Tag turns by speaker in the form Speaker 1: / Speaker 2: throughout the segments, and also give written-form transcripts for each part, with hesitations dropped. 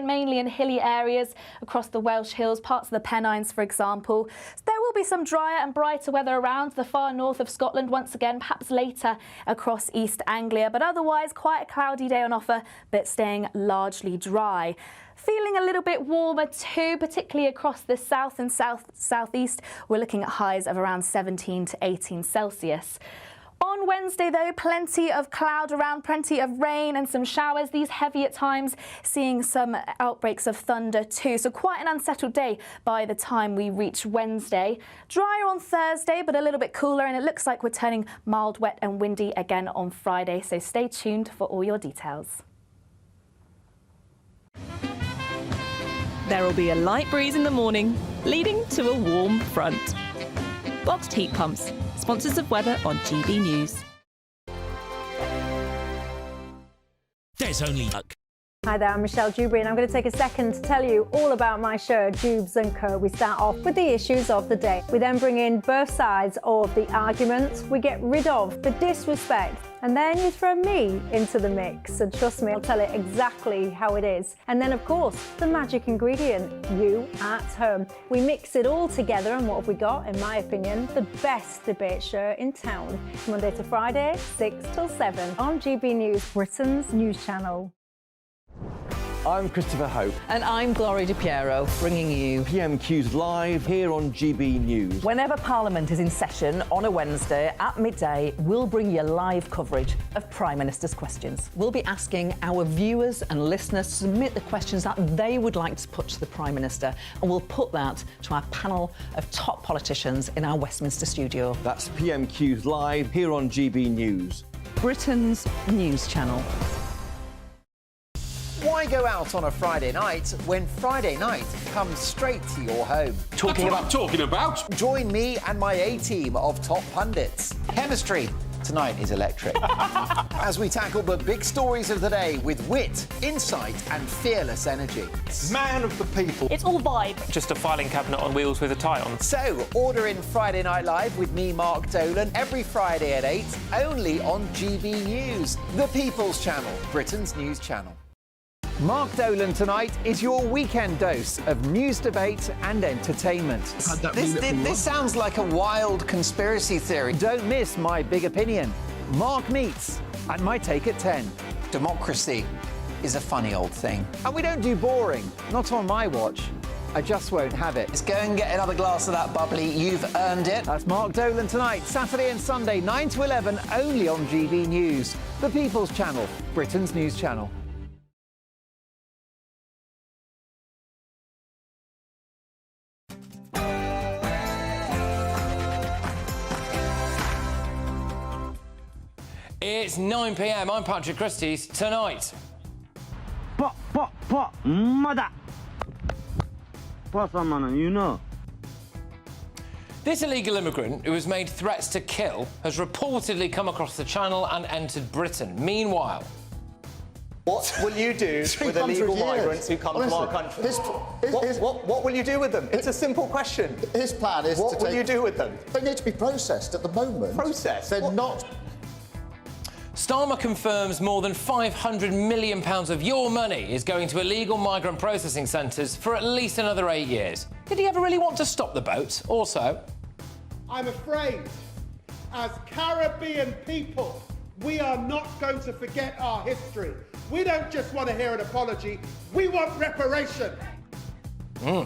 Speaker 1: mainly in hilly areas across the Welsh Hills, parts of the Pennines, for example. There will be some drier and brighter weather around the far north of Scotland once again, perhaps later across East Anglia, but otherwise quite a cloudy day on offer, but staying largely dry. Feeling a little bit warmer too, particularly across the south and southeast. We're looking at highs of around 17 to 18 Celsius. On Wednesday, though, plenty of cloud around, plenty of rain and some showers, these heavy at times, seeing some outbreaks of thunder too. So quite an unsettled day by the time we reach Wednesday. Drier on Thursday, but a little bit cooler, and it looks like we're turning mild, wet and windy again on Friday. So stay tuned for all your details.
Speaker 2: There will be a light breeze in the morning, leading to a warm front. Boxed heat pumps, sponsors of weather on GB News.
Speaker 3: There's only luck.
Speaker 4: Hi there, I'm Michelle Dewberry, and I'm going to take a second to tell you all about my show, Dubes & Co. We start off with the issues of the day. We then bring in both sides of the argument. We get rid of the disrespect, and then you throw me into the mix. And trust me, I'll tell it exactly how it is. And then, of course, the magic ingredient, you at home. We mix it all together, and what have we got? In my opinion, the best debate show in town. Monday to Friday, 6 till 7 on GB News, Britain's news channel.
Speaker 5: I'm Christopher Hope.
Speaker 6: And I'm Gloria DiPiero, bringing you
Speaker 5: PMQ's live here on GB News.
Speaker 6: Whenever Parliament is in session on a Wednesday at midday, we'll bring you live coverage of Prime Minister's questions. We'll be asking our viewers and listeners to submit the questions that they would like to put to the Prime Minister, and we'll put that to our panel of top politicians in our Westminster studio.
Speaker 5: That's PMQ's live here on GB News,
Speaker 6: Britain's news channel.
Speaker 7: Why go out on a Friday night when Friday night comes straight to your home?
Speaker 3: Talking about.
Speaker 7: Join me and my A-team of top pundits. Chemistry tonight is electric. As we tackle the big stories of the day with wit, insight and fearless energy.
Speaker 3: Man of the people.
Speaker 8: It's all vibe.
Speaker 9: Just a filing cabinet on wheels with a tie on.
Speaker 7: So, order in Friday Night Live with me, Mark Dolan, every Friday at 8, only on GB News, the People's Channel, Britain's news channel. Mark Dolan tonight is your weekend dose of news, debate and entertainment. This sounds like a wild conspiracy theory. Don't miss my big opinion. Mark Meets and my take at 10. Democracy is a funny old thing. And we don't do boring, not on my watch. I just won't have it. Let's go and get another glass of that bubbly. You've earned it. That's Mark Dolan tonight, Saturday and Sunday, 9 to 11, only on GB News, the People's Channel, Britain's news channel.
Speaker 9: It's 9 p.m. I'm Patrick Christys. Tonight.
Speaker 10: Mother. You know.
Speaker 9: This illegal immigrant who has made threats to kill has reportedly come across the channel and entered Britain. Meanwhile,
Speaker 7: what will you do with illegal migrants who come from our country? What will you do with them? It's a simple question.
Speaker 11: His plan is
Speaker 7: what will you do with them?
Speaker 11: They need to be processed at the moment.
Speaker 7: Processed?
Speaker 11: They're not.
Speaker 9: Starmer confirms more than £500 million of your money is going to illegal migrant processing centres for at least another 8 years. Did he ever really want to stop the boats? Also,
Speaker 12: I'm afraid, as Caribbean people, we are not going to forget our history. We don't just want to hear an apology, we want reparation.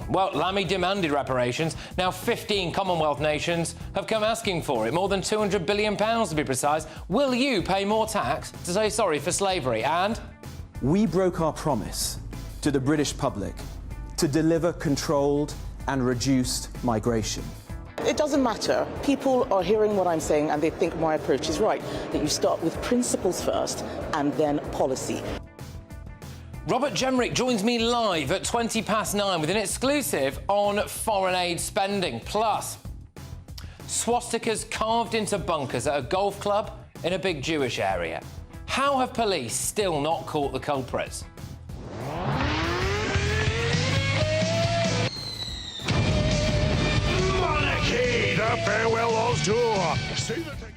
Speaker 9: Well, Lammy demanded reparations. Now 15 Commonwealth nations have come asking for it, more than £200 billion to be precise. Will you pay more tax to say sorry for slavery? And
Speaker 13: we broke our promise to the British public to deliver controlled and reduced migration.
Speaker 14: It doesn't matter. People are hearing what I'm saying and they think my approach is right, that you start with principles first and then policy.
Speaker 9: Robert Jenrick joins me live at 9:20 with an exclusive on foreign aid spending. Plus, swastikas carved into bunkers at a golf club in a big Jewish area. How have police still not caught the culprits?
Speaker 3: Monarchy, the farewell lost tour. See the ticket.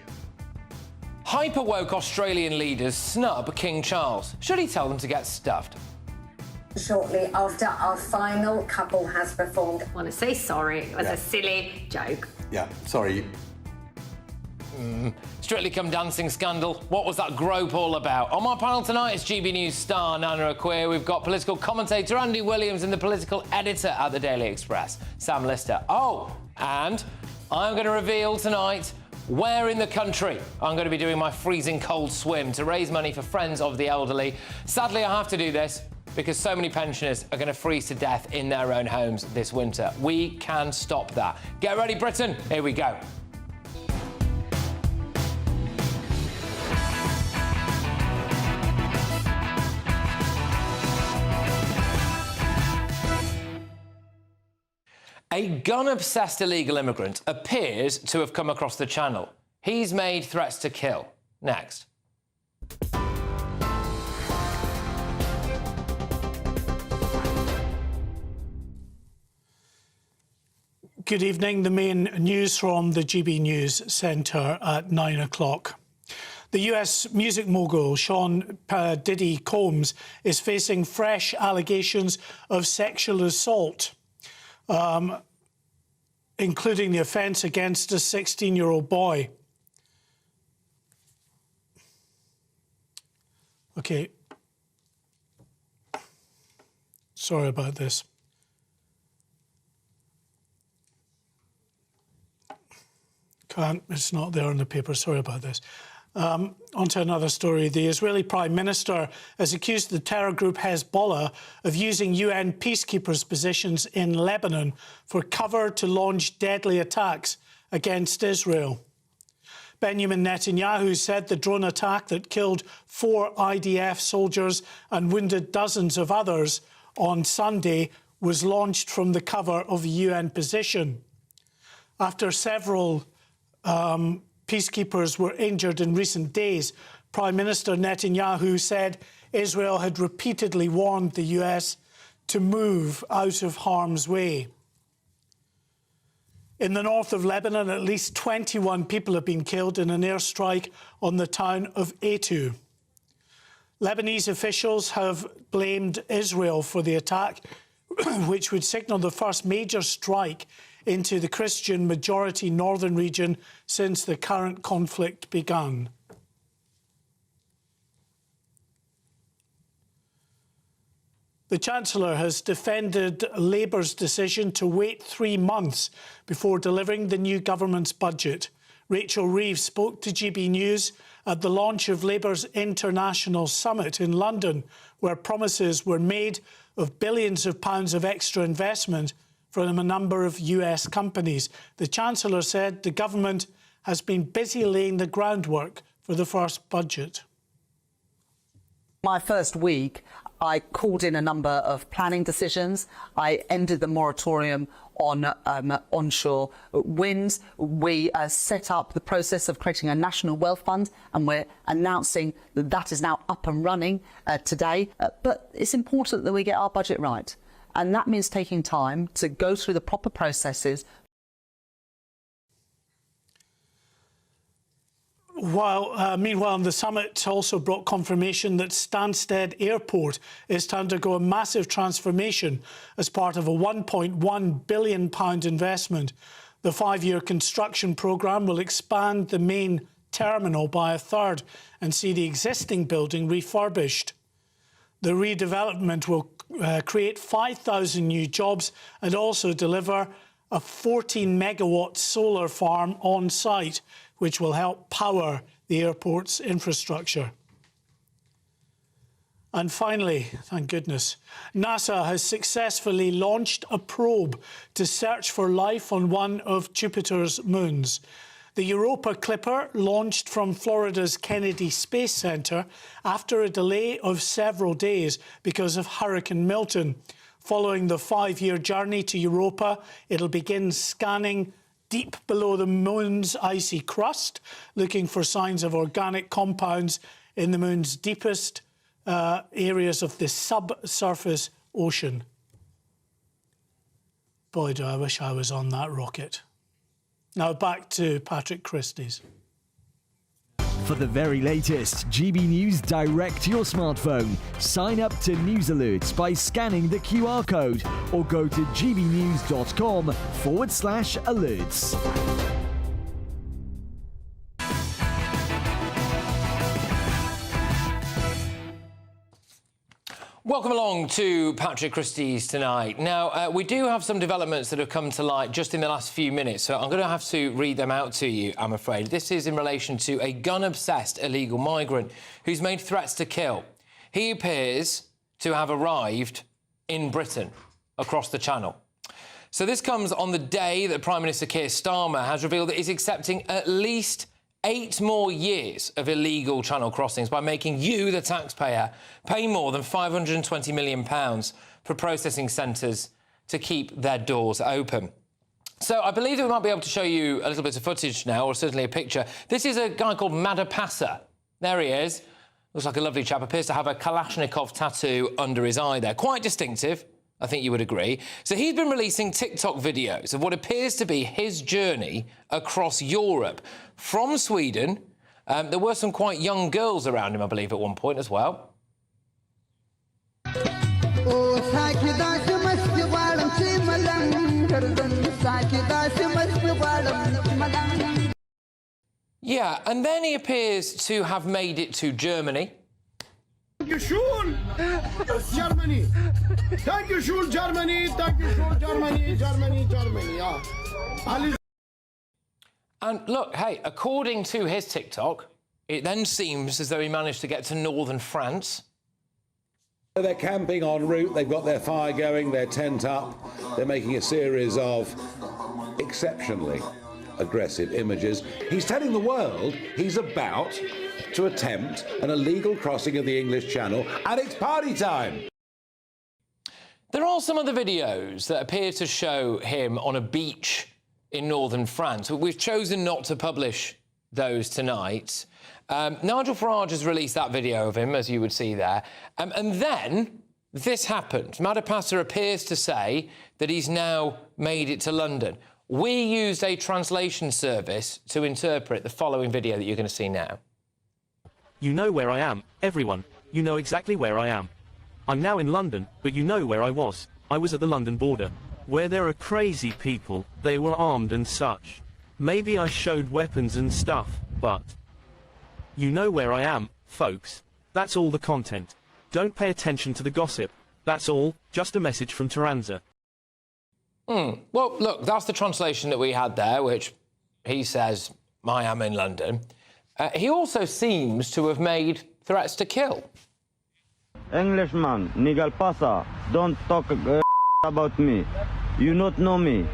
Speaker 9: Hyper-woke Australian leaders snub King Charles. Should he tell them to get stuffed?
Speaker 8: shortly after our final couple has performed.
Speaker 10: I want to say sorry. It was a silly joke.
Speaker 15: Yeah, sorry.
Speaker 9: Strictly Come Dancing scandal. What was that grope all about? On my panel tonight is GB News star Nana Akua. We've got political commentator Andy Williams and the political editor at the Daily Express, Sam Lister. Oh, and I'm going to reveal tonight where in the country I'm going to be doing my freezing cold swim to raise money for friends of the elderly. Sadly, I have to do this because so many pensioners are going to freeze to death in their own homes this winter. We can stop that. Get ready, Britain. Here we go. A gun-obsessed illegal immigrant appears to have come across the channel. He's made threats to kill. Next.
Speaker 16: Good evening. The main news from the GB News Centre at 9 o'clock. The US music mogul Sean Diddy Combs is facing fresh allegations of sexual assault, including the offence against a 16-year-old boy. Okay. Sorry about this. It's not there on the paper. Sorry about this. On to another story. The Israeli Prime Minister has accused the terror group Hezbollah of using UN peacekeepers' positions in Lebanon for cover to launch deadly attacks against Israel. Benjamin Netanyahu said the drone attack that killed 4 IDF soldiers and wounded dozens of others on Sunday was launched from the cover of a UN position. After several peacekeepers were injured in recent days, Prime Minister Netanyahu said Israel had repeatedly warned the US to move out of harm's way. In the north of Lebanon, at least 21 people have been killed in an airstrike on the town of Eitu. Lebanese officials have blamed Israel for the attack, which would signal the first major strike into the Christian-majority northern region since the current conflict began. The Chancellor has defended Labour's decision to wait 3 months before delivering the new government's budget. Rachel Reeves spoke to GB News at the launch of Labour's International Summit in London, where promises were made of billions of pounds of extra investment from a number of US companies. The Chancellor said the government has been busy laying the groundwork for the first budget.
Speaker 14: My first week, I called in a number of planning decisions. I ended the moratorium on onshore wind. We set up the process of creating a national wealth fund, and we're announcing that that is now up and running today. But it's important that we get our budget right. And that means taking time to go through the proper processes.
Speaker 16: Meanwhile, the summit also brought confirmation that Stansted Airport is to undergo a massive transformation as part of a £1.1 billion investment. The 5-year construction programme will expand the main terminal by a third and see the existing building refurbished. The redevelopment will create 5,000 new jobs and also deliver a 14-megawatt solar farm on site, which will help power the airport's infrastructure. And finally, thank goodness, NASA has successfully launched a probe to search for life on one of Jupiter's moons. The Europa Clipper launched from Florida's Kennedy Space Center after a delay of several days because of Hurricane Milton. Following the 5-year journey to Europa, it'll begin scanning deep below the moon's icy crust, looking for signs of organic compounds in the moon's deepest areas of the subsurface ocean. Boy, do I wish I was on that rocket. Now back to Patrick Christys.
Speaker 15: For the very latest GB News direct to your smartphone, sign up to News Alerts by scanning the QR code or go to gbnews.com/alerts.
Speaker 9: Welcome along to Patrick Christys tonight. Now, we do have some developments that have come to light just in the last few minutes, so I'm going to have to read them out to you, I'm afraid. This is in relation to a gun-obsessed illegal migrant who's made threats to kill. He appears to have arrived in Britain, across the Channel. So this comes on the day that Prime Minister Keir Starmer has revealed that he's accepting at least 8 more years of illegal Channel crossings by making you, the taxpayer, pay more than £520 million for processing centres to keep their doors open. So I believe that we might be able to show you a little bit of footage now, or certainly a picture. This is a guy called Madapasa. There he is. Looks like a lovely chap. Appears to have a Kalashnikov tattoo under his eye there. Quite distinctive, I think you would agree. So he's been releasing TikTok videos of what appears to be his journey across Europe. From Sweden, there were some quite young girls around him, I believe, at one point as well. Yeah, and then he appears to have made it to Germany.
Speaker 3: Dankeschön! Germany! Dankeschön, Germany! Dankeschön, Germany! Germany, Germany, yeah.
Speaker 9: And look, hey, according to his TikTok, it then seems as though he managed to get to northern France.
Speaker 17: They're camping en route, they've got their fire going, their tent up, they're making a series of exceptionally aggressive images. He's telling the world he's about to attempt an illegal crossing of the English Channel, and it's party time.
Speaker 9: There are some other videos that appear to show him on a beach in northern France. We've chosen not to publish those tonight. Nigel Farage has released that video of him, as you would see there. And then this happened. Madapasa appears to say that he's now made it to London. We used a translation service to interpret the following video that you're going to see now.
Speaker 18: You know where I am, everyone. You know exactly where I am. I'm now in London, but you know where I was. I was at the London border, where there are crazy people, they were armed and such. Maybe I showed weapons and stuff, but... You know where I am, folks. That's all the content. Don't pay attention to the gossip. That's all, just a message from Taranza.
Speaker 9: Well, look, that's the translation that we had there, which he says, I am in London. He also seems to have made threats to kill.
Speaker 19: Englishman, Nigel Pasa, don't talk about me. You not know me.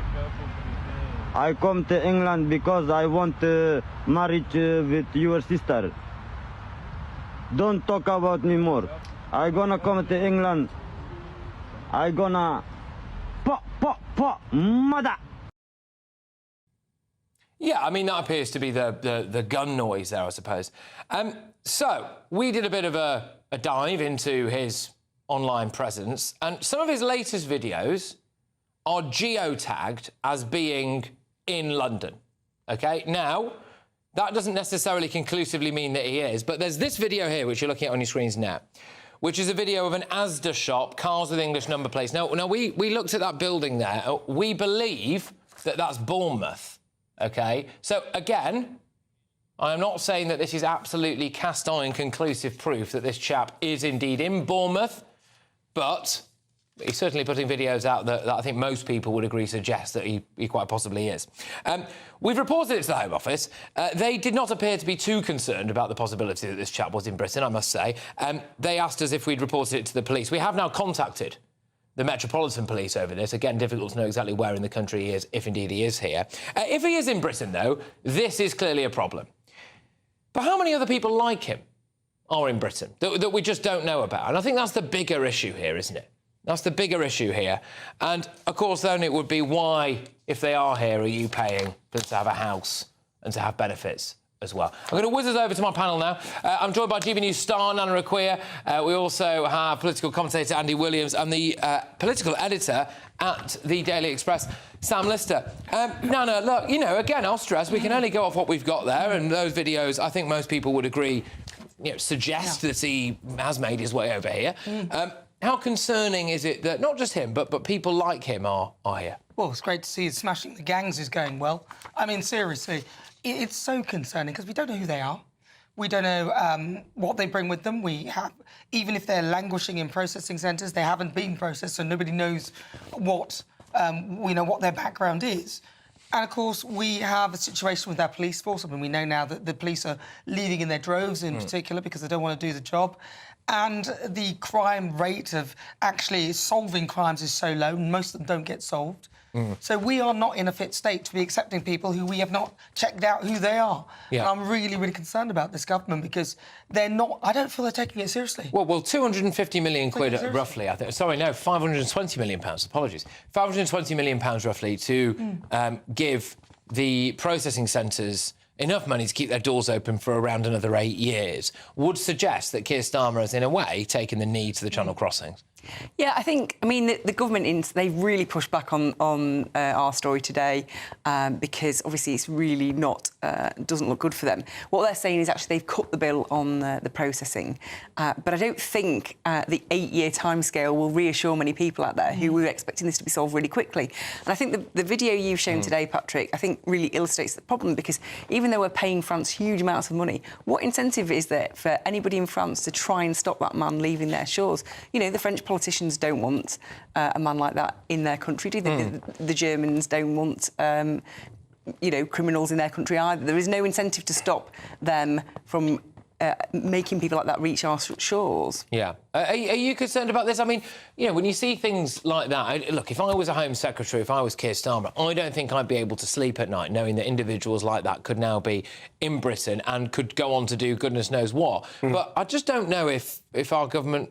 Speaker 19: I come to England because I want to marry with your sister. Don't talk about me more. I gonna come to England. I gonna mother.
Speaker 9: Yeah, I mean, that appears to be the gun noise there, I suppose. So, we did a bit of a dive into his online presence, and some of his latest videos are geotagged as being in London, OK? Now, that doesn't necessarily conclusively mean that he is, but there's this video here, which you're looking at on your screens now, which is a video of an Asda shop, cars with English number plates. Now we looked at that building there. We believe that that's Bournemouth, OK? So, again, I am not saying that this is absolutely cast-iron conclusive proof that this chap is indeed in Bournemouth, but he's certainly putting videos out that I think most people would agree suggest that he quite possibly is. We've reported it to the Home Office. They did not appear to be too concerned about the possibility that this chap was in Britain, I must say. They asked us if we'd reported it to the police. We have now contacted the Metropolitan Police over this. Again, difficult to know exactly where in the country he is, if indeed he is here. If he is in Britain, though, this is clearly a problem. But how many other people like him are in Britain that we just don't know about? And I think that's the bigger issue here, isn't it? That's the bigger issue here. And, of course, then it would be why, if they are here, are you paying for them to have a house and to have benefits as well. I'm going to whiz us over to my panel now. I'm joined by GB News star Nana Akua. We also have political commentator Andy Williams and the political editor at the Daily Express, Sam Lister. Nana, look, you know, again, I'll stress, we can only go off what we've got there, and those videos, I think most people would agree, you know, suggest that he has made his way over here. How concerning is it that not just him, but people like him are here?
Speaker 20: Well, it's great to see smashing the gangs is going well. I mean, seriously, it's so concerning because we don't know who they are. We don't know what they bring with them. We have, even if they're languishing in processing centres, they haven't been processed, so nobody knows what what their background is. And of course, we have a situation with our police force. I mean, we know now that the police are leaving in their droves, in particular, because they don't want to do the job. And the crime rate of actually solving crimes is so low, most of them don't get solved. So we are not in a fit state to be accepting people who we have not checked out who they are.
Speaker 9: Yeah.
Speaker 20: And I'm really, really concerned about this government because they're not... I don't feel they're taking it seriously.
Speaker 9: Well, 250 million quid, roughly, I think. Sorry, no, 520 million pounds, apologies. 520 million pounds, roughly, to give the processing centres enough money to keep their doors open for around another 8 years would suggest that Keir Starmer has, in a way, taken the knee to the Channel crossings.
Speaker 21: Yeah, I think, I mean, the government, they've really pushed back on our story today because, obviously, it's really not, doesn't look good for them. What they're saying is actually they've cut the bill on the processing, but I don't think the 8-year timescale will reassure many people out there who were expecting this to be solved really quickly. And I think the video you've shown today, Patrick, I think really illustrates the problem because even though we're paying France huge amounts of money, what incentive is there for anybody in France to try and stop that man leaving their shores? You know, the French politicians don't want a man like that in their country, do they? The Germans don't want, criminals in their country either. There is no incentive to stop them from making people like that reach our shores.
Speaker 9: Yeah. Are you concerned about this? I mean, you know, when you see things like that... Look, if I was a Home Secretary, if I was Keir Starmer, I don't think I'd be able to sleep at night knowing that individuals like that could now be in Britain and could go on to do goodness knows what. But I just don't know if our government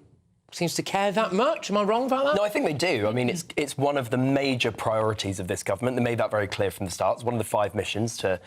Speaker 9: seems to care that much. Am I wrong about that?
Speaker 22: No, I think they do. I mean, it's one of the major priorities of this government. They made that very clear from the start. It's one of the 5 missions to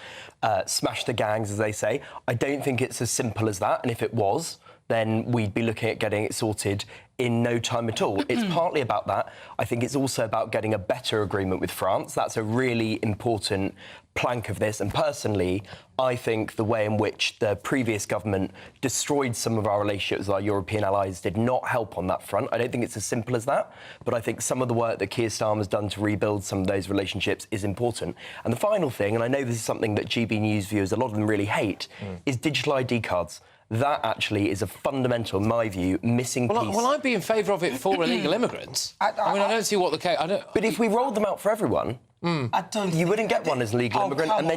Speaker 22: smash the gangs, as they say. I don't think it's as simple as that, and if it was, then we'd be looking at getting it sorted in no time at all. It's partly about that. I think it's also about getting a better agreement with France. That's a really important plank of this. And personally, I think the way in which the previous government destroyed some of our relationships with our European allies did not help on that front. I don't think it's as simple as that. But I think some of the work that Keir Starmer has done to rebuild some of those relationships is important. And the final thing, and I know this is something that GB News viewers, a lot of them really hate, is digital ID cards. That actually is a fundamental, in my view, missing piece.
Speaker 9: Well, I'd be in favour of it for illegal immigrants. I don't see what the case...
Speaker 22: But if we rolled them out for everyone... you wouldn't get one as a legal immigrant, and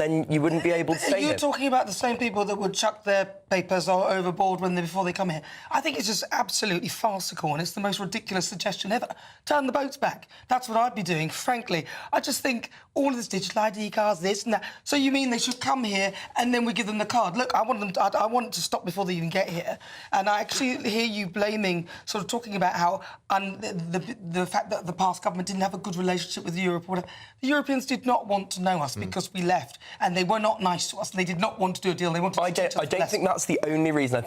Speaker 22: then you wouldn't be able to stay here.
Speaker 20: You're talking about the same people that would chuck their papers overboard before they come here. I think it's just absolutely farcical, and it's the most ridiculous suggestion ever. Turn the boats back. That's what I'd be doing, frankly. I just think all of this digital ID cards, this and that. So you mean they should come here and then we give them the card? Look, I want it to stop before they even get here. And I actually hear you blaming, sort of talking about how the fact that the past government didn't have a good relationship with Europe. The Europeans did not want to know us because we left, and they were not nice to us, and they did not want to do a deal. They wanted to
Speaker 22: I don't think that's the only reason.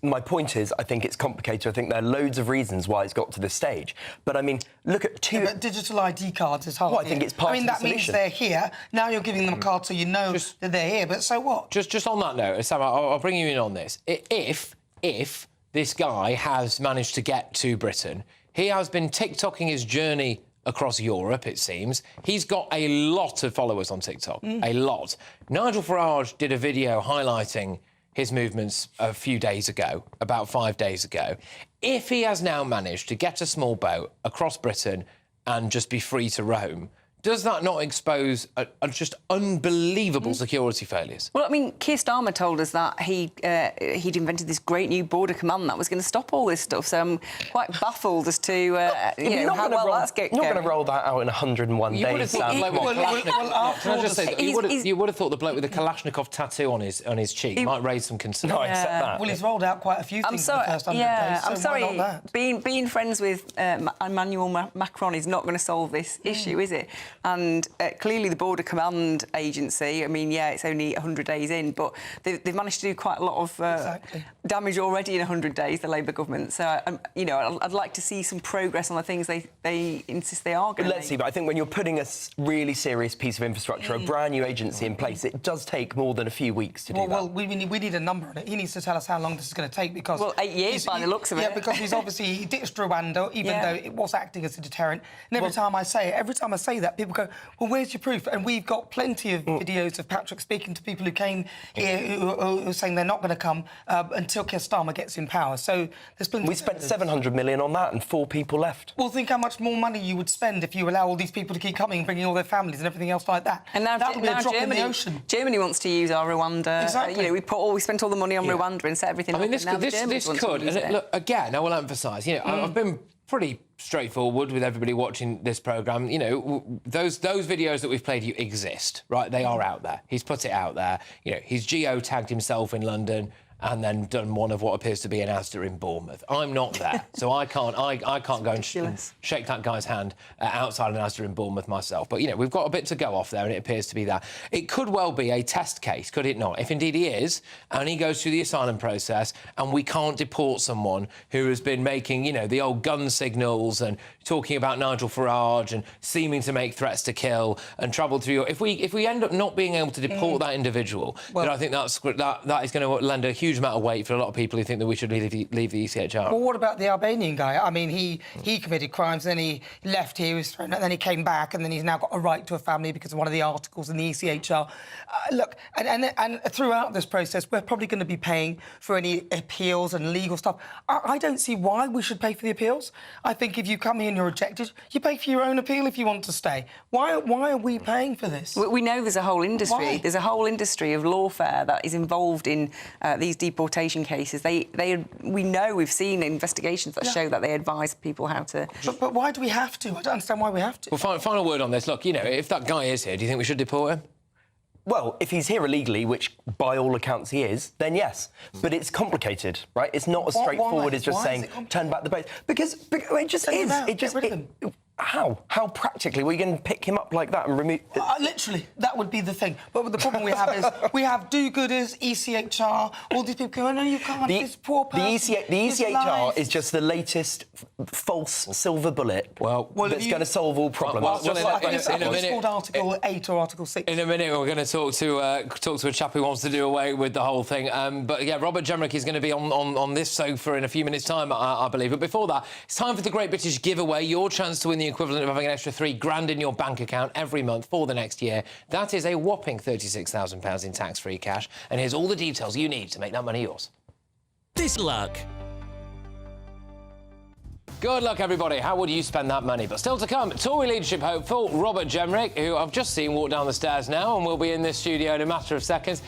Speaker 22: My point is, I think it's complicated. I think there are loads of reasons why it's got to this stage. But, I mean, look at two...
Speaker 20: but digital ID cards is hard.
Speaker 22: Well, I think it's part of the solution.
Speaker 20: Means they're here. Now you're giving them a card so you know that they're here, but so what?
Speaker 9: Just on that note, Sam, I'll bring you in on this. If this guy has managed to get to Britain, he has been TikToking his journey across Europe, it seems. He's got a lot of followers on TikTok, a lot. Nigel Farage did a video highlighting his movements a few days ago, about 5 days ago. If he has now managed to get a small boat across Britain and just be free to roam, does that not expose just unbelievable security failures?
Speaker 21: Well, I mean, Keir Starmer told us that he'd invented this great new border command that was going to stop all this stuff. So I'm quite baffled as to how well that's going.
Speaker 22: You're not going to roll that out in 101 days, Sam.
Speaker 9: You would have thought the bloke with the Kalashnikov tattoo on his cheek might raise some concern.
Speaker 22: No, I accept that.
Speaker 20: Well, he's rolled out quite a few things in the first 100 days.
Speaker 21: I'm sorry. Being friends with Emmanuel Macron is not going to solve this issue, is it? And clearly the Border Command Agency, I mean, yeah, it's only 100 days in, but they've managed to do quite a lot of damage already in 100 days, the Labour government. So, you know, I'd like to see some progress on the things they insist they are going to
Speaker 22: Let's see, but I think when you're putting a really serious piece of infrastructure, a brand new agency in place, it does take more than a few weeks to do that.
Speaker 20: Well, we need a number on it. He needs to tell us how long this is going to take, because...
Speaker 21: Well, 8 years by the looks of it.
Speaker 20: Yeah, because he ditched Rwanda, even though it was acting as a deterrent. And every time I say that, people go, well, where's your proof? And we've got plenty of videos of Patrick speaking to people who came here who are saying they're not going to come until Keir Starmer gets in power. So there's plenty...
Speaker 22: We spent 700 million on that and 4 people left.
Speaker 20: Well, think how much more money you would spend if you allow all these people to keep coming and bringing all their families and everything else like that.
Speaker 21: And now,
Speaker 20: that would be a drop in the ocean.
Speaker 21: Germany wants to use our Rwanda.
Speaker 20: Exactly.
Speaker 21: You know, we spent all the money on Rwanda and set everything up.
Speaker 9: This could, and look, again, I will emphasise, you know, I've been pretty straightforward with everybody watching this programme. You know, those videos that we've played you exist, right? They are out there. He's put it out there. You know, he's geo-tagged himself in London and then done one of what appears to be an Asda in Bournemouth. I'm not there, so I can't go and shake that guy's hand outside an Asda in Bournemouth myself. But, you know, we've got a bit to go off there, and it appears to be that. It could well be a test case, could it not? If indeed he is, and he goes through the asylum process, and we can't deport someone who has been making, you know, the old gun signals and talking about Nigel Farage and seeming to make threats to kill and travel through... If we end up not being able to deport that individual, then I think that is going to lend a huge amount of weight for a lot of people who think that we should leave the ECHR.
Speaker 20: Well, what about the Albanian guy? I mean, he committed crimes, then he left here, was thrown out, then he came back, and then he's now got a right to a family because of one of the articles in the ECHR. Look, and throughout this process, we're probably going to be paying for any appeals and legal stuff. I don't see why we should pay for the appeals. I think if you come here and you're rejected, you pay for your own appeal if you want to stay. Why are we paying for this?
Speaker 21: We know there's a whole industry.
Speaker 20: Why?
Speaker 21: There's a whole industry of lawfare that is involved in these deportation cases. We've seen investigations that show that they advise people how to...
Speaker 20: But why do we have to? I don't understand why we have to.
Speaker 9: Well, final word on this. Look, you know, if that guy is here, do you think we should deport him?
Speaker 22: Well, if he's here illegally, which by all accounts he is, then yes. But it's complicated, right? It's not as straightforward as just saying, turn back the boat. Because it just is.
Speaker 20: Get rid of him.
Speaker 22: How? How practically? Were you going to pick him up like that and remove...
Speaker 20: Literally, that would be the thing. But the problem we have is we have do-gooders, ECHR, all these people go, no, you can't, this poor person...
Speaker 22: The ECHR is just the latest false silver bullet that's going to solve all problems.
Speaker 20: It's called Article 8 or Article 6.
Speaker 9: In a minute, we're going to talk to a chap who wants to do away with the whole thing. But, yeah, Robert Jenrick is going to be on this sofa in a few minutes' time, I believe. But before that, it's time for the Great British Giveaway, your chance to win the equivalent of having an extra £3,000 in your bank account every month for the next year. That is a whopping £36,000 in tax-free cash. And here's all the details you need to make that money yours.
Speaker 15: This luck.
Speaker 9: Good luck, everybody. How would you spend that money? But still to come, Tory leadership hopeful Robert Jenrick, who I've just seen walk down the stairs now and will be in this studio in a matter of seconds.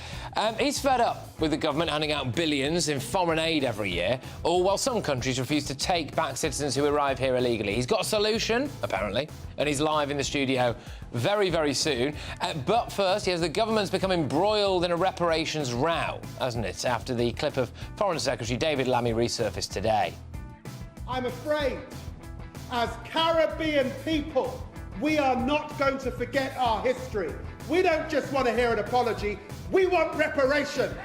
Speaker 9: He's fed up with the government handing out billions in foreign aid every year, all while some countries refuse to take back citizens who arrive here illegally. He's got a solution, apparently, and he's live in the studio very, very soon. But first, the government's become embroiled in a reparations row, hasn't it, after the clip of Foreign Secretary David Lammy resurfaced today.
Speaker 12: I'm afraid, as Caribbean people, we are not going to forget our history. We don't just want to hear an apology, we want reparation.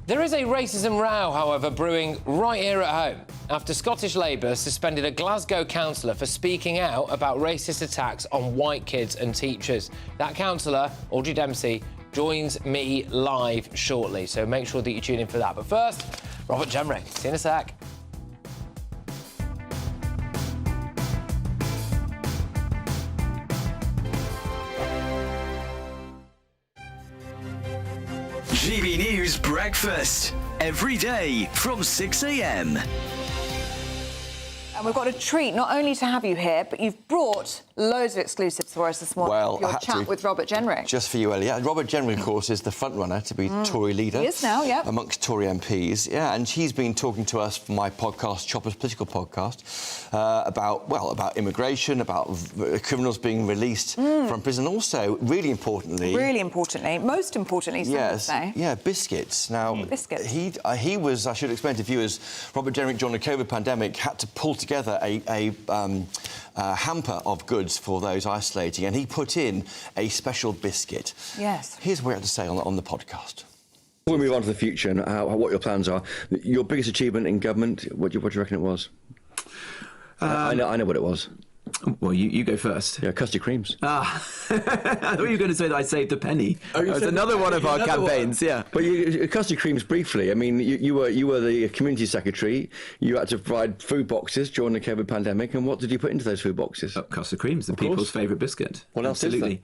Speaker 9: There is a racism row, however, brewing right here at home after Scottish Labour suspended a Glasgow councillor for speaking out about racist attacks on white kids and teachers. That councillor, Audrey Dempsey, joins me live shortly, so make sure that you tune in for that. But first, Robert Jenrick. See you in a sec.
Speaker 15: GB News Breakfast. Every day from 6 a.m.
Speaker 1: And we've got a treat not only to have you here, but you've brought loads of exclusives for us this morning.
Speaker 2: Well,
Speaker 1: your chat with Robert Jenrick.
Speaker 2: Just for you, Ellie. Yeah, Robert Jenrick, of course, is the front-runner to be Tory leader.
Speaker 1: He is now, yeah.
Speaker 2: Amongst Tory MPs, yeah. And he's been talking to us for my podcast, Chopper's Political Podcast, about immigration, about criminals being released from prison. Also, really importantly...
Speaker 1: most importantly, some would say.
Speaker 2: Yeah, biscuits. Now,
Speaker 1: biscuits.
Speaker 2: He was, I should explain to viewers, Robert Jenrick, during the COVID pandemic, had to pull together hamper of goods for those isolating, and he put in a special biscuit.
Speaker 1: Yes.
Speaker 2: Here's what we had to say on the podcast.
Speaker 4: We'll move on to the future and what your plans are. Your biggest achievement in government, what do you reckon it was? I know what it was.
Speaker 13: Well, you go first.
Speaker 4: Yeah, custard creams.
Speaker 13: I thought you were going to say that I saved a penny. It was another one of our campaigns, yeah.
Speaker 4: But custard creams, briefly, I mean, you were the community secretary. You had to provide food boxes during the COVID pandemic, and what did you put into those food boxes?
Speaker 13: Custard creams, the people's favourite biscuit.
Speaker 4: What else is there?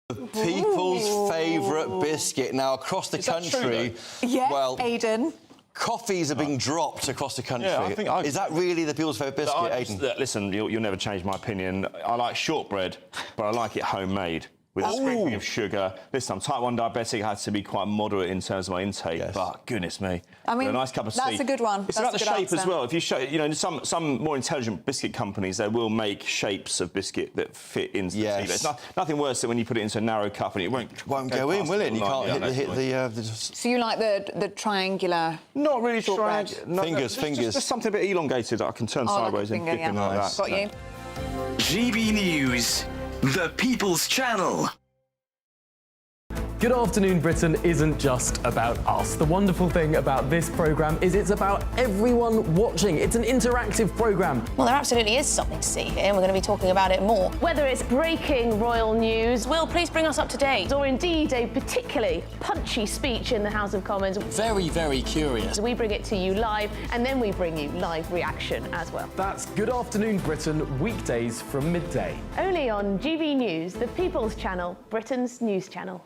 Speaker 2: The people's favourite biscuit. Now, across the country...
Speaker 1: Yeah,
Speaker 2: well,
Speaker 1: Aidan.
Speaker 2: Coffees are being dropped across the country.
Speaker 5: Yeah,
Speaker 2: is that really the people's favourite biscuit, Aidan?
Speaker 5: Listen, you'll never change my opinion. I like shortbread, but I like it homemade. With a sprinkling of sugar. Listen, I'm type 1 diabetic. I had to be quite moderate in terms of my intake, but goodness me.
Speaker 1: I mean,
Speaker 5: a nice cup of
Speaker 1: that's
Speaker 5: tea.
Speaker 1: a good one.
Speaker 5: It's
Speaker 1: That's
Speaker 5: about the
Speaker 1: a good
Speaker 5: shape as
Speaker 1: answer.
Speaker 5: well. If you show, some more intelligent biscuit companies, they will make shapes of biscuit that fit into the tea. There's nothing worse than when you put it into a narrow cup and it won't
Speaker 2: go in, will it? And you can't hit the...
Speaker 1: So you like the triangular...
Speaker 5: Not really
Speaker 1: shortbread?
Speaker 5: Fingers. Just something a bit elongated that I can turn sideways and dip in like that.
Speaker 1: Got you.
Speaker 23: GB News, the People's Channel.
Speaker 24: Good Afternoon Britain isn't just about us. The wonderful thing about this programme is it's about everyone watching. It's an interactive programme.
Speaker 25: Well, there absolutely is something to see here, and we're going to be talking about it more. Whether it's breaking royal news, Will, please bring us up to date, or indeed a particularly punchy speech in the House of Commons.
Speaker 24: Very, very curious.
Speaker 25: We bring it to you live, and then we bring you live reaction as well.
Speaker 24: That's Good Afternoon Britain, weekdays from midday.
Speaker 25: Only on GB News, the People's Channel, Britain's news channel.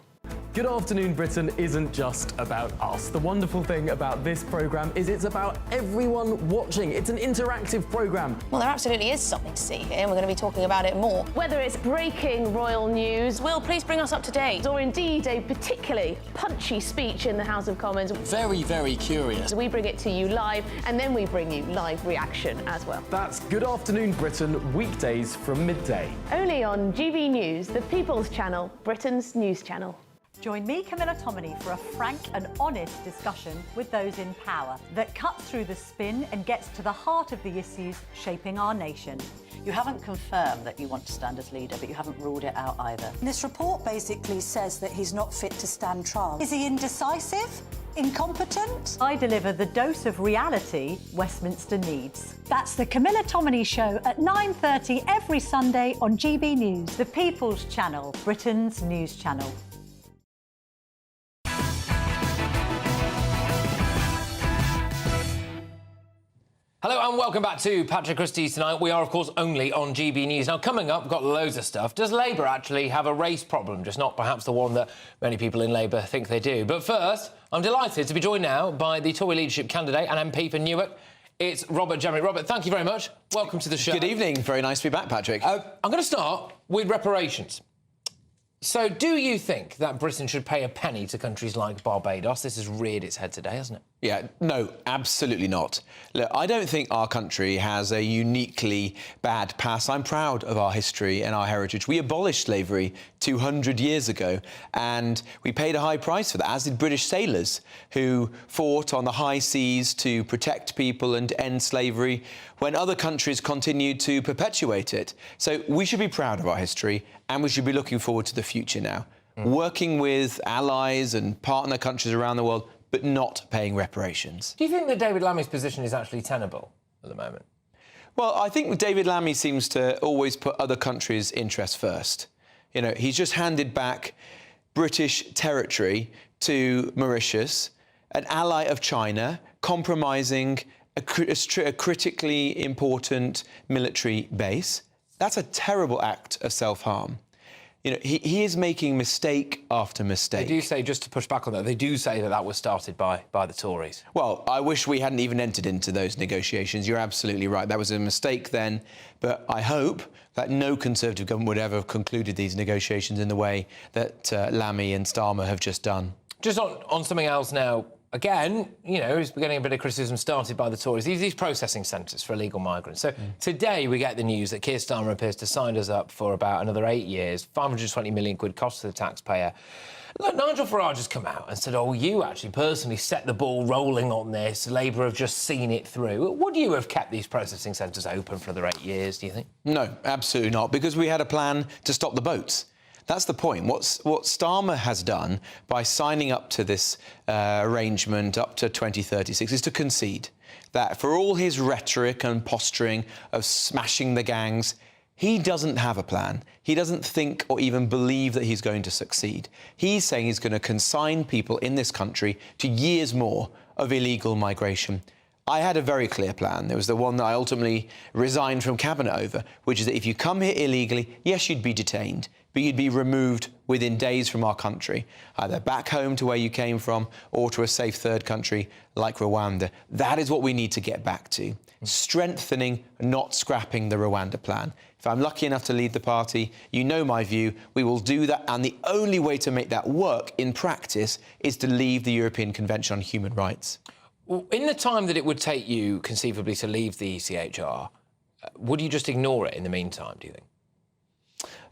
Speaker 24: Good Afternoon Britain isn't just about us. The wonderful thing about this programme is it's about everyone watching. It's an interactive programme.
Speaker 25: Well, there absolutely is something to see here, and we're going to be talking about it more. Whether it's breaking royal news, Will, please bring us up to date, or indeed a particularly punchy speech in the House of Commons.
Speaker 24: Very, very curious.
Speaker 25: We bring it to you live, and then we bring you live reaction as well.
Speaker 24: That's Good Afternoon Britain, weekdays from midday.
Speaker 25: Only on GB News, the People's Channel, Britain's news channel.
Speaker 26: Join me, Camilla Tominey, for a frank and honest discussion with those in power that cuts through the spin and gets to the heart of the issues shaping our nation.
Speaker 27: You haven't confirmed that you want to stand as leader, but you haven't ruled it out either.
Speaker 26: This report basically says that he's not fit to stand trial. Is he indecisive? Incompetent? I deliver the dose of reality Westminster needs. That's the Camilla Tominey Show at 9:30 every Sunday on GB News, the People's Channel, Britain's news channel.
Speaker 9: Hello and welcome back to Patrick Christys tonight. We are, of course, only on GB News. Now, coming up, we've got loads of stuff. Does Labour actually have a race problem? Just not perhaps the one that many people in Labour think they do. But first, I'm delighted to be joined now by the Tory leadership candidate and MP for Newark. It's Robert Jenrick. Robert, thank you very much. Welcome to the show.
Speaker 28: Good evening. Very nice to be back, Patrick.
Speaker 9: I'm going to start with reparations. So, do you think that Britain should pay a penny to countries like Barbados? This has reared its head today, hasn't it?
Speaker 28: Yeah, no, absolutely not. Look, I don't think our country has a uniquely bad past. I'm proud of our history and our heritage. We abolished slavery 200 years ago, and we paid a high price for that, as did British sailors who fought on the high seas to protect people and end slavery when other countries continued to perpetuate it. So we should be proud of our history, and we should be looking forward to the future now. Working with allies and partner countries around the world, but not paying reparations.
Speaker 9: Do you think that David Lammy's position is actually tenable at the moment?
Speaker 28: Well, I think David Lammy seems to always put other countries' interests first. You know, he's just handed back British territory to Mauritius, an ally of China, compromising a critically important military base. That's a terrible act of self-harm. You know, he is making mistake after mistake.
Speaker 9: They do say, just to push back on that, they do say that that was started by the Tories.
Speaker 28: Well, I wish we hadn't even entered into those negotiations. You're absolutely right. That was a mistake then. But I hope that no Conservative government would ever have concluded these negotiations in the way that Lammy and Starmer have just done.
Speaker 9: Just on something else now, again, you know, is getting a bit of criticism started by the Tories. These processing centres for illegal migrants. So today we get the news that Keir Starmer appears to sign us up for about another 8 years, 520 million quid cost to the taxpayer. Look, Nigel Farage has come out and said, oh, you actually personally set the ball rolling on this. Labour have just seen it through. Would you have kept these processing centres open for another 8 years, do you think?
Speaker 28: No, absolutely not, because we had a plan to stop the boats. That's the point. What Starmer has done by signing up to this arrangement up to 2036 is to concede that for all his rhetoric and posturing of smashing the gangs, he doesn't have a plan. He doesn't think or even believe that he's going to succeed. He's saying he's going to consign people in this country to years more of illegal migration. I had a very clear plan. It was the one that I ultimately resigned from Cabinet over, which is that if you come here illegally, yes, you'd be detained, but you'd be removed within days from our country, either back home to where you came from or to a safe third country like Rwanda. That is what we need to get back to. Strengthening, not scrapping the Rwanda plan. If I'm lucky enough to lead the party, you know my view, we will do that, and the only way to make that work in practice is to leave the European Convention on Human Rights.
Speaker 9: Well, in the time that it would take you, conceivably, to leave the ECHR, would you just ignore it in the meantime, do you think?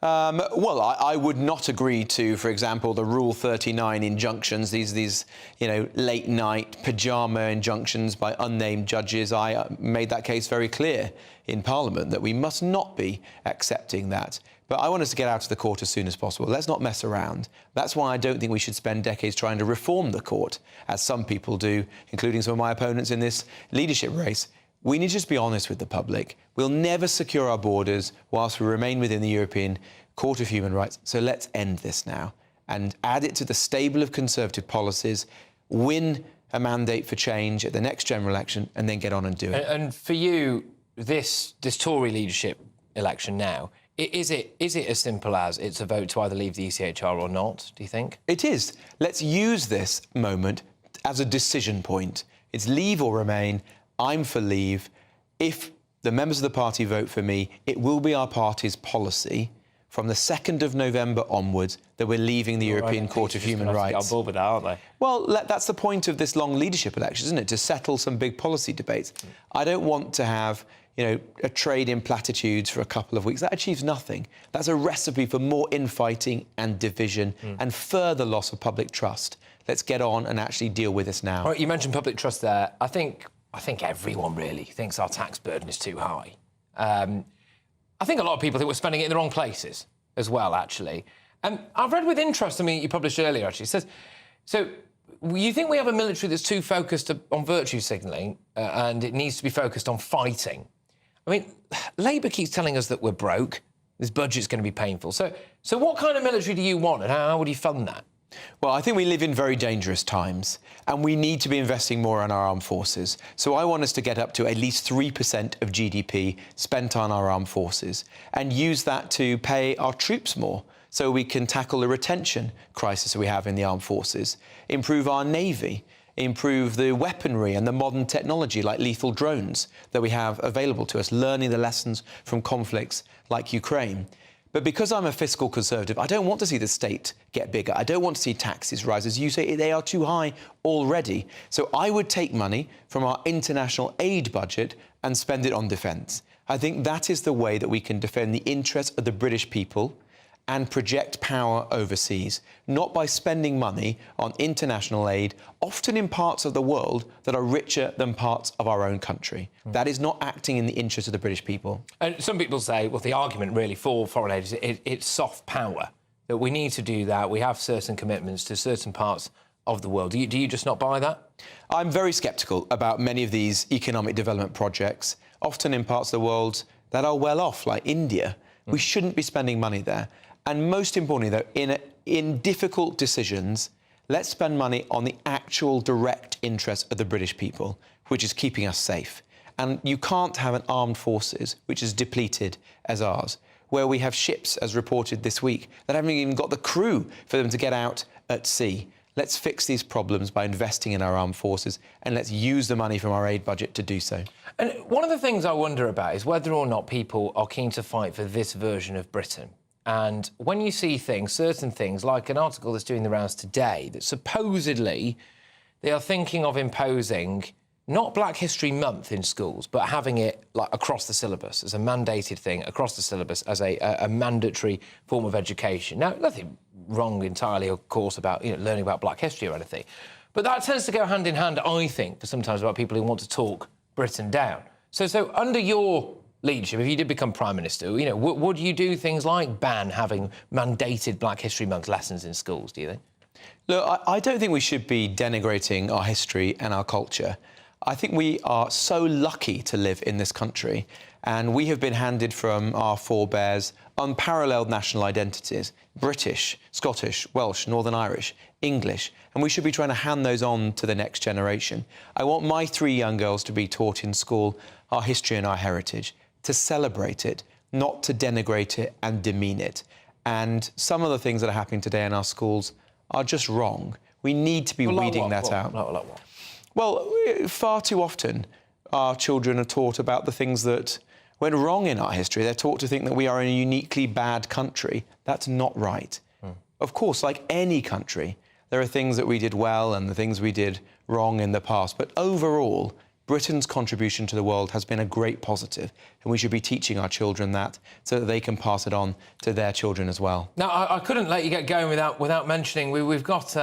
Speaker 28: Well, I would not agree to, for example, the Rule 39 injunctions, these late-night pyjama injunctions by unnamed judges. I made that case very clear in Parliament that we must not be accepting that. But I want us to get out of the court as soon as possible. Let's not mess around. That's why I don't think we should spend decades trying to reform the court, as some people do, including some of my opponents in this leadership race. We need to just be honest with the public. We'll never secure our borders whilst we remain within the European Court of Human Rights. So let's end this now and add it to the stable of Conservative policies, win a mandate for change at the next general election, and then get on and do it.
Speaker 9: And for you, this Tory leadership election now, is it as simple as it's a vote to either leave the ECHR or not, do you think?
Speaker 28: It is. Let's use this moment as a decision point. It's leave or remain. I'm for leave. If the members of the party vote for me, it will be our party's policy from the 2nd of November onwards that we're leaving the European Court of Human Rights.
Speaker 9: Get on board with that, aren't they?
Speaker 28: Well, that's the point of this long leadership election, isn't it? To settle some big policy debates. I don't want to have, you know, a trade in platitudes for a couple of weeks. That achieves nothing. That's a recipe for more infighting and division and further loss of public trust. Let's get on and actually deal with this now.
Speaker 9: All right, you mentioned public trust there. I think everyone really thinks our tax burden is too high. I think a lot of people think we're spending it in the wrong places as well, actually. I've read with interest something you published earlier, actually. It says, so you think we have a military that's too focused on virtue signalling and it needs to be focused on fighting. I mean, Labour keeps telling us that we're broke, this budget's going to be painful. So what kind of military do you want and how would you fund that?
Speaker 28: Well, I think we live in very dangerous times and we need to be investing more in our armed forces. So I want us to get up to at least 3% of GDP spent on our armed forces and use that to pay our troops more so we can tackle the retention crisis we have in the armed forces, improve our navy, improve the weaponry and the modern technology like lethal drones that we have available to us, learning the lessons from conflicts like Ukraine. But because I'm a fiscal conservative, I don't want to see the state get bigger. I don't want to see taxes rise. As you say, they are too high already. So I would take money from our international aid budget and spend it on defence. I think that is the way that we can defend the interests of the British people and project power overseas, not by spending money on international aid, often in parts of the world that are richer than parts of our own country. That is not acting in the interest of the British people.
Speaker 9: And some people say, well, the argument really for foreign aid is it's soft power, that we need to do that. We have certain commitments to certain parts of the world. Do you just not buy that?
Speaker 28: I'm very sceptical about many of these economic development projects, often in parts of the world that are well off, like India. We shouldn't be spending money there. And most importantly, though, in difficult decisions, let's spend money on the actual direct interest of the British people, which is keeping us safe. And you can't have an armed forces which is depleted as ours, where we have ships, as reported this week, that haven't even got the crew for them to get out at sea. Let's fix these problems by investing in our armed forces and let's use the money from our aid budget to do so.
Speaker 9: And one of the things I wonder about is whether or not people are keen to fight for this version of Britain. And when you see things, certain things, like an article that's doing the rounds today, that supposedly they are thinking of imposing not Black History Month in schools, but having it like across the syllabus as a mandated thing, across the syllabus as a mandatory form of education. Now, nothing wrong entirely, of course, about learning about Black history or anything, but that tends to go hand in hand, I think, for sometimes about people who want to talk Britain down. So under your leadership, if you did become Prime Minister, would you do things like ban having mandated Black History Month lessons in schools, do you think?
Speaker 28: Look, I don't think we should be denigrating our history and our culture. I think we are so lucky to live in this country, and we have been handed from our forebears unparalleled national identities: British, Scottish, Welsh, Northern Irish, English, and we should be trying to hand those on to the next generation. I want my 3 young girls to be taught in school our history and our heritage, to celebrate it, not to denigrate it and demean it. And some of the things that are happening today in our schools are just wrong. We need to be weeding that out.
Speaker 9: Like what?
Speaker 28: Well, far too often our children are taught about the things that went wrong in our history. They're taught to think that we are in a uniquely bad country. That's not right. Of course, like any country, there are things that we did well and the things we did wrong in the past. But overall, Britain's contribution to the world has been a great positive, and we should be teaching our children that so that they can pass it on to their children as well.
Speaker 9: Now, I couldn't let you get going without mentioning we've got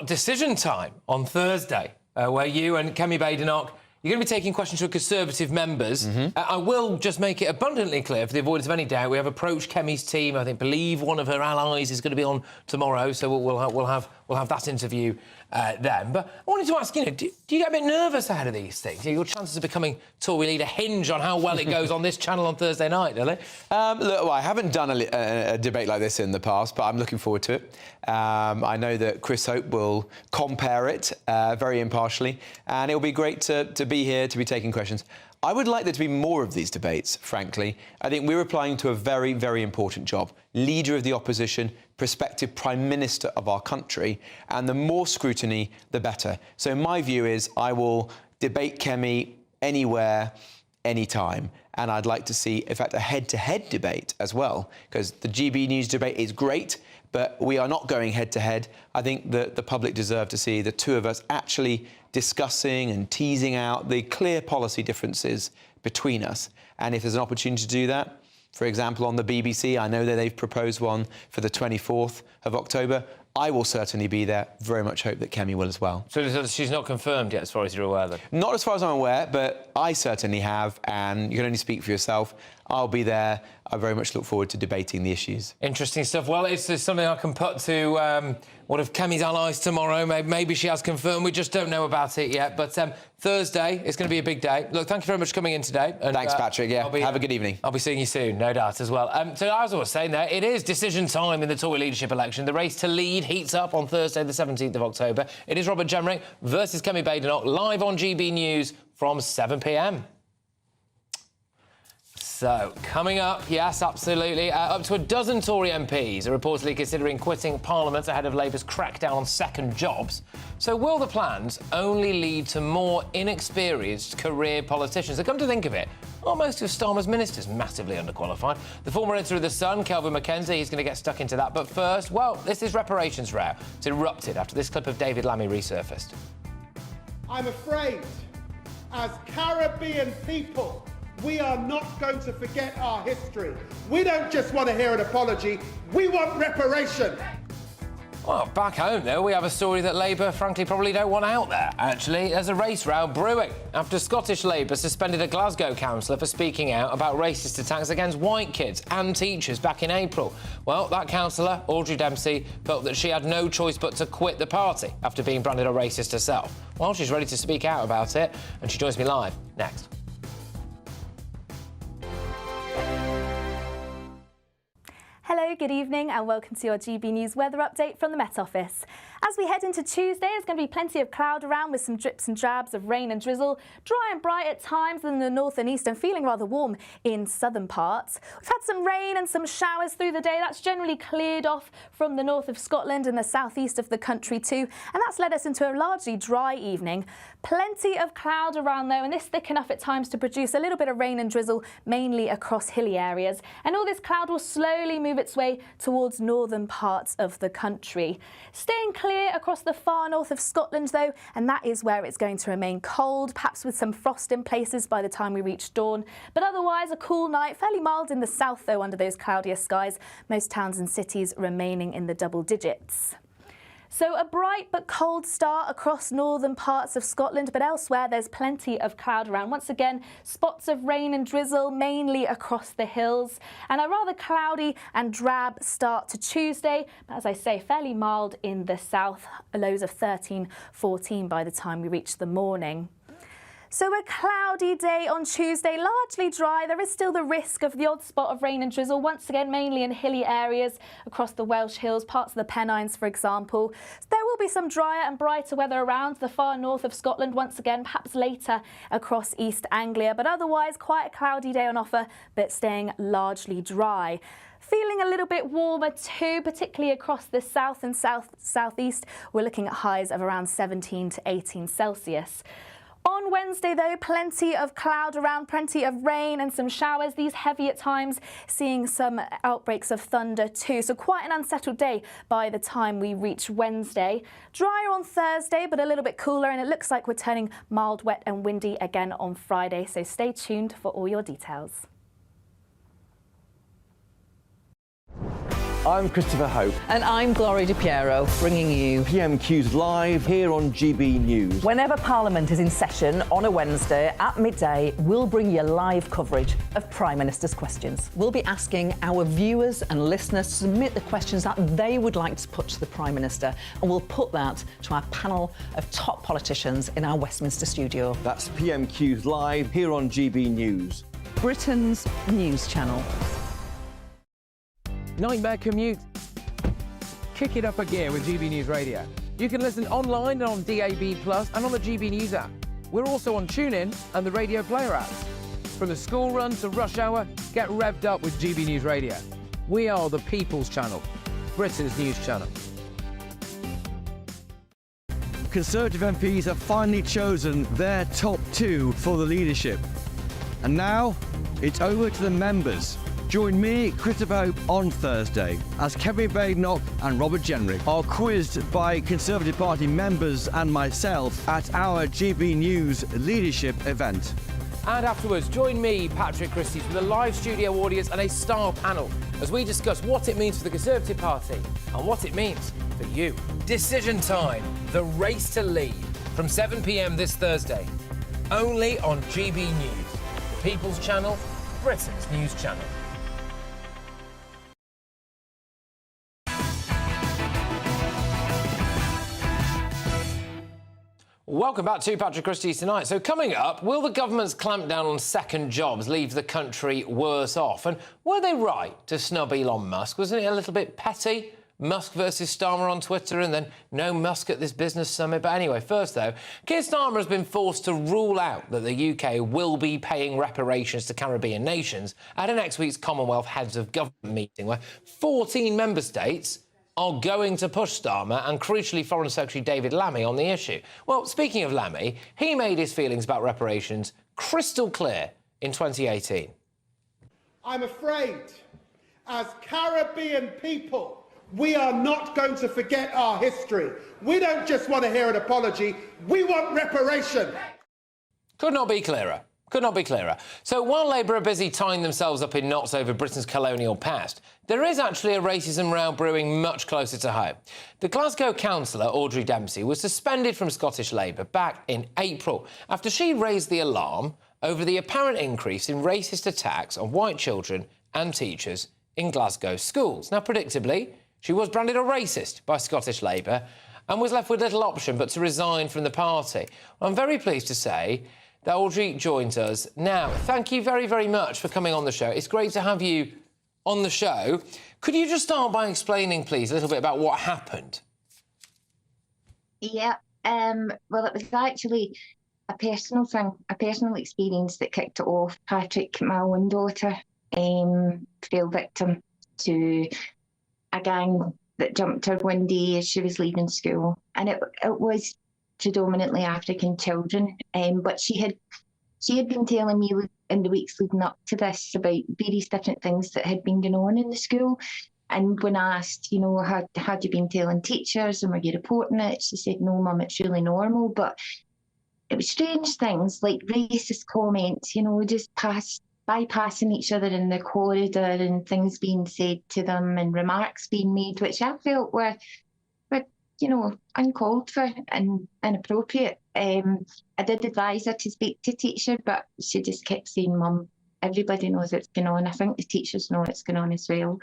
Speaker 9: decision time on Thursday, where you and Kemi Badenoch, you're going to be taking questions from Conservative members. I will just make it abundantly clear, for the avoidance of any doubt, we have approached Kemi's team. I believe one of her allies is going to be on tomorrow, so we'll have that interview then. But I wanted to ask, do you get a bit nervous ahead of these things? Your chances of becoming Tory leader hinge on how well it goes on this channel on Thursday night, don't they?
Speaker 28: Look, well, I haven't done a debate like this in the past, but I'm looking forward to it. I know that Chris Hope will compare it very impartially, and it'll be great to be here, to be taking questions. I would like there to be more of these debates, frankly. I think we're applying to a very, very important job. Leader of the opposition, prospective Prime Minister of our country, and the more scrutiny, the better. So my view is I will debate Kemi anywhere, anytime. And I'd like to see, in fact, a head-to-head debate as well, because the GBNews debate is great, but we are not going head-to-head. I think that the public deserve to see the two of us actually discussing and teasing out the clear policy differences between us. And if there's an opportunity to do that, for example, on the BBC, I know that they've proposed one for the 24th of October. I will certainly be there. Very much hope that Kemi will as well.
Speaker 9: So she's not confirmed yet, as far as you're aware, then?
Speaker 28: Not as far as I'm aware, but I certainly have, and you can only speak for yourself. I'll be there. I very much look forward to debating the issues.
Speaker 9: Interesting stuff. Well, it's something I can put to one of Kemi's allies tomorrow. Maybe she has confirmed. We just don't know about it yet. But Thursday, it's going to be a big day. Look, thank you very much for coming in today. And,
Speaker 28: thanks, Patrick. Yeah, have a good evening.
Speaker 9: I'll be seeing you soon, no doubt, as well. So as I was saying there, it is decision time in the Tory leadership election. The race to lead heats up on Thursday, the 17th of October. It is Robert Jenrick versus Kemi Badenoch, live on GB News from 7 p.m. So, coming up, yes, absolutely, up to a dozen Tory MPs are reportedly considering quitting Parliament ahead of Labour's crackdown on second jobs. So will the plans only lead to more inexperienced career politicians? And come to think of it, are most of Starmer's ministers massively underqualified? The former editor of The Sun, Kelvin McKenzie, he's going to get stuck into that. But first, well, this is reparations row. It's erupted after this clip of David Lammy resurfaced.
Speaker 12: I'm afraid, as Caribbean people, we are not going to forget our history. We don't just want to hear an apology, we want reparation.
Speaker 9: Well, back home, though, we have a story that Labour, frankly, probably don't want out there. Actually, there's a race row brewing after Scottish Labour suspended a Glasgow councillor for speaking out about racist attacks against white kids and teachers back in April. Well, that councillor, Audrey Dempsey, felt that she had no choice but to quit the party after being branded a racist herself. Well, she's ready to speak out about it, and she joins me live next.
Speaker 3: Hello, good evening and welcome to your GB News weather update from the Met Office. As we head into Tuesday, there's going to be plenty of cloud around with some drips and drabs of rain and drizzle, dry and bright at times in the north and east and feeling rather warm in southern parts. We've had some rain and some showers through the day. That's generally cleared off from the north of Scotland and the southeast of the country too, and that's led us into a largely dry evening. Plenty of cloud around though, and this thick enough at times to produce a little bit of rain and drizzle, mainly across hilly areas. And all this cloud will slowly move its way way towards northern parts of the country. Staying clear across the far north of Scotland though, and that is where it's going to remain cold, perhaps with some frost in places by the time we reach dawn. But otherwise a cool night, fairly mild in the south though under those cloudier skies, most towns and cities remaining in the double digits. So a bright but cold start across northern parts of Scotland, but elsewhere there's plenty of cloud around. Once again, spots of rain and drizzle, mainly across the hills, and a rather cloudy and drab start to Tuesday, but as I say, fairly mild in the south, lows of 13, 14 by the time we reach the morning. So a cloudy day on Tuesday, largely dry. There is still the risk of the odd spot of rain and drizzle, once again mainly in hilly areas across the Welsh Hills, parts of the Pennines for example. There will be some drier and brighter weather around the far north of Scotland once again, perhaps later across East Anglia, but otherwise quite a cloudy day on offer, but staying largely dry. Feeling a little bit warmer too, particularly across the south and southeast. We're looking at highs of around 17 to 18 Celsius. On Wednesday, though, plenty of cloud around, plenty of rain and some showers, these heavy at times, seeing some outbreaks of thunder too. So quite an unsettled day by the time we reach Wednesday. Drier on Thursday, but a little bit cooler, and it looks like we're turning mild, wet and windy again on Friday. So stay tuned for all your details.
Speaker 2: I'm Christopher Hope.
Speaker 6: And I'm Gloria Di Piero, bringing you
Speaker 2: PMQ's live here on GB News.
Speaker 6: Whenever Parliament is in session on a Wednesday at midday, we'll bring you live coverage of Prime Minister's questions. We'll be asking our viewers and listeners to submit the questions that they would like to put to the Prime Minister, and we'll put that to our panel of top politicians in our Westminster studio.
Speaker 2: That's PMQ's live here on GB News.
Speaker 6: Britain's news channel.
Speaker 7: Nightmare commute? Kick it up a gear with GB News Radio. You can listen online and on DAB+ and on the GB News app. We're also on TuneIn and the Radio Player apps. From the school run to rush hour, get revved up with GB News Radio. We are the People's Channel, Britain's news channel.
Speaker 8: Conservative MPs have finally chosen their top two for the leadership. And now, it's over to the members. Join me, Christopher Hope, on Thursday as Kevin Badenoch and Robert Jenrick are quizzed by Conservative Party members and myself at our GB News leadership event.
Speaker 9: And afterwards, join me, Patrick Christys, with a live studio audience and a star panel as we discuss what it means for the Conservative Party and what it means for you. Decision time, the race to lead, from 7 p.m. this Thursday, only on GB News, the People's Channel, Britain's news channel. Welcome back to Patrick Christys Tonight. So coming up, will the government's clampdown on second jobs leave the country worse off? And were they right to snub Elon Musk? Wasn't it a little bit petty? Musk versus Starmer on Twitter and then no Musk at this business summit. But anyway, first though, Keir Starmer has been forced to rule out that the UK will be paying reparations to Caribbean nations at a next week's Commonwealth Heads of Government meeting where 14 member states are going to push Starmer and, crucially, Foreign Secretary David Lammy on the issue. Well, speaking of Lammy, he made his feelings about reparations crystal clear in 2018.
Speaker 12: I'm afraid, as Caribbean people, we are not going to forget our history. We don't just want to hear an apology, we want reparation.
Speaker 9: Could not be clearer. Could not be clearer. So while Labour are busy tying themselves up in knots over Britain's colonial past, there is actually a racism row brewing much closer to home. The Glasgow councillor, Audrey Dempsey, was suspended from Scottish Labour back in April after she raised the alarm over the apparent increase in racist attacks on white children and teachers in Glasgow schools. Now, predictably, she was branded a racist by Scottish Labour and was left with little option but to resign from the party. I'm very pleased to say that Audrey joins us now. Thank you very, very much for coming on the show. It's great to have you on the show. Could you just start by explaining, please, a little bit about what happened?
Speaker 10: Yeah, well, it was actually a personal thing, a personal experience that kicked it off. Patrick, my own daughter, fell victim to a gang that jumped her one day as she was leaving school. And it was predominantly African children, but she had been telling me in the weeks leading up to this about various different things that had been going on in the school, And when asked, you know, had you been telling teachers and were you reporting it? She said, no, Mum, it's really normal. But it was strange things like racist comments, you know, just bypassing each other in the corridor and things being said to them and remarks being made, which I felt were you know, uncalled for and inappropriate. I did advise her to speak to teacher, but she just kept saying, Mum, everybody knows what's going on. I think the teachers know what's going on as well.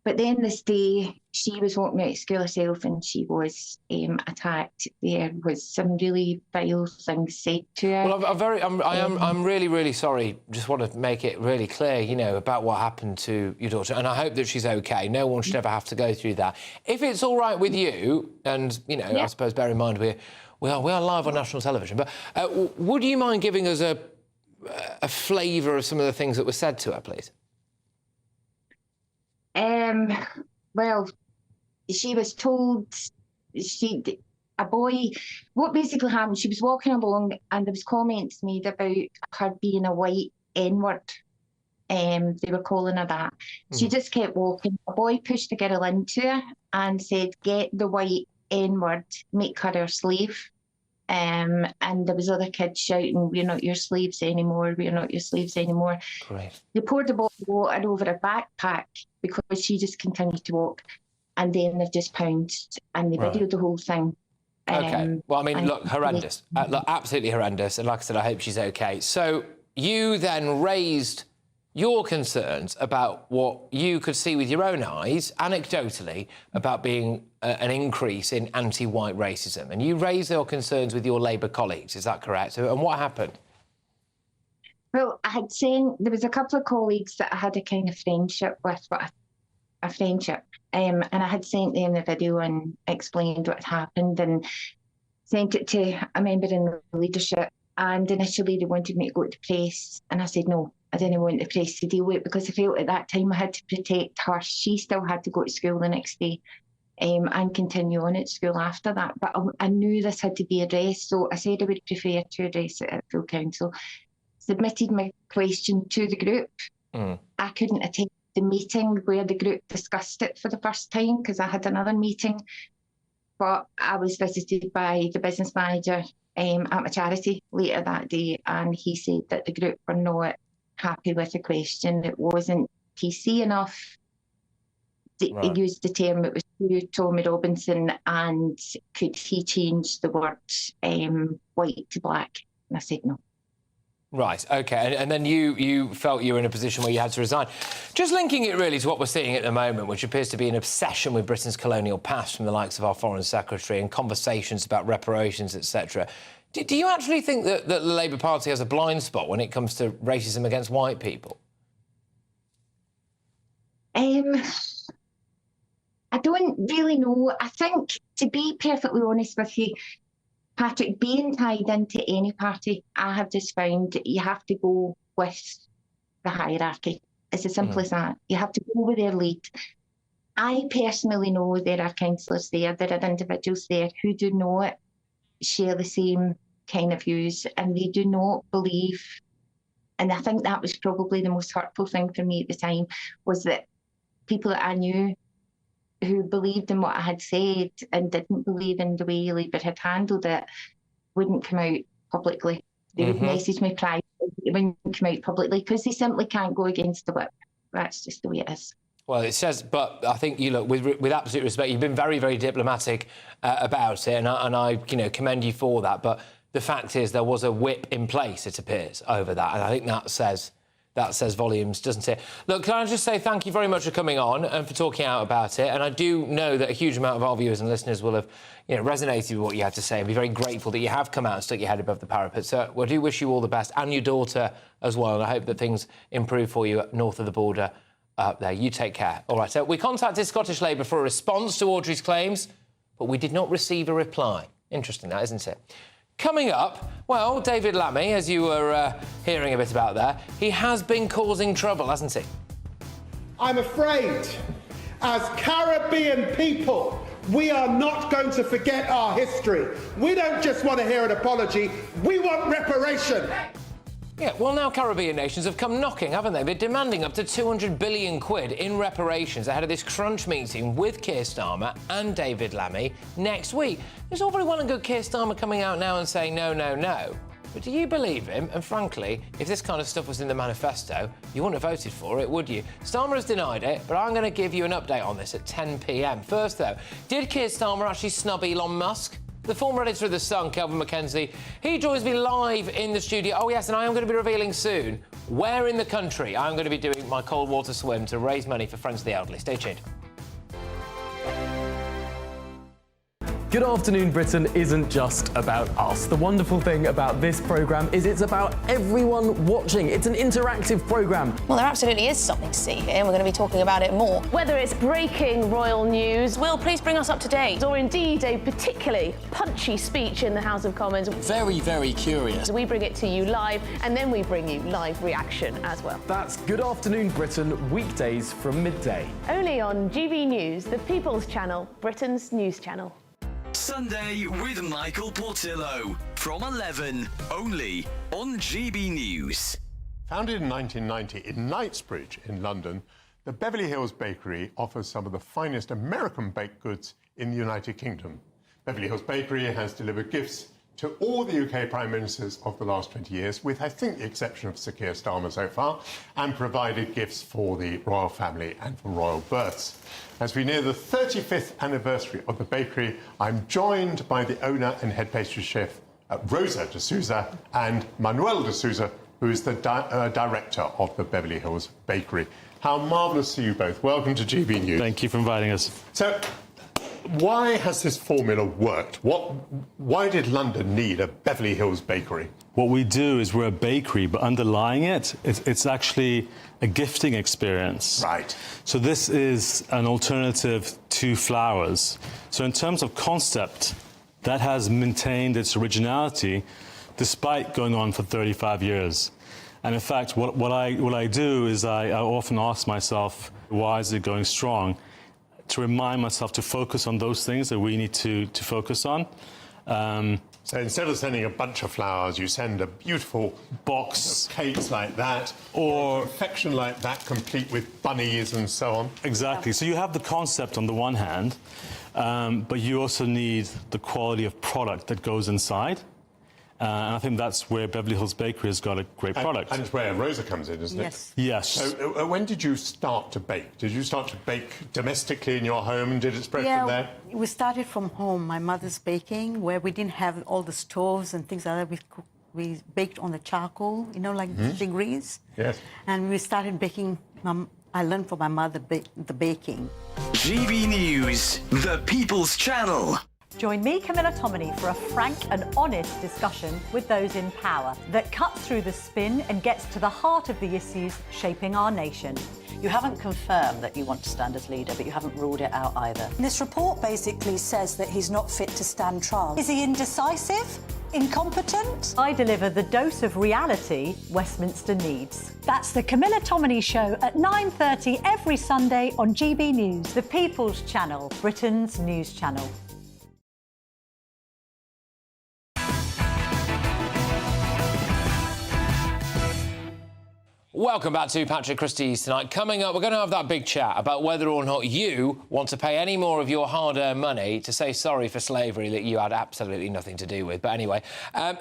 Speaker 10: But then this day, she was walking out of school herself and she was attacked. There was some really vile things said to her.
Speaker 9: Well, I'm really, really sorry. Just want to make it really clear, you know, about what happened to your daughter. And I hope that she's OK. No one should ever have to go through that. If it's all right with you, and, you know, I suppose bear in mind we are live on national television, but would you mind giving us a flavour of some of the things that were said to her, please?
Speaker 10: Well, she was told what basically happened, she was walking along and there was comments made about her being a white N-word. They were calling her that. She just kept walking. A boy pushed a girl into her and said, get the white N-word, make her our slave. And there was other kids shouting, we're not your slaves anymore, we're not your slaves anymore.
Speaker 9: Great.
Speaker 10: They poured a bottle of water over her backpack because she just continued to walk. And then they've just pounced and they videoed the whole thing.
Speaker 9: OK. Well, I mean, look, horrendous. Look, absolutely horrendous. And like I said, I hope she's OK. So you then raised your concerns about what you could see with your own eyes, anecdotally, about being an increase in anti-white racism. And you raised your concerns with your Labour colleagues, is that correct? And what happened?
Speaker 10: Well, I had seen, there was a couple of colleagues that I had a kind of friendship with, and I had sent them the video and explained what had happened and sent it to a member in the leadership. And initially they wanted me to go to the press, and I said no. I didn't want the press to deal with it because I felt at that time I had to protect her. She still had to go to school the next day and continue on at school after that. But I knew this had to be addressed, so I said I would prefer to address it at full council. Submitted my question to the group. I couldn't attend the meeting where the group discussed it for the first time because I had another meeting. But I was visited by the business manager at my charity later that day, and he said that the group were not happy with the question. It wasn't PC enough. He used the term, it was through Tommy Robinson, and could he change the word white to black? And I said no.
Speaker 9: Right, OK. And then you felt you were in a position where you had to resign. Just linking it really to what we're seeing at the moment, which appears to be an obsession with Britain's colonial past from the likes of our Foreign Secretary and conversations about reparations, etc. Do you actually think that the Labour Party has a blind spot when it comes to racism against white people?
Speaker 10: I don't really know. I think, to be perfectly honest with you, Patrick, being tied into any party, I have just found that you have to go with the hierarchy. It's as simple as that. You have to go with their lead. I personally know there are councillors there, there are individuals there who do not share the same kind of views, and they do not believe, and I think that was probably the most hurtful thing for me at the time, was that people that I knew who believed in what I had said and didn't believe in the way Labour had handled it wouldn't come out publicly. They would message me privately, they wouldn't come out publicly because they simply can't go against the whip. That's just the way it is.
Speaker 9: Well, it says, but I think you look with absolute respect. You've been very, very diplomatic about it, and I commend you for that. But the fact is, there was a whip in place, it appears, over that, and I think that says volumes, doesn't it? Look, can I just say thank you very much for coming on and for talking out about it. And I do know that a huge amount of our viewers and listeners will have, resonated with what you had to say, and be very grateful that you have come out and stuck your head above the parapet. So I do wish you all the best, and your daughter as well. And I hope that things improve for you north of the border. Up there. You take care. All right, so we contacted Scottish Labour for a response to Audrey's claims, but we did not receive a reply. Interesting, that, isn't it? Coming up, well, David Lammy, as you were hearing a bit about there, he has been causing trouble, hasn't he?
Speaker 12: I'm afraid, as Caribbean people, we are not going to forget our history. We don't just want to hear an apology, we want reparation.
Speaker 9: Yeah, well, now Caribbean nations have come knocking, haven't they? They're demanding up to 200 billion quid in reparations ahead of this crunch meeting with Keir Starmer and David Lammy next week. It's all very well and good Keir Starmer coming out now and saying no, no, no. But do you believe him? And frankly, if this kind of stuff was in the manifesto, you wouldn't have voted for it, would you? Starmer has denied it, but I'm going to give you an update on this at 10 p.m. First, though, did Keir Starmer actually snub Elon Musk? The former editor of The Sun, Kelvin McKenzie, he joins me live in the studio. Oh, yes, and I am going to be revealing soon where in the country I'm going to be doing my cold water swim to raise money for Friends of the Elderly. Stay tuned.
Speaker 24: Good Afternoon Britain isn't just about us. The wonderful thing about this programme is it's about everyone watching. It's an interactive programme.
Speaker 25: Well, there absolutely is something to see here, and we're going to be talking about it more. Whether it's breaking royal news, Will, please bring us up to date, or indeed a particularly punchy speech in the House of Commons.
Speaker 11: Very, very curious.
Speaker 25: We bring it to you live, and then we bring you live reaction as well.
Speaker 24: That's Good Afternoon Britain, weekdays from midday.
Speaker 25: Only on GB News, the People's Channel, Britain's news channel.
Speaker 23: Sunday with Michael Portillo from 11, only on GB News.
Speaker 14: Founded in 1990 in Knightsbridge in London, the Beverly Hills Bakery offers some of the finest American baked goods in the United Kingdom. Beverly Hills Bakery has delivered gifts to all the UK Prime Ministers of the last 20 years, with, I think, the exception of Sir Keir Starmer so far, and provided gifts for the royal family and for royal births. As we near the 35th anniversary of the bakery, I'm joined by the owner and head pastry chef, Rosa de Souza, and Manuel de Souza, who is the director of the Beverly Hills Bakery. How marvellous to see you both. Welcome to GB News.
Speaker 16: Thank you for inviting us.
Speaker 14: So, why has this formula worked? Why did London need a Beverly Hills Bakery?
Speaker 16: What we do is we're a bakery, but underlying it's actually a gifting experience.
Speaker 14: Right.
Speaker 16: So this is an alternative to flowers. So in terms of concept, that has maintained its originality despite going on for 35 years. And in fact, what I do is I often ask myself, why is it going strong? To remind myself to focus on those things that we need to focus on.
Speaker 14: So instead of sending a bunch of flowers, you send a beautiful box of cakes like that, or confection like that, complete with bunnies and so on.
Speaker 16: Exactly. So you have the concept on the one hand, but you also need the quality of product that goes inside. And I think that's where Beverly Hills Bakery has got a great product.
Speaker 14: And it's where Rosa comes in, isn't
Speaker 16: it?
Speaker 14: Yes.
Speaker 16: Yes.
Speaker 14: So when did you start to bake? Did you start to bake domestically in your home, and did it spread from there?
Speaker 17: We started from home. My mother's baking, where we didn't have all the stoves and things like that. We baked on the charcoal, you know, like the grease.
Speaker 14: Yes.
Speaker 17: And we started baking. I learned from my mother the baking.
Speaker 23: GB News, the People's Channel.
Speaker 26: Join me, Camilla Tominey, for a frank and honest discussion with those in power that cuts through the spin and gets to the heart of the issues shaping our nation.
Speaker 27: You haven't confirmed that you want to stand as leader, but you haven't ruled it out either.
Speaker 26: This report basically says that he's not fit to stand trial. Is he indecisive? Incompetent? I deliver the dose of reality Westminster needs. That's the Camilla Tominey Show at 9:30 every Sunday on GB News, the People's Channel, Britain's news channel.
Speaker 9: Welcome back to Patrick Christys tonight. Coming up, we're going to have that big chat about whether or not you want to pay any more of your hard-earned money to say sorry for slavery that you had absolutely nothing to do with. But anyway,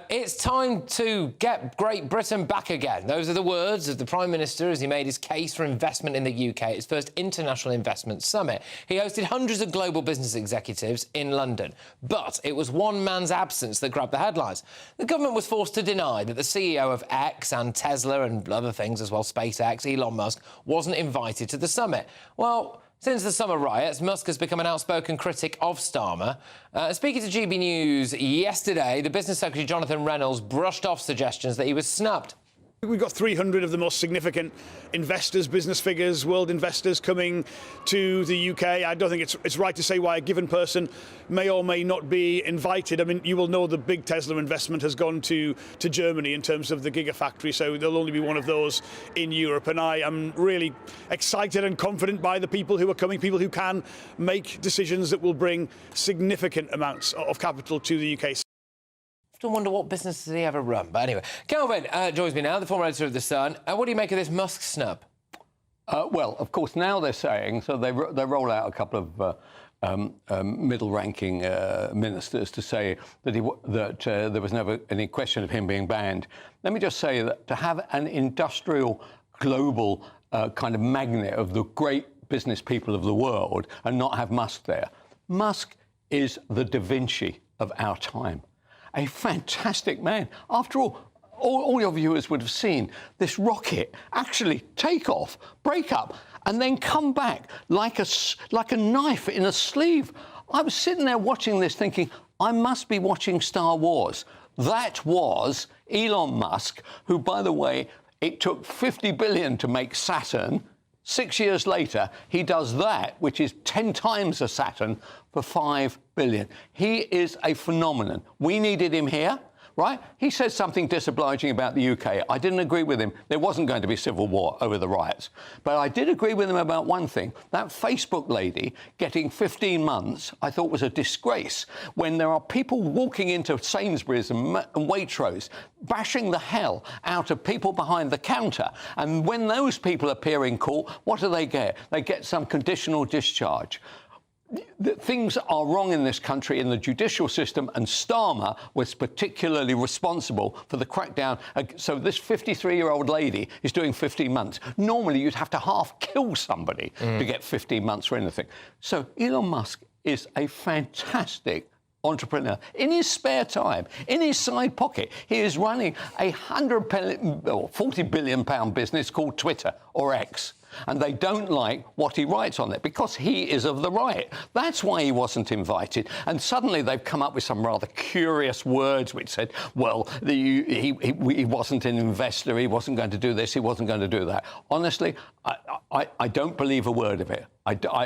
Speaker 9: it's time to get Great Britain back again. Those are the words of the Prime Minister as he made his case for investment in the UK at his first International Investment Summit. He hosted hundreds of global business executives in London. But it was one man's absence that grabbed the headlines. The government was forced to deny that the CEO of X and Tesla and other things as well, SpaceX, Elon Musk, wasn't invited to the summit. Well, since the summer riots, Musk has become an outspoken critic of Starmer. Speaking to GB News yesterday, the Business Secretary Jonathan Reynolds brushed off suggestions that he was snubbed.
Speaker 18: We've got 300 of the most significant investors, business figures, world investors coming to the UK. I don't think it's right to say why a given person may or may not be invited. I mean, you will know the big Tesla investment has gone to Germany in terms of the Gigafactory, so there'll only be one of those in Europe. And I am really excited and confident by the people who are coming, people who can make decisions that will bring significant amounts of capital to the UK.
Speaker 9: often wonder what business does he ever run. But anyway, Kelvin joins me now, the former editor of The Sun. What do you make of this Musk snub?
Speaker 4: Well, of course, now they're saying, so they roll out a couple of middle-ranking ministers to say that there was never any question of him being banned. Let me just say that to have an industrial, global kind of magnet of the great business people of the world and not have Musk there. Musk is the Da Vinci of our time. A fantastic man. After all your viewers would have seen this rocket actually take off, break up, and then come back like a knife in a sleeve. I was sitting there watching this thinking, I must be watching Star Wars. That was Elon Musk, who, by the way, it took 50 billion to make Saturn. 6 years later, he does that, which is 10 times a Saturn, for 5 billion. He is a phenomenon. We needed him here. Right? He says something disobliging about the UK. I didn't agree with him. There wasn't going to be civil war over the riots. But I did agree with him about one thing. That Facebook lady getting 15 months, I thought was a disgrace. When there are people walking into Sainsbury's and Waitrose, bashing the hell out of people behind the counter. And when those people appear in court, what do they get? They get some conditional discharge. Things are wrong in this country in the judicial system, and Starmer was particularly responsible for the crackdown. So this 53-year-old lady is doing 15 months. Normally, you'd have to half kill somebody to get 15 months for anything. So Elon Musk is a fantastic entrepreneur. In his spare time, in his side pocket, he is running a £40 billion business called Twitter, or X. And they don't like what he writes on it because he is of the right. That's why he wasn't invited. And suddenly they've come up with some rather curious words which said, well, he wasn't an investor, he wasn't going to do this, he wasn't going to do that. Honestly, I don't believe a word of it.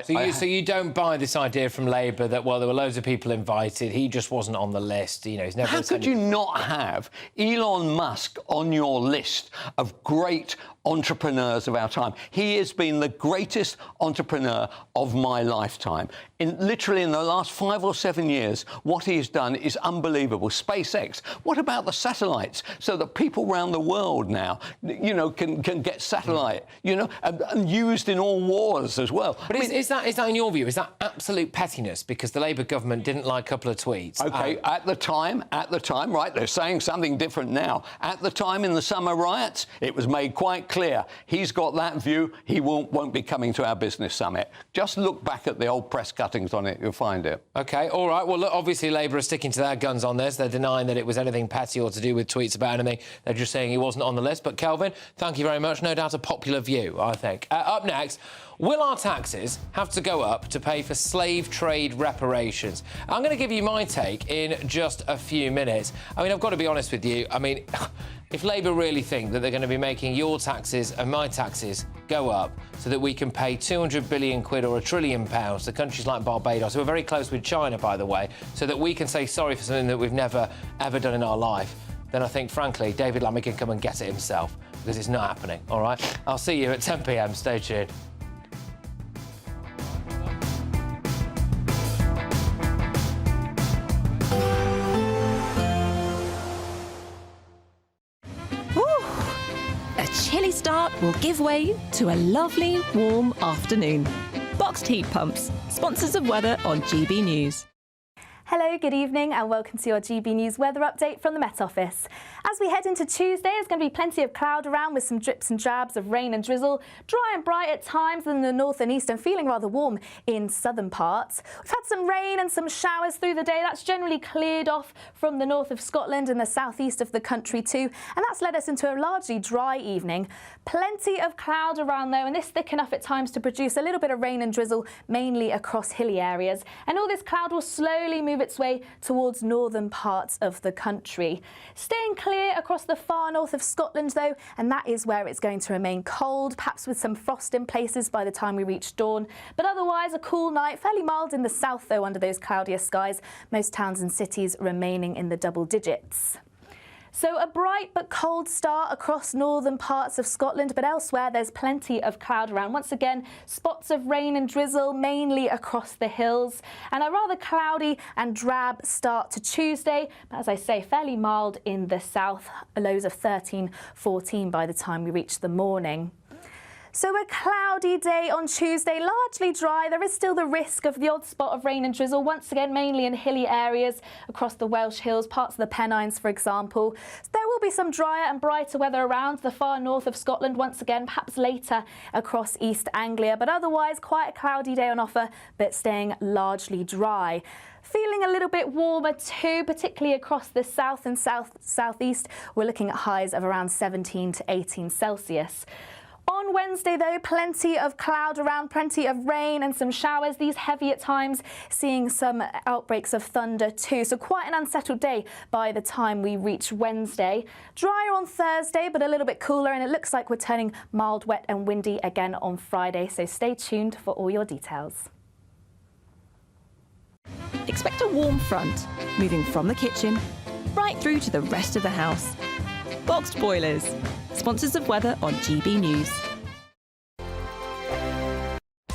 Speaker 9: So you don't buy this idea from Labour that, well, there were loads of people invited, he just wasn't on the list, you know, he's never...
Speaker 4: How could you not have Elon Musk on your list of great entrepreneurs of our time? He has been the greatest entrepreneur of my lifetime. Literally in the last 5 or 7 years, what he has done is unbelievable. SpaceX, what about the satellites? So that people around the world now, you know, can get satellite, you know, and used in all wars as well.
Speaker 9: But is that, in your view, is that absolute pettiness because the Labour government didn't like a couple of tweets?
Speaker 4: OK, at the time, right, they're saying something different now. At the time in the summer riots, it was made quite clear. He's got that view. He won't be coming to our business summit. Just look back at the old press cuttings on it. You'll find it.
Speaker 9: OK, all right. Well, look, obviously Labour are sticking to their guns on this. They're denying that it was anything petty or to do with tweets about anything. They're just saying he wasn't on the list. But, Kelvin, thank you very much. No doubt a popular view, I think. Up next, will our taxes have to go up to pay for slave trade reparations? I'm going to give you my take in just a few minutes. I mean, I've got to be honest with you. I mean, if Labour really think that they're going to be making your taxes and my taxes go up so that we can pay 200 billion quid or £1 trillion to countries like Barbados, who are very close with China, by the way, so that we can say sorry for something that we've never, ever done in our life, then I think, frankly, David Lammy can come and get it himself, because it's not happening, all right? I'll see you at 10 p.m. Stay tuned.
Speaker 5: A chilly start will give way to a lovely, warm afternoon. Boxed heat pumps, sponsors of weather on GB News.
Speaker 3: Hello, good evening and welcome to your GB News weather update from the Met Office. As we head into Tuesday, there's going to be plenty of cloud around with some drips and drabs of rain and drizzle, dry and bright at times in the north and east and feeling rather warm in southern parts. We've had some rain and some showers through the day. That's generally cleared off from the north of Scotland and the southeast of the country too, and that's led us into a largely dry evening. Plenty of cloud around though, and this thick enough at times to produce a little bit of rain and drizzle, mainly across hilly areas. And all this cloud will slowly move its way towards northern parts of the country. Staying clear across the far north of Scotland though, and that is where it's going to remain cold, perhaps with some frost in places by the time we reach dawn. But otherwise a cool night, fairly mild in the south though under those cloudier skies, most towns and cities remaining in the double digits. So a bright but cold start across northern parts of Scotland, but elsewhere there's plenty of cloud around. Once again, spots of rain and drizzle, mainly across the hills, and a rather cloudy and drab start to Tuesday. But as I say, fairly mild in the south, lows of 13, 14 by the time we reach the morning. So a cloudy day on Tuesday, largely dry. There is still the risk of the odd spot of rain and drizzle, once again mainly in hilly areas across the Welsh Hills, parts of the Pennines, for example. There will be some drier and brighter weather around the far north of Scotland, once again, perhaps later across East Anglia, but otherwise quite a cloudy day on offer, but staying largely dry. Feeling a little bit warmer too, particularly across the south and southeast. We're looking at highs of around 17 to 18 Celsius. On Wednesday, though, plenty of cloud around, plenty of rain and some showers, these heavy at times, seeing some outbreaks of thunder too. So quite an unsettled day by the time we reach Wednesday. Drier on Thursday, but a little bit cooler, and it looks like we're turning mild, wet and windy again on Friday. So stay tuned for all your details.
Speaker 5: Expect a warm front, moving from the kitchen right through to the rest of the house. Boxed Boilers, sponsors of weather on GB News.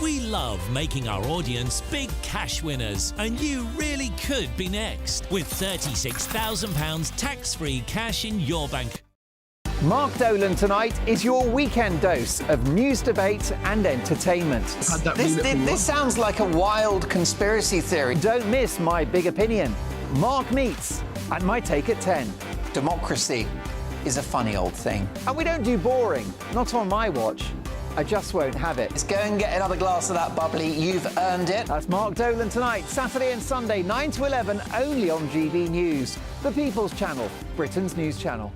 Speaker 1: We love making our audience big cash winners, and you really could be next with £36,000 tax-free cash in your bank.
Speaker 13: Mark Dolan tonight is your weekend dose of news, debate and entertainment. This sounds like a wild conspiracy theory. Don't miss My Big Opinion, Mark Meets, and My Take at 10. Democracy is a funny old thing. And we don't do boring, not on my watch. I just won't have it. Let's go and get another glass of that bubbly. You've earned it. That's Mark Dolan tonight, Saturday and Sunday, 9 to 11, only on GB News, the People's Channel, Britain's news channel.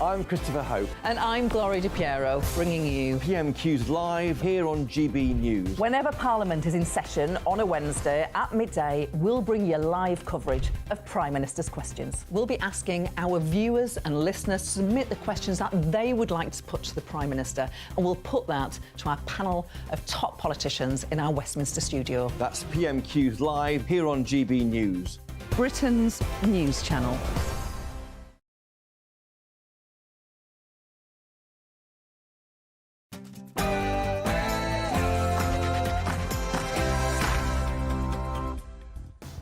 Speaker 8: I'm Christopher Hope.
Speaker 6: And I'm Gloria Di Piero, bringing you
Speaker 8: PMQ's live here on GB News.
Speaker 6: Whenever Parliament is in session on a Wednesday at midday, we'll bring you live coverage of Prime Minister's questions. We'll be asking our viewers and listeners to submit the questions that they would like to put to the Prime Minister, and we'll put that to our panel of top politicians in our Westminster studio.
Speaker 8: That's PMQ's live here on GB News,
Speaker 6: Britain's news channel.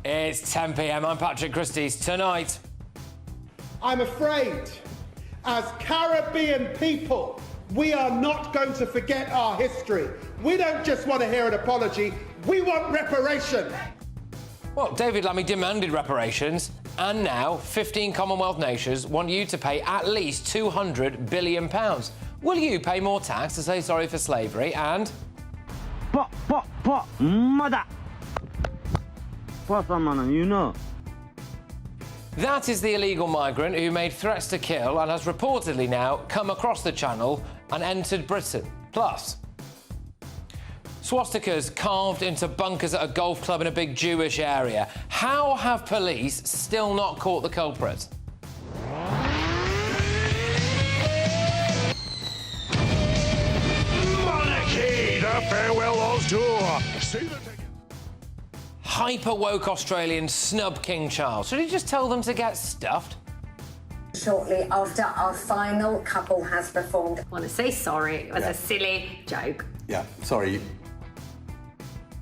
Speaker 9: It's 10 p.m. I'm Patrick Christys. Tonight,
Speaker 12: I'm afraid, as Caribbean people, we are not going to forget our history. We don't just want to hear an apology, we want reparations.
Speaker 9: well, David Lammy demanded reparations, and now 15 Commonwealth nations want you to pay at least £200 billion. Will you pay more tax to say sorry for slavery? And
Speaker 15: mother. You know.
Speaker 9: that is the illegal migrant who made threats to kill and has reportedly now come across the channel and entered Britain. Plus, swastikas carved into bunkers at a golf club in a big Jewish area. How have police still not caught the culprit?
Speaker 19: Monarchy, the farewell Oz tour. See the
Speaker 9: Hyper-woke Australian snub King Charles. Should he just tell them to get stuffed?
Speaker 20: Shortly after our final couple has performed. I want to say sorry, it was a silly joke.
Speaker 19: Yeah, sorry.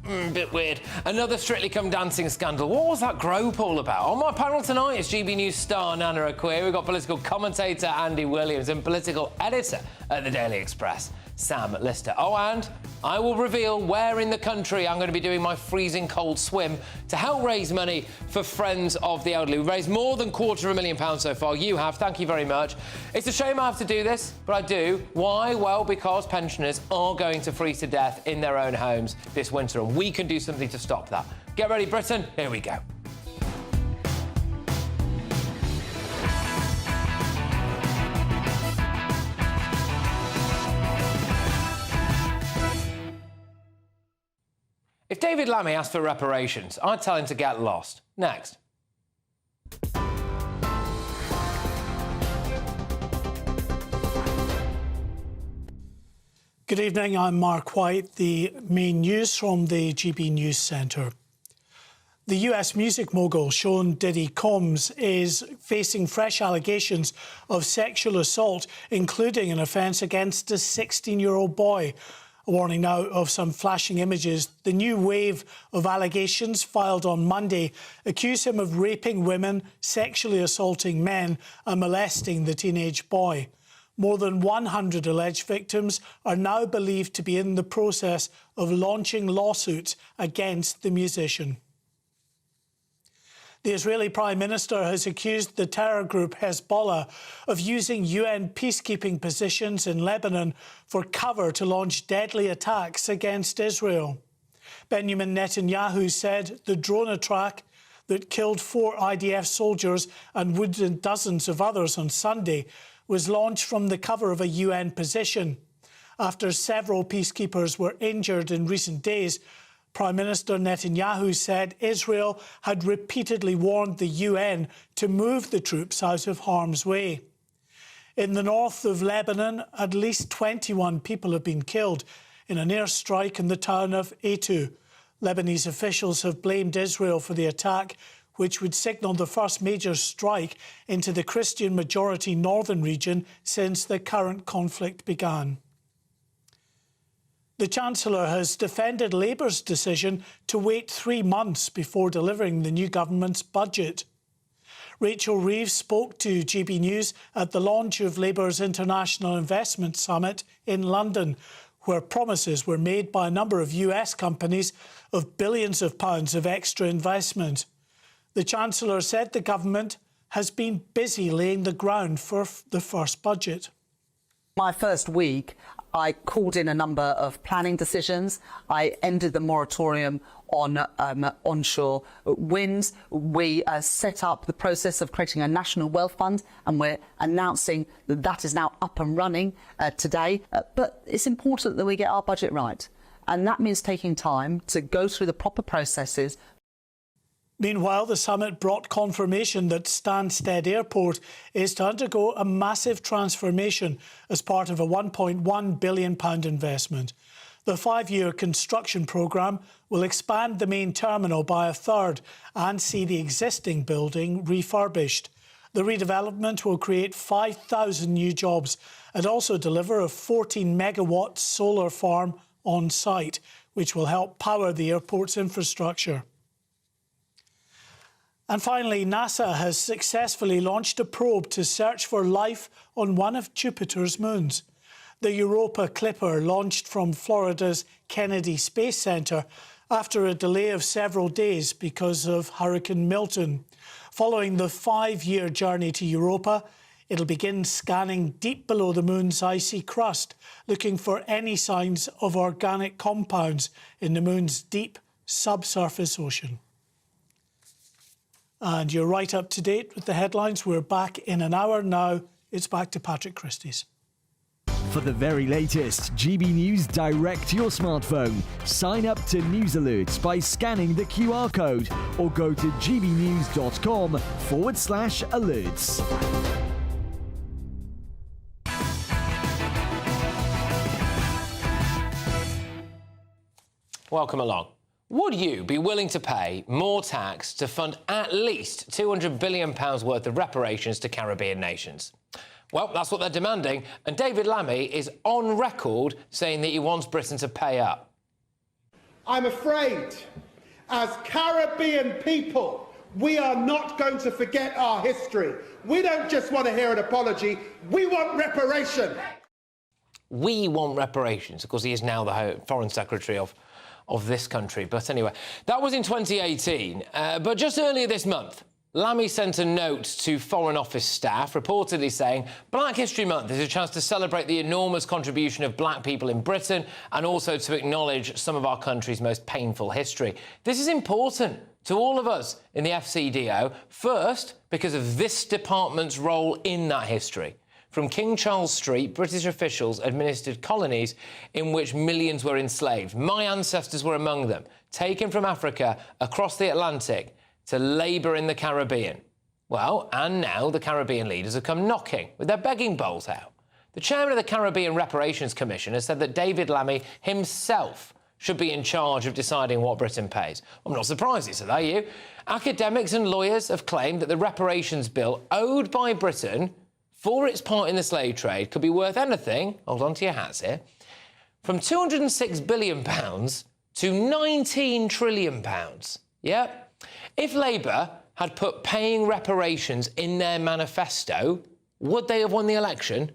Speaker 9: Bit weird. Another Strictly Come Dancing scandal. What was that grope all about? On my panel tonight is GB News star Nana Aquia. We've got political commentator Andy Williams and political editor at the Daily Express, Sam Lister. Oh, and I will reveal where in the country I'm going to be doing my freezing cold swim to help raise money for Friends of the Elderly. We've raised more than £250,000 so far. You have. Thank you very much. It's a shame I have to do this, but I do. Why? Well, because pensioners are going to freeze to death in their own homes this winter, and we can do something to stop that. Get ready, Britain. Here we go. If David Lammy asked for reparations, I'd tell him to get lost. Next.
Speaker 21: Good evening, I'm Mark White, the main news from the GB News Centre.
Speaker 2: The US music mogul Sean Diddy Combs is facing fresh allegations of sexual assault, including an offence against a 16-year-old boy. A warning now of some flashing images. The new wave of allegations filed on Monday accuse him of raping women, sexually assaulting men and molesting the teenage boy. More than 100 alleged victims are now believed to be in the process of launching lawsuits against the musician. The Israeli Prime Minister has accused the terror group Hezbollah of using UN peacekeeping positions in Lebanon for cover to launch deadly attacks against Israel. Benjamin Netanyahu said the drone attack that killed 4 IDF soldiers and wounded dozens of others on Sunday was launched from the cover of a UN position. After several peacekeepers were injured in recent days, Prime Minister Netanyahu said Israel had repeatedly warned the UN to move the troops out of harm's way. In the north of Lebanon, at least 21 people have been killed in an airstrike in the town of Eitu. Lebanese officials have blamed Israel for the attack, which would signal the first major strike into the Christian-majority northern region since the current conflict began. The Chancellor has defended Labour's decision to wait 3 months before delivering the new government's budget. Rachel Reeves spoke to GBNews at the launch of Labour's International Investment Summit in London, where promises were made by a number of US companies of billions of pounds of extra investment. The Chancellor said the government has been busy laying the ground for the first budget.
Speaker 6: My first week, I called in a number of planning decisions. I ended the moratorium on onshore wind. We set up the process of creating a national wealth fund, and we're announcing that that is now up and running today. But it's important that we get our budget right, and that means taking time to go through the proper processes.
Speaker 2: Meanwhile, the summit brought confirmation that Stansted Airport is to undergo a massive transformation as part of a £1.1 billion investment. The 5-year construction programme will expand the main terminal by a third and see the existing building refurbished. The redevelopment will create 5,000 new jobs and also deliver a 14-megawatt solar farm on site, which will help power the airport's infrastructure. And finally, NASA has successfully launched a probe to search for life on one of Jupiter's moons. The Europa Clipper launched from Florida's Kennedy Space Center after a delay of several days because of Hurricane Milton. Following the 5-year journey to Europa, it'll begin scanning deep below the moon's icy crust, looking for any signs of organic compounds in the moon's deep subsurface ocean. And you're right up to date with the headlines. We're back in an hour now. It's back to Patrick Christys.
Speaker 7: For the very latest GB News direct to your smartphone, sign up to News Alerts by scanning the QR code or go to gbnews.com/alerts.
Speaker 9: Welcome along. Would you be willing to pay more tax to fund at least £200 billion worth of reparations to Caribbean nations? Well, that's what they're demanding, and David Lammy is on record saying that he wants Britain to pay up.
Speaker 12: I'm afraid, as Caribbean people, we are not going to forget our history. We don't just want to hear an apology, we want reparation.
Speaker 9: We want reparations. Of course, he is now the Foreign Secretary of this country. But anyway, that was in 2018. But just earlier this month, Lammy sent a note to Foreign Office staff reportedly saying Black History Month is a chance to celebrate the enormous contribution of black people in Britain and also to acknowledge some of our country's most painful history. This is important to all of us in the FCDO, first because of this department's role in that history. From King Charles Street, British officials administered colonies in which millions were enslaved. My ancestors were among them, taken from Africa across the Atlantic to labour in the Caribbean. Well, and now the Caribbean leaders have come knocking with their begging bowls out. The chairman of the Caribbean Reparations Commission has said that David Lammy himself should be in charge of deciding what Britain pays. I'm not surprised it's are you? Academics and lawyers have claimed that the reparations bill owed by Britain for its part in the slave trade could be worth anything, hold on to your hats here, from £206 billion to £19 trillion. Yep. If Labour had put paying reparations in their manifesto, would they have won the election?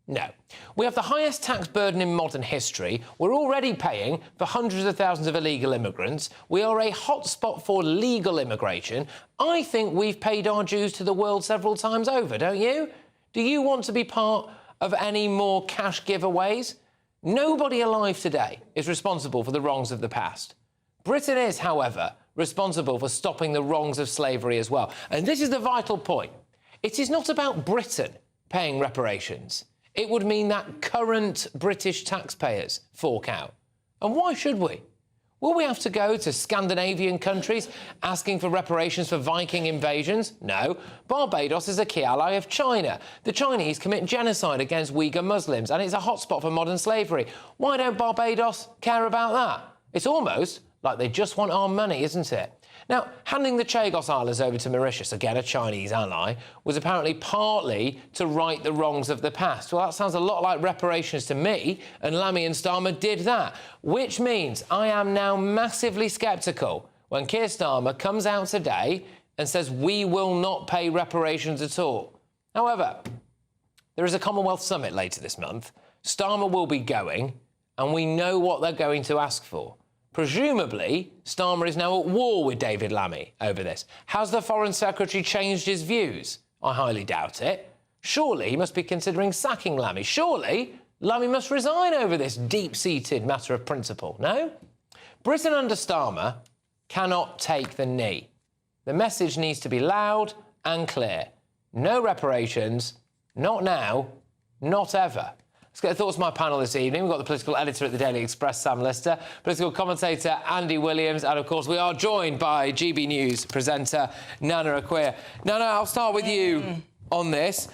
Speaker 9: No. We have the highest tax burden in modern history. We're already paying for hundreds of thousands of illegal immigrants. We are a hotspot for legal immigration. I think we've paid our dues to the world several times over, don't you? Do you want to be part of any more cash giveaways? Nobody alive today is responsible for the wrongs of the past. Britain is, however, responsible for stopping the wrongs of slavery as well. And this is the vital point. It is not about Britain paying reparations. It would mean that current British taxpayers fork out. And why should we? Will we have to go to Scandinavian countries asking for reparations for Viking invasions? No. Barbados is a key ally of China. The Chinese commit genocide against Uyghur Muslims, and it's a hotspot for modern slavery. Why don't Barbados care about that? It's almost like they just want our money, isn't it? Now, handing the Chagos Islands over to Mauritius, again a Chinese ally, was apparently partly to right the wrongs of the past. Well, that sounds a lot like reparations to me, and Lammy and Starmer did that, which means I am now massively sceptical when Keir Starmer comes out today and says we will not pay reparations at all. However, there is a Commonwealth Summit later this month. Starmer will be going, and we know what they're going to ask for. Presumably, Starmer is now at war with David Lammy over this. Has the Foreign Secretary changed his views? I highly doubt it. Surely he must be considering sacking Lammy. Surely Lammy must resign over this deep-seated matter of principle, no? Britain under Starmer cannot take the knee. The message needs to be loud and clear. No reparations, not now, not ever. Let's get the thoughts of my panel this evening. We've got the political editor at the Daily Express, Sam Lister, political commentator Andy Williams, and, of course, we are joined by GB News presenter Nana Akua. Nana, I'll start with you on this.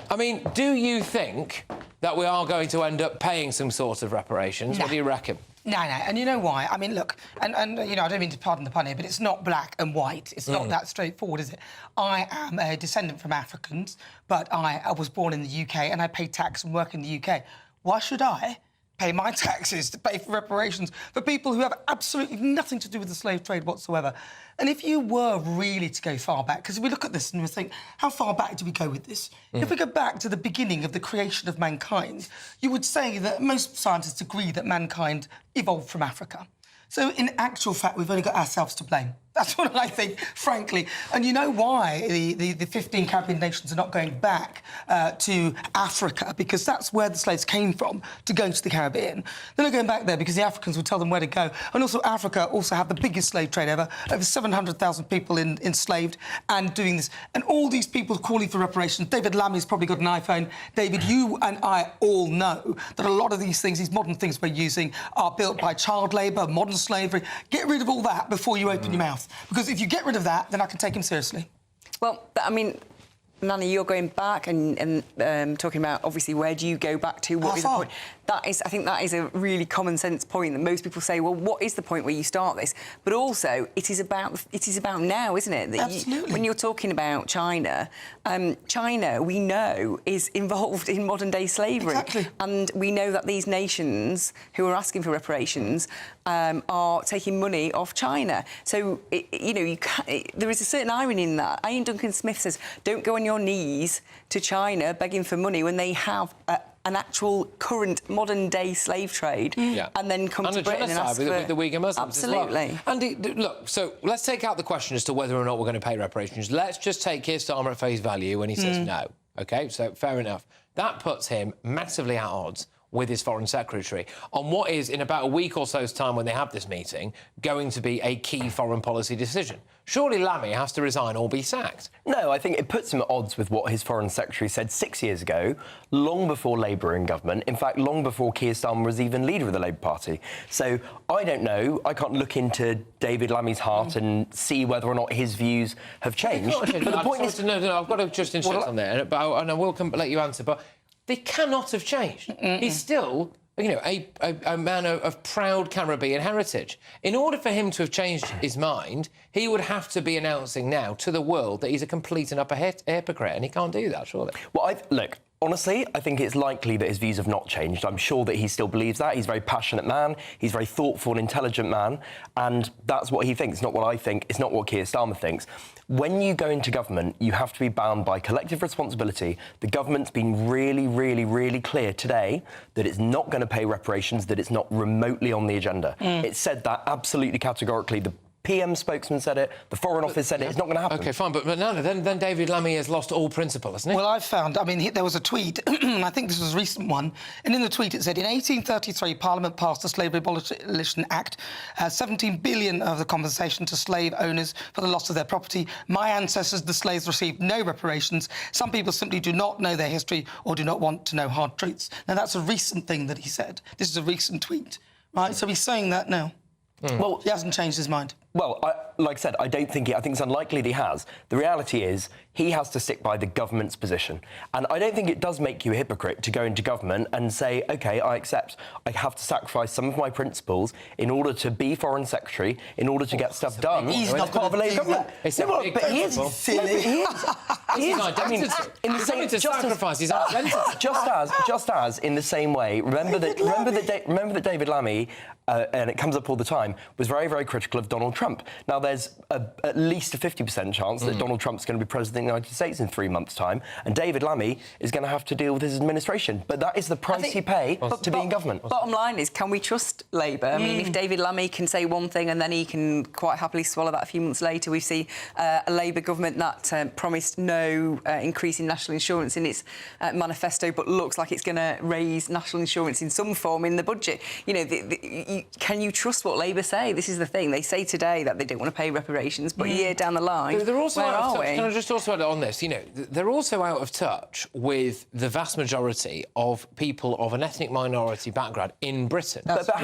Speaker 9: I mean, do you think that we are going to end up paying some sort of reparations?
Speaker 10: No.
Speaker 9: What do you reckon?
Speaker 10: No, and you know why? I mean, look, and you know, I don't mean to pardon the pun here, but it's not black and white. It's not that straightforward, is it? I am a descendant from Africans, but I was born in the UK and I pay tax and work in the UK. Why should I pay my taxes to pay for reparations for people who have absolutely nothing to do with the slave trade whatsoever? And if you were really to go far back, because we look at this and we think, how far back do we go with this? If we go back to the beginning of the creation of mankind, you would say that most scientists agree that mankind evolved from Africa. So, in actual fact, we've only got ourselves to blame. That's what I think, frankly. And you know why the 15 Caribbean nations are not going back to Africa? Because that's where the slaves came from, to go to the Caribbean. They're not going back there because the Africans would tell them where to go. And also, Africa also have the biggest slave trade ever, over 700,000 people enslaved and doing this. And all these people calling for reparations. David Lammy's probably got an iPhone. David, you and I all know that a lot of these things, these modern things we're using, are built by child labour, modern slavery. Get rid of all that before you open your mouth. Because if you get rid of that, then I can take him seriously.
Speaker 11: Well, I mean, Nana, you're going back and talking about, obviously, where do you go back to? What is the point? I think that is a really common sense point that most people say, well, what is the point where you start this? But also, it is about now, isn't it? That
Speaker 10: Absolutely.
Speaker 11: When you're talking about China, China, we know, is involved in modern-day slavery.
Speaker 10: Exactly.
Speaker 11: And we know that these nations who are asking for reparations are taking money off China. So, you know, there is a certain irony in that. Ian Duncan Smith says, don't go on your knees to China begging for money when they have an actual current modern-day slave trade and then come to Britain and ask for...
Speaker 9: with the Uyghur Muslims
Speaker 11: Absolutely.
Speaker 9: as well. Andy, look, so let's take out the question as to whether or not we're going to pay reparations. Let's just take Keir Starmer at face value when he says no. OK, so fair enough. That puts him massively at odds with his Foreign Secretary on what is, in about a week or so's time when they have this meeting, going to be a key foreign policy decision. Surely Lammy has to resign or be sacked.
Speaker 15: No, I think it puts him at odds with what his Foreign Secretary said 6 years ago, long before Labour were in government, in fact, long before Keir Starmer was even leader of the Labour Party. So I don't know, I can't look into David Lammy's heart and see whether or not his views have changed. But the point is...
Speaker 9: No, I've got to just insist on there, and I will let you answer, but they cannot have changed. He's still you know, a man of proud Caribbean heritage. In order for him to have changed his mind, he would have to be announcing now to the world that he's a complete and utter hypocrite, and he can't do that, surely.
Speaker 15: Well, look, honestly, I think it's likely that his views have not changed. I'm sure that he still believes that. He's a very passionate man. He's a very thoughtful and intelligent man, and that's what he thinks. It's not what I think. It's not what Keir Starmer thinks. When you go into government, you have to be bound by collective responsibility. The government's been really, really, really clear today that it's not going to pay reparations, that it's not remotely on the agenda. It said that absolutely categorically. The PM spokesman said it, the Foreign Office said it, it's not going to happen.
Speaker 9: OK, fine, but no, then David Lammy has lost all principle, hasn't he?
Speaker 10: Well, I've found, I mean, there was a tweet, I think this was a recent one, and in the tweet it said, in 1833, Parliament passed the Slavery Abolition Act, 17 billion of the compensation to slave owners for the loss of their property. My ancestors, the slaves, received no reparations. Some people simply do not know their history or do not want to know hard truths. Now, that's a recent thing that he said. This is a recent tweet, right? So he's saying that now. Well, he hasn't changed his mind.
Speaker 15: Well, like I said, I think it's unlikely that he has. The reality is he has to stick by the government's position. And I don't think it does make you a hypocrite to go into government and say, OK, I accept I have to sacrifice some of my principles in order to be Foreign Secretary, in order to get stuff done.
Speaker 10: He's not
Speaker 15: part of a Labour government.
Speaker 9: It's a big principle.
Speaker 10: Silly.
Speaker 15: He is. I mean, in the same to sacrifice his identity. Just as in the same way, remember that David Lammy, and it comes up all the time, was very, very critical of Donald Trump. Now, there's at least a 50% chance that Donald Trump's going to be president of the United States in 3 months' time, and David Lammy is going to have to deal with his administration. But that is the price you pay to be in government.
Speaker 11: Bottom line is, can we trust Labour? I mean, if David Lammy can say one thing and then he can quite happily swallow that a few months later, we see a Labour government that promised no increase in national insurance in its manifesto, but looks like it's going to raise national insurance in some form in the budget. You know, can you trust what Labour say? This is the thing. They say today that they don't want to pay reparations, but a year down the line,
Speaker 9: they're also
Speaker 11: where
Speaker 9: out of
Speaker 11: are
Speaker 9: touch.
Speaker 11: we?
Speaker 9: Can I just also add on this? You know, they're also out of touch with the vast majority of people of an ethnic minority background in Britain.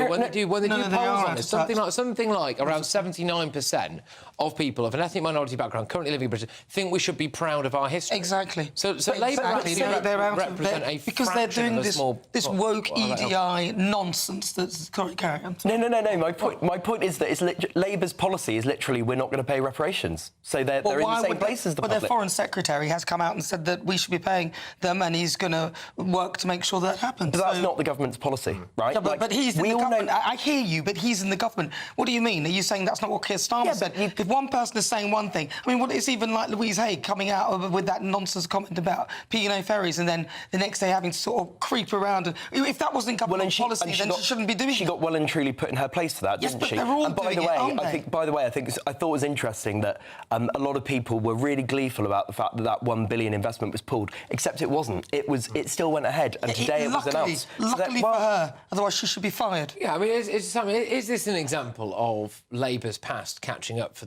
Speaker 9: When they do polls on this, something like around 79% of people of an ethnic minority background currently living in Britain think we should be proud of our history.
Speaker 10: Exactly.
Speaker 9: So Labour represent a
Speaker 10: because they're doing this woke
Speaker 9: EDI
Speaker 10: EDI nonsense that's carry on.
Speaker 15: No. My point is that Labour's policy is literally we're not going to pay reparations. So they're in the same place as the public.
Speaker 10: But their Foreign Secretary has come out and said that we should be paying them, and he's going to work to make sure that happens.
Speaker 15: But that's not the government's policy, right?
Speaker 10: Yeah, but he's in the government. I hear you, but he's in the government. What do you mean? Are you saying that's not what Keir Starmer said? If one person is saying one thing, I mean, it's even like Louise Hay coming out with that nonsense comment about P&O ferries, and then the next day having to sort of creep around. And if that wasn't government policy, then she shouldn't be doing it.
Speaker 15: She got well and truly put in her place for that, didn't she?
Speaker 10: They're all
Speaker 15: and by the way, I thought it was interesting that a lot of people were really gleeful about the fact that that $1 billion investment was pulled, except it wasn't. It still went ahead, and today it was announced.
Speaker 10: Luckily for her, otherwise she should be fired.
Speaker 9: Yeah, I mean, is this an example of Labour's past catching up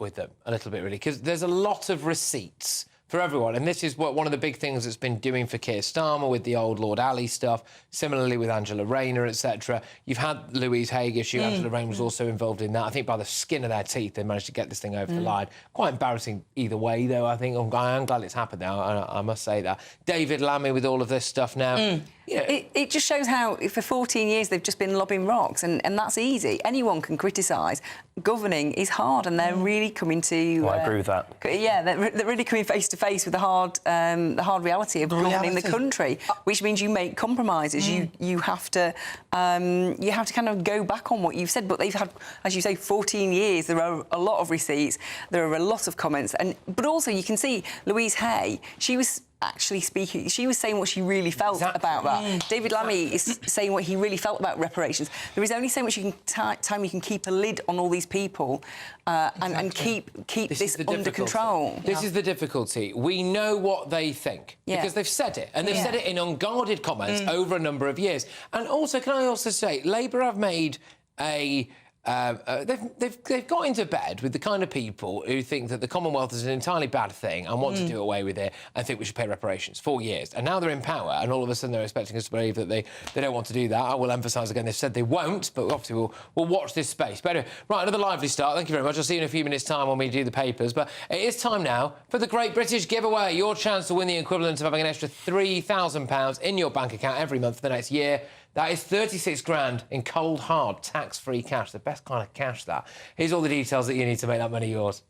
Speaker 9: with them a little bit, really? Because there's a lot of receipts for everyone, and this is one of the big things that's been doing for Keir Starmer with the old Lord Ali stuff, similarly with Angela Rayner, etc. You've had Louise Hay issue. Angela Rayner was also involved in that. I think by the skin of their teeth they managed to get this thing over the line. Quite embarrassing either way, though, I think. I am glad it's happened now, I must say that. David Lammy with all of this stuff now. Yeah.
Speaker 11: It just shows how for 14 years they've just been lobbing rocks, and that's easy. Anyone can criticise. Governing is hard, and they're really coming to...
Speaker 15: Well, I agree with that.
Speaker 11: Yeah, they're really coming face to face with the hard reality of governing the country, which means you make compromises. You have to kind of go back on what you've said. But they've had, as you say, 14 years. There are a lot of receipts. There are a lot of comments, but also you can see Louise Hay. She was actually speaking. She was saying what she really felt about that. David Lammy is saying what he really felt about reparations. There is only so much time you can keep a lid on all these people and keep this under control.
Speaker 9: This is the difficulty. We know what they think because they've said it, and they've said it in unguarded comments over a number of years. And also, can I also say, Labour have made a... they've got into bed with the kind of people who think that the Commonwealth is an entirely bad thing and want to do away with it and think we should pay reparations. 4 years. And now they're in power, and all of a sudden they're expecting us to believe that they don't want to do that. I will emphasise again, they've said they won't, but obviously we'll watch this space. But anyway, right, another lively start. Thank you very much. I'll see you in a few minutes' time when we do the papers. But it is time now for the Great British Giveaway. Your chance to win the equivalent of having an extra £3,000 in your bank account every month for the next year. That is 36 grand in cold, hard, tax-free cash. The best kind of cash, that. Here's all the details that you need to make that money yours.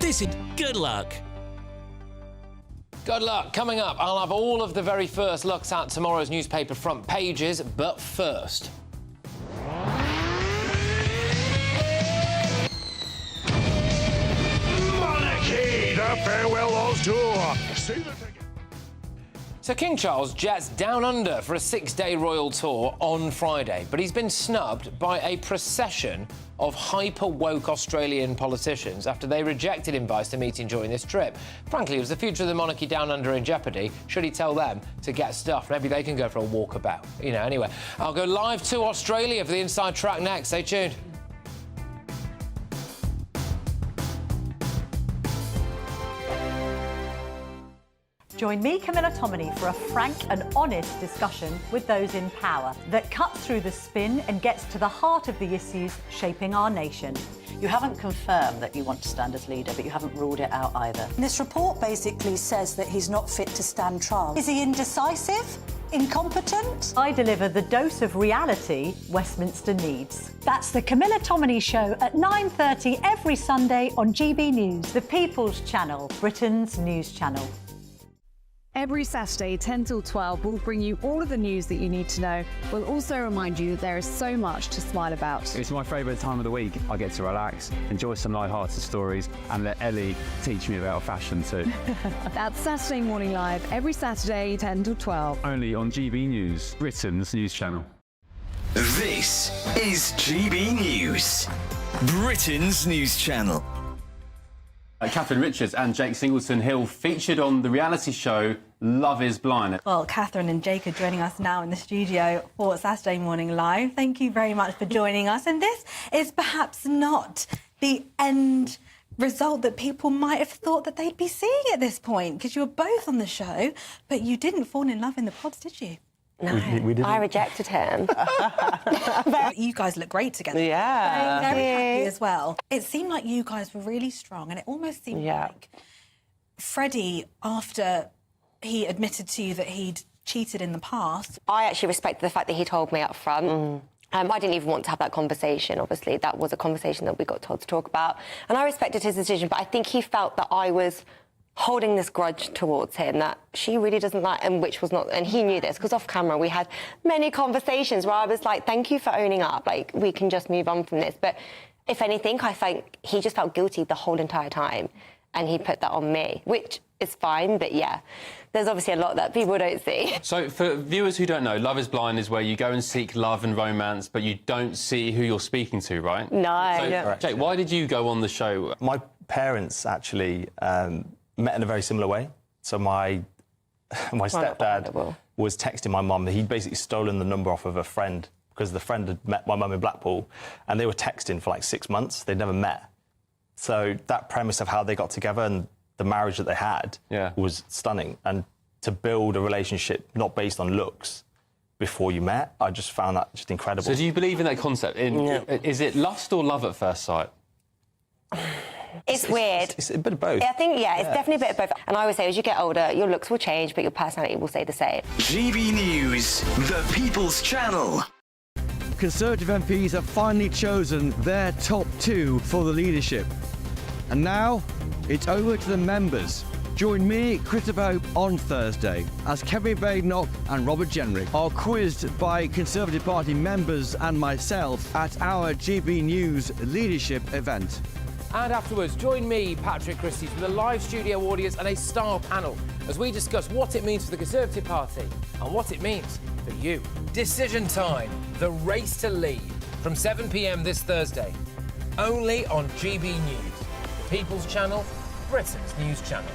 Speaker 1: This is good luck.
Speaker 9: Good luck. Coming up, I'll have all of the very first looks at tomorrow's newspaper front pages, but first...
Speaker 19: Monarchy, the farewell Oz tour. See the ticket.
Speaker 9: So King Charles jets down under for a 6-day royal tour on Friday, but he's been snubbed by a procession of hyper-woke Australian politicians after they rejected invites to meet him during this trip. Frankly, was the future of the monarchy down under in jeopardy? Should he tell them to get stuffed? Maybe they can go for a walkabout. You know, anyway, I'll go live to Australia for the Inside Track next. Stay tuned.
Speaker 26: Join me, Camilla Tominey, for a frank and honest discussion with those in power that cuts through the spin and gets to the heart of the issues shaping our nation.
Speaker 27: You haven't confirmed that you want to stand as leader, but you haven't ruled it out either.
Speaker 26: This report basically says that he's not fit to stand trial. Is he indecisive? Incompetent? I deliver the dose of reality Westminster needs. That's the Camilla Tominey Show at 9:30 every Sunday on GB News, the People's Channel, Britain's news channel.
Speaker 14: Every Saturday, 10 till 12, we'll bring you all of the news that you need to know. We'll also remind you that there is so much to smile about.
Speaker 16: It's my favourite time of the week. I get to relax, enjoy some light-hearted stories, and let Ellie teach me about fashion too.
Speaker 14: That's Saturday Morning Live, every Saturday, 10 till 12.
Speaker 16: Only on GB News, Britain's news channel.
Speaker 23: This is GB News, Britain's news channel.
Speaker 16: Catherine Richards and Jake Singleton-Hill featured on the reality show Love is Blind.
Speaker 17: Well, Catherine and Jake are joining us now in the studio for Saturday Morning Live. Thank you very much for joining us. And this is perhaps not the end result that people might have thought that they'd be seeing at this point, because you were both on the show, but you didn't fall in love in the pods, did you?
Speaker 21: No, we didn't. I rejected him.
Speaker 17: You guys look great together.
Speaker 21: Yeah.
Speaker 17: Very happy as well. It seemed like you guys were really strong, and it almost seemed like Freddie, after he admitted to you that he'd cheated in the past...
Speaker 21: I actually respected the fact that he told me up front. I didn't even want to have that conversation, obviously. That was a conversation that we got told to talk about. And I respected his decision, but I think he felt that I was holding this grudge towards him that she really doesn't like, and which was not, and he knew this, because off camera we had many conversations where I was like, thank you for owning up, like, we can just move on from this. But if anything, I think he just felt guilty the whole entire time, and he put that on me, which is fine, but yeah, there's obviously a lot that people don't see.
Speaker 16: So for viewers who don't know, Love is Blind is where you go and seek love and romance, but you don't see who you're speaking to, right?
Speaker 21: No.
Speaker 16: So, Jake, why did you go on the show?
Speaker 22: My parents actually met in a very similar way. So my stepdad was texting my mum. He'd basically stolen the number off of a friend because the friend had met my mum in Blackpool, and they were texting for like 6 months. They'd never met. So that premise of how they got together and the marriage that they had was stunning. And to build a relationship not based on looks before you met, I just found that just incredible.
Speaker 16: So do you believe in that concept? Is it lust or love at first sight?
Speaker 21: It's weird.
Speaker 22: It's a bit of both.
Speaker 21: I think, it's definitely a bit of both. And I always say, as you get older, your looks will change, but your personality will stay the same.
Speaker 23: GB News, the People's Channel.
Speaker 8: Conservative MPs have finally chosen their top 2 for the leadership. And now, it's over to the members. Join me, Christopher Hope, on Thursday as Kevin Badenoch and Robert Jenrick are quizzed by Conservative Party members and myself at our GB News leadership event.
Speaker 9: And afterwards, join me, Patrick Christys, with a live studio audience and a star panel as we discuss what it means for the Conservative Party and what it means for you. Decision time, the race to lead, from 7 p.m. this Thursday, only on GB News, the People's Channel, Britain's news channel.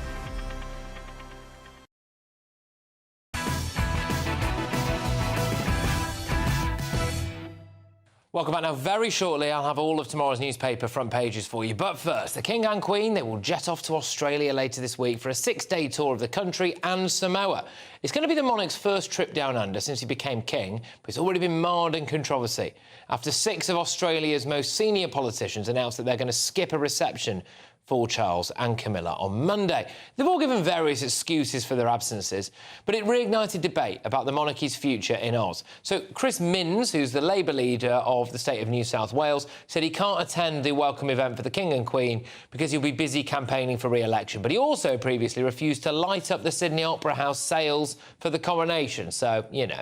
Speaker 9: Welcome back. Now, very shortly, I'll have all of tomorrow's newspaper front pages for you. But first, the King and Queen, they will jet off to Australia later this week for a 6-day tour of the country and Samoa. It's going to be the monarch's first trip down under since he became king, but it's already been marred in controversy after 6 of Australia's most senior politicians announced that they're going to skip a reception for Charles and Camilla on Monday. They've all given various excuses for their absences, but it reignited debate about the monarchy's future in Oz. So Chris Minns, who's the Labour leader of the state of New South Wales, said he can't attend the welcome event for the King and Queen because he'll be busy campaigning for re-election. But he also previously refused to light up the Sydney Opera House sails for the coronation. So, you know.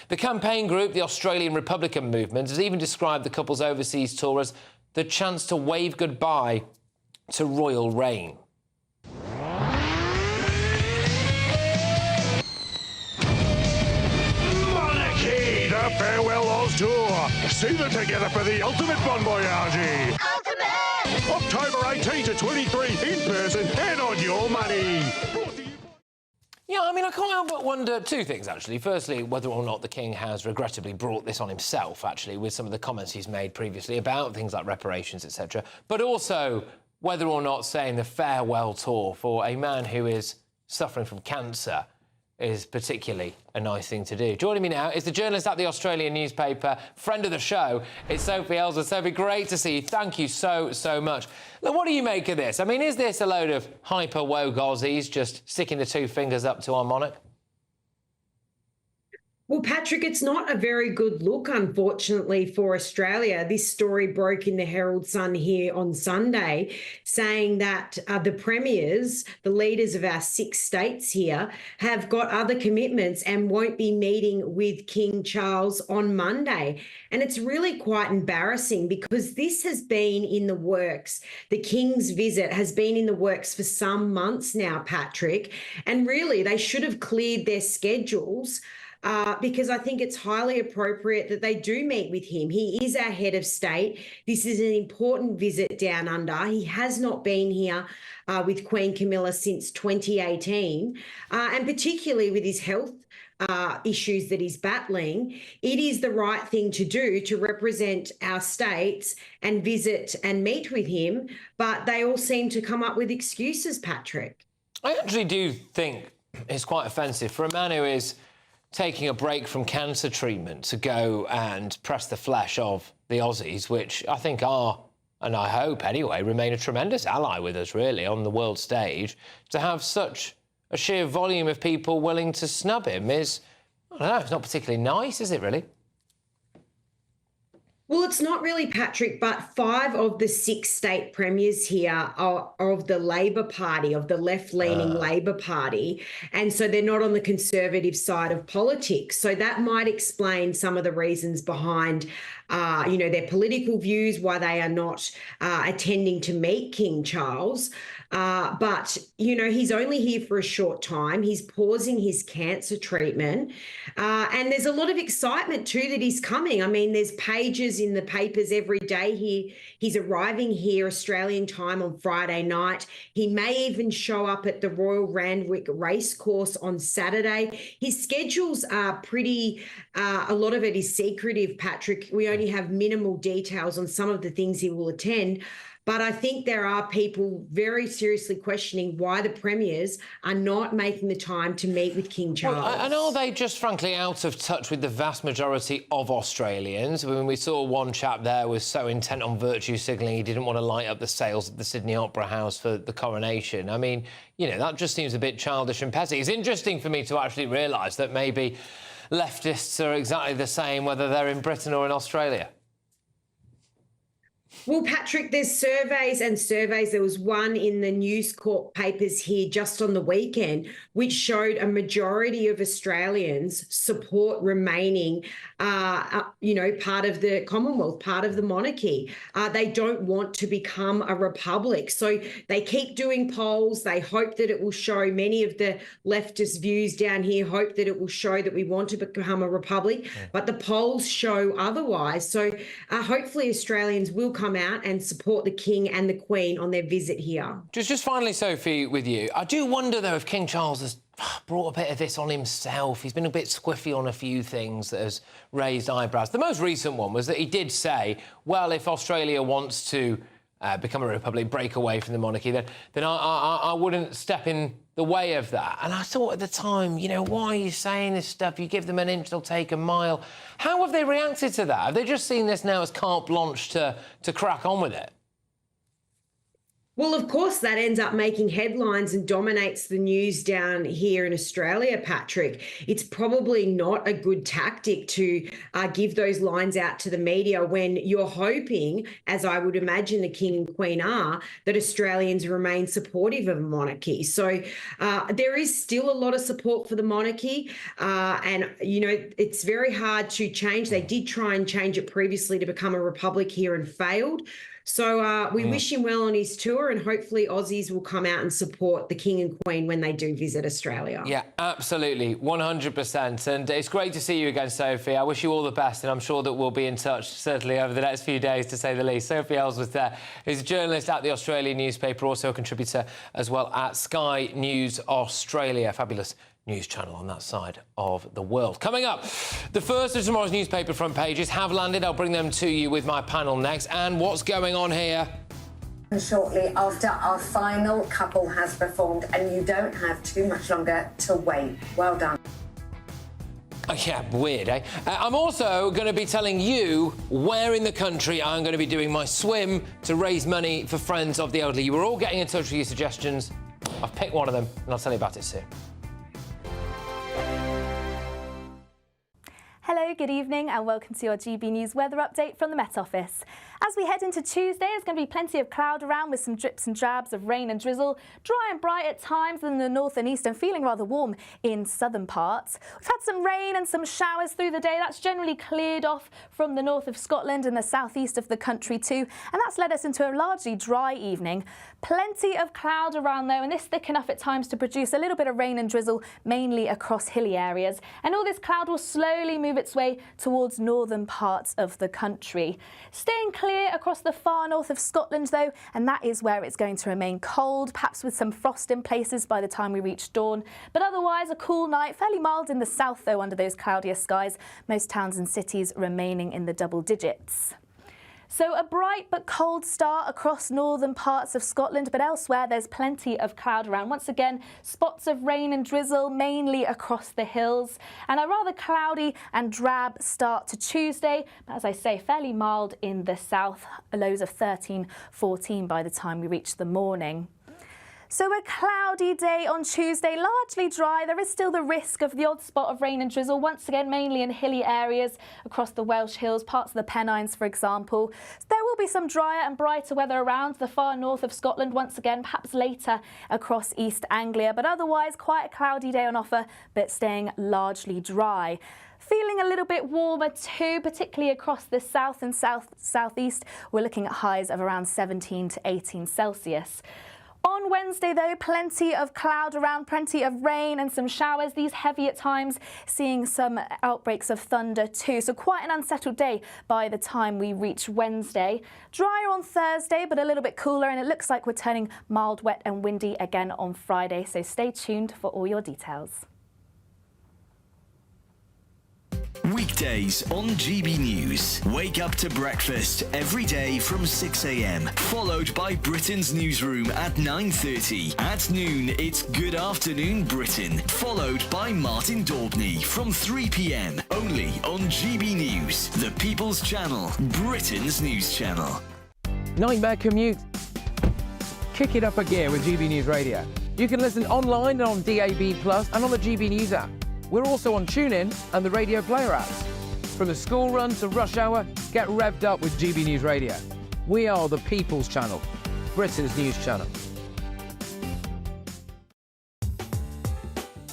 Speaker 9: The campaign group, the Australian Republican Movement, has even described the couple's overseas tour as the chance to wave goodbye to royal reign.
Speaker 19: Monarchy, the Farewell Oz Tour. See them together for the ultimate bon voyage. Ultimate! October 18 to 23, in person and on your money.
Speaker 9: Yeah, I mean, I can't help but wonder two things, actually. Firstly, whether or not the King has regrettably brought this on himself, actually, with some of the comments he's made previously about things like reparations, etc. But also whether or not saying the farewell tour for a man who is suffering from cancer is particularly a nice thing to do. Joining me now is the journalist at the Australian newspaper, friend of the show. It's Sophie Ellsworth. Sophie, great to see you. Thank you so much. Look, what do you make of this? I mean, is this a load of hyper-woke Aussies just sticking the two fingers up to our monarch?
Speaker 3: Well, Patrick, it's not a very good look, unfortunately, for Australia. This story broke in the Herald Sun here on Sunday, saying that the premiers, the leaders of our 6 states here, have got other commitments and won't be meeting with King Charles on Monday. And it's really quite embarrassing because this has been in the works. The King's visit has been in the works for some months now, Patrick. And really, they should have cleared their schedules. Because I think it's highly appropriate that they do meet with him. He is our head of state. This is an important visit down under. He has not been here with Queen Camilla since 2018, and particularly with his health issues that he's battling, it is the right thing to do to represent our states and visit and meet with him. But they all seem to come up with excuses, Patrick.
Speaker 9: I actually do think it's quite offensive for a man who is taking a break from cancer treatment to go and press the flesh of the Aussies, which I think are, and I hope anyway, remain a tremendous ally with us, really, on the world stage. To have such a sheer volume of people willing to snub him is, I don't know, it's not particularly nice, is it, really?
Speaker 3: Well, it's not really, Patrick, but 5 of the 6 state premiers here are of the Labor Party, of the left-leaning Labor Party. And so they're not on the conservative side of politics. So that might explain some of the reasons behind, their political views, why they are not attending to meet King Charles. But, he's only here for a short time. He's pausing his cancer treatment. And there's a lot of excitement, too, that he's coming. I mean, there's pages in the papers every day. He's arriving here Australian time on Friday night. He may even show up at the Royal Randwick Racecourse on Saturday. His schedules are pretty, a lot of it is secretive, Patrick. We only have minimal details on some of the things he will attend. But I think there are people very seriously questioning why the premiers are not making the time to meet with King Charles.
Speaker 9: Well, and are they just, frankly, out of touch with the vast majority of Australians? I mean, we saw one chap there was so intent on virtue signalling he didn't want to light up the sails at the Sydney Opera House for the coronation. I mean, that just seems a bit childish and petty. It's interesting for me to actually realise that maybe leftists are exactly the same, whether they're in Britain or in Australia.
Speaker 3: Well, Patrick, there's surveys and surveys. There was one in the News Corp papers here just on the weekend, which showed a majority of Australians support remaining, part of the Commonwealth, part of the monarchy. They don't want to become a republic. So they keep doing polls. They hope that it will show, many of the leftist views down here hope that it will show that we want to become a republic, but the polls show otherwise. So hopefully Australians will come out and support the King and the Queen on their visit here.
Speaker 9: Just finally, Sophie, with you, I do wonder, though, if King Charles has brought a bit of this on himself. He's been a bit squiffy on a few things that has raised eyebrows. The most recent one was that he did say, well, if Australia wants to become a republic, break away from the monarchy, then I wouldn't step in the way of that. And I thought at the time, why are you saying this stuff? You give them an inch, they'll take a mile. How have they reacted to that? Have they just seen this now as carte blanche to crack on with it?
Speaker 3: Well, of course, that ends up making headlines and dominates the news down here in Australia, Patrick. It's probably not a good tactic to give those lines out to the media when you're hoping, as I would imagine the King and Queen are, that Australians remain supportive of a monarchy. So there is still a lot of support for the monarchy. And, you know, it's very hard to change. They did try and change it previously to become a republic here and failed. So we wish him well on his tour, and hopefully Aussies will come out and support the King and Queen when they do visit Australia.
Speaker 9: Yeah, absolutely, 100%. And it's great to see you again, Sophie. I wish you all the best, and I'm sure that we'll be in touch, certainly over the next few days, to say the least. Sophie Ellsworth there is a journalist at the Australian newspaper, also a contributor as well at Sky News Australia. Fabulous news channel on that side of the world. Coming up, the first of tomorrow's newspaper front pages have landed. I'll bring them to you with my panel next. And what's going on here?
Speaker 4: Shortly after our final couple has performed, and you don't have too much longer to wait. Well done.
Speaker 9: Oh, yeah, weird, eh? I'm also going to be telling you where in the country I'm going to be doing my swim to raise money for Friends of the Elderly. You were all getting in touch with your suggestions. I've picked one of them, and I'll tell you about it soon.
Speaker 5: Hello, good evening and welcome to your GB News weather update from the Met Office. As we head into Tuesday, there's going to be plenty of cloud around with some drips and drabs of rain and drizzle, dry and bright at times in the north and east and feeling rather warm in southern parts. We've had some rain and some showers through the day. That's generally cleared off from the north of Scotland and the southeast of the country too, and that's led us into a largely dry evening. Plenty of cloud around though, and this thick enough at times to produce a little bit of rain and drizzle, mainly across hilly areas. And all this cloud will slowly move its way towards northern parts of the country. Staying clear across the far north of Scotland though, and that is where it's going to remain cold, perhaps with some frost in places by the time we reach dawn. But otherwise a cool night, fairly mild in the south though under those cloudier skies, most towns and cities remaining in the double digits. So a bright but cold start across northern parts of Scotland, but elsewhere there's plenty of cloud around. Once again, spots of rain and drizzle, mainly across the hills, and a rather cloudy and drab start to Tuesday. But as I say, fairly mild in the south, lows of 13, 14 by the time we reach the morning. So a cloudy day on Tuesday, largely dry. There is still the risk of the odd spot of rain and drizzle, once again mainly in hilly areas across the Welsh Hills, parts of the Pennines for example. There will be some drier and brighter weather around the far north of Scotland once again, perhaps later across East Anglia, but otherwise quite a cloudy day on offer, but staying largely dry. Feeling a little bit warmer too, particularly across the south and southeast. We're looking at highs of around 17 to 18 Celsius. On Wednesday, though, plenty of cloud around, plenty of rain and some showers, these heavy at times, seeing some outbreaks of thunder too. So quite an unsettled day by the time we reach Wednesday. Drier on Thursday, but a little bit cooler, and it looks like we're turning mild, wet and windy again on Friday. So stay tuned for all your details.
Speaker 23: Weekdays on GB News. Wake up to breakfast every day from 6 a.m. Followed by Britain's newsroom at 9:30. At noon, it's Good Afternoon Britain. Followed by Martin Daubney from 3 p.m. Only on GB News, the People's Channel, Britain's news channel.
Speaker 13: Nightmare commute? Kick it up a gear with GB News Radio. You can listen online and on DAB+ and on the GB News app. We're also on TuneIn and the Radio Player apps. From the school run to rush hour, get revved up with GB News Radio. We are the People's Channel, Britain's news channel.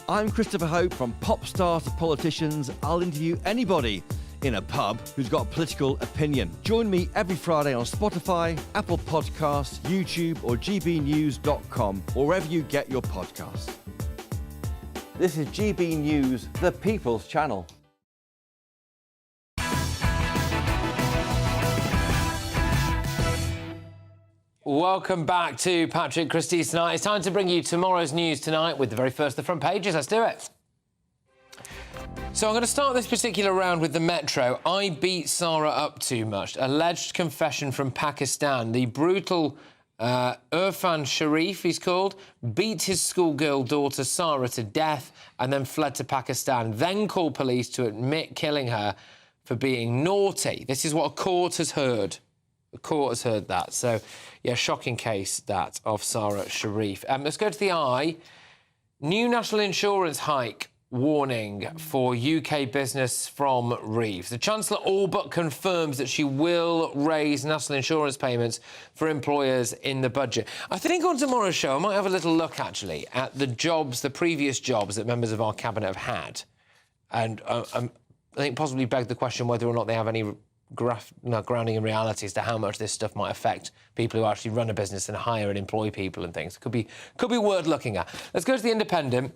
Speaker 8: I'm Christopher Hope. From pop stars to politicians, I'll interview anybody in a pub who's got a political opinion. Join me every Friday on Spotify, Apple Podcasts, YouTube or gbnews.com, or wherever you get your podcasts. This is GB News, the People's Channel.
Speaker 9: Welcome back to Patrick Christys tonight. It's time to bring you tomorrow's news tonight with the very first of the front pages. Let's do it. So I'm going to start this particular round with the Metro. I beat Sarah up too much. Alleged confession from Pakistan. The brutal Irfan Sharif, he's called, beat his schoolgirl daughter Sarah to death and then fled to Pakistan, then called police to admit killing her for being naughty. This is what a court has heard. The court has heard that. So, yeah, shocking case, that, of Sarah Sharif. Let's go to the Eye. New national insurance hike warning for UK business from Reeves. The Chancellor all but confirms that she will raise national insurance payments for employers in the budget. I think on tomorrow's show I might have a little look, actually, at the previous jobs that members of our Cabinet have had. And I think possibly beg the question whether or not they have any grounding in reality as to how much this stuff might affect people who actually run a business and hire and employ people and things. Could be worth looking at. Let's go to The Independent.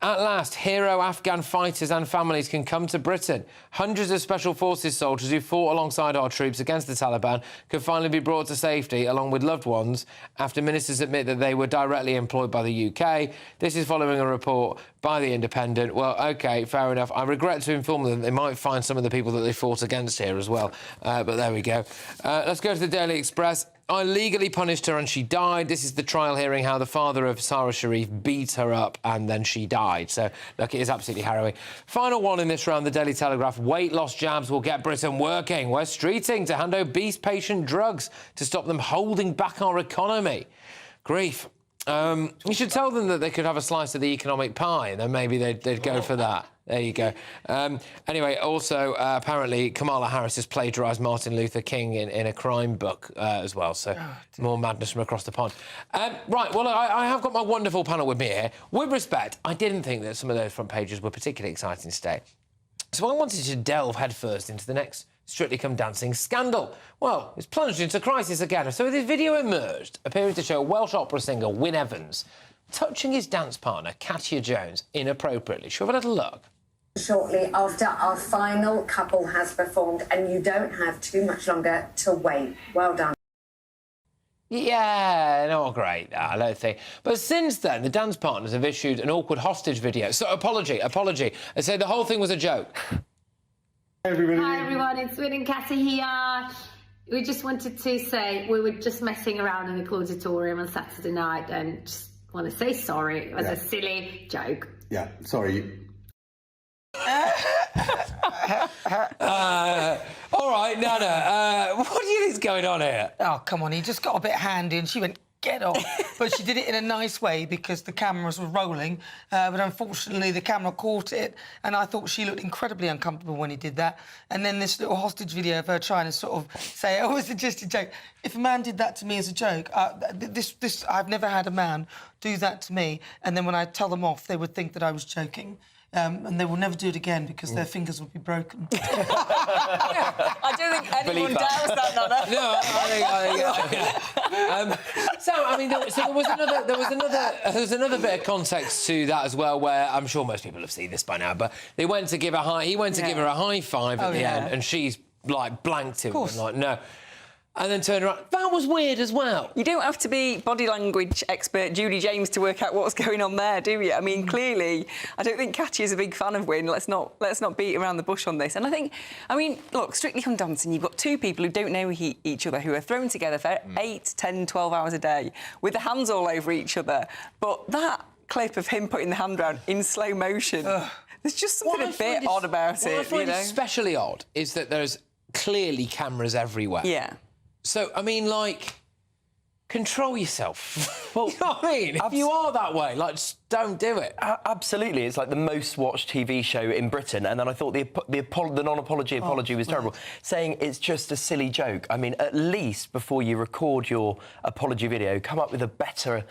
Speaker 9: At last, hero Afghan fighters and families can come to Britain. Hundreds of Special Forces soldiers who fought alongside our troops against the Taliban can finally be brought to safety, along with loved ones, after ministers admit that they were directly employed by the UK. This is following a report by The Independent. Well, OK, fair enough. I regret to inform them that they might find some of the people that they fought against here as well. But there we go. Let's go to the Daily Express. I legally punished her and she died. This is the trial hearing how the father of Sarah Sharif beat her up and then she died. So, look, it is absolutely harrowing. Final one in this round, the Daily Telegraph. Weight loss jabs will get Britain working. We're streeting to hand obese patient drugs to stop them holding back our economy. Grief. You should tell them that they could have a slice of the economic pie and then maybe they'd go for that. There you go. Anyway, also, apparently, Kamala Harris has plagiarised Martin Luther King in a crime book as well, so more madness from across the pond. Right, well, I have got my wonderful panel with me here. With respect, I didn't think that some of those front pages were particularly exciting today, so I wanted to delve headfirst into the next Strictly Come Dancing scandal. Well, it's plunged into crisis again. So this video emerged, appearing to show Welsh opera singer Wyn Evans touching his dance partner, Katia Jones, inappropriately. Shall we have a little look?
Speaker 4: Shortly after our final couple has performed, and you don't have too much longer to wait. Well done.
Speaker 9: Yeah, not great, I don't think. But since then, the dance partners have issued an awkward hostage video. So, apology. They say the whole thing was a joke.
Speaker 2: Hi everyone, it's Wyn and Katia here. We just wanted to say we were just messing around in the auditorium on Saturday night and just want to say sorry. It was a silly joke.
Speaker 6: Yeah, sorry.
Speaker 9: All right, Nana, what do you think's going on here?
Speaker 10: Oh, come on, he just got a bit handy and she went, get off. But she did it in a nice way because the cameras were rolling, but unfortunately the camera caught it, and I thought she looked incredibly uncomfortable when he did that. And then this little hostage video of her trying to sort of say, oh, is it just a joke? If a man did that to me as a joke, I've never had a man do that to me, and then when I tell them off, they would think that I was joking. And they will never do it again because their fingers will be broken.
Speaker 11: I don't think anyone doubts that, Nana.
Speaker 9: No, I think. So, I mean, there was another bit of context to that as well, where I'm sure most people have seen this by now. But he went to give her a high five at the end, and she's like blanked him and like no. And then turned around. That was weird as well.
Speaker 11: You don't have to be body language expert Judy James to work out what's going on there, do you? I mean, clearly, I don't think Katia's a big fan of Wyn. Let's not beat around the bush on this. And I mean, look, Strictly Come Dancing, you've got two people who don't know each other, who are thrown together for 8, 10, 12 hours a day, with their hands all over each other. But that clip of him putting the hand round in slow motion, there's just something a bit odd about it.
Speaker 9: What I find especially odd is that there's clearly cameras everywhere.
Speaker 11: Yeah.
Speaker 9: So, I mean, like, control yourself. Well, you know what I mean? If you are that way, like, just don't do it.
Speaker 15: Absolutely. It's like the most watched TV show in Britain. And then I thought the non-apology apology was terrible. Saying it's just a silly joke. I mean, at least before you record your apology video, come up with a better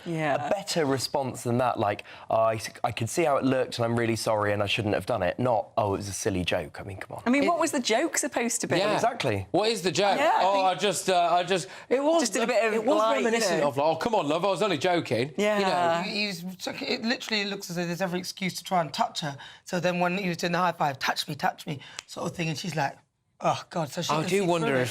Speaker 15: response than that. Like, I could see how it looked and I'm really sorry and I shouldn't have done it. Not, oh, it was a silly joke. I mean, come on.
Speaker 11: I mean, what was the joke supposed to be?
Speaker 15: Yeah, exactly.
Speaker 9: What is the joke?
Speaker 11: Yeah,
Speaker 9: it was
Speaker 11: just a bit of
Speaker 9: reminiscent of, like, oh, come on, love, I was only joking.
Speaker 11: Yeah.
Speaker 10: You know, it literally looks as though there's every excuse to try and touch her. So then when he was doing the high five, touch me, sort of thing, and she's like, oh God. So she
Speaker 9: I do wonder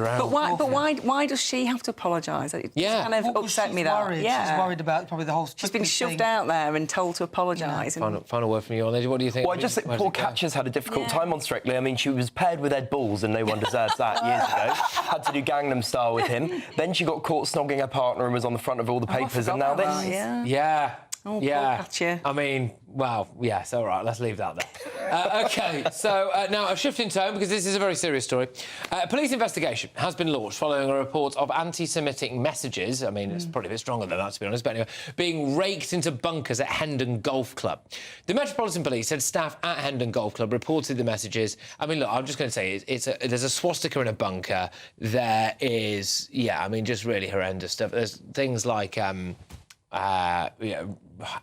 Speaker 9: how.
Speaker 11: But why does she have to apologise? It kind of upset me that.
Speaker 10: Worried. Yeah. She's worried about probably the whole.
Speaker 11: She's been shoved out there and told to apologise.
Speaker 9: Yeah. Final word from you on this. What do you think?
Speaker 15: Well, I just think poor Katya's had a difficult time on Strictly. I mean, she was paired with Ed Balls, and no one deserves that years ago. Had to do Gangnam Style with him. Then she got caught snogging her partner and was on the front of all the papers, and now this.
Speaker 11: Yeah.
Speaker 9: Oh,
Speaker 11: poor Katya.
Speaker 9: I mean, well, yes, all right, let's leave that there. OK, so now a shift in tone, because this is a very serious story. A police investigation has been launched following a report of anti-Semitic messages, I mean, it's probably a bit stronger than that, to be honest, but anyway, being raked into bunkers at Hendon Golf Club. The Metropolitan Police said staff at Hendon Golf Club reported the messages. I mean, look, I'm just going to say, there's a swastika in a bunker. There is, yeah, I mean, just really horrendous stuff. There's things like,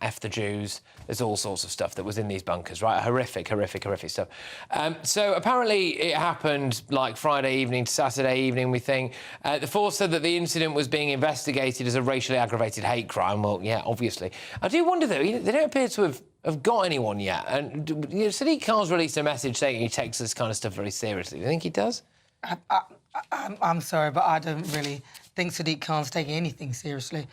Speaker 9: F the Jews. There's all sorts of stuff that was in these bunkers, right? Horrific stuff. So apparently it happened like Friday evening to Saturday evening, we think. The force said that the incident was being investigated as a racially aggravated hate crime. Well, yeah, obviously. I do wonder, though, they don't appear to have got anyone yet. And Sadiq Khan's released a message saying he takes this kind of stuff very seriously. Do you think he does?
Speaker 10: I'm sorry, but I don't really think Sadiq Khan's taking anything seriously.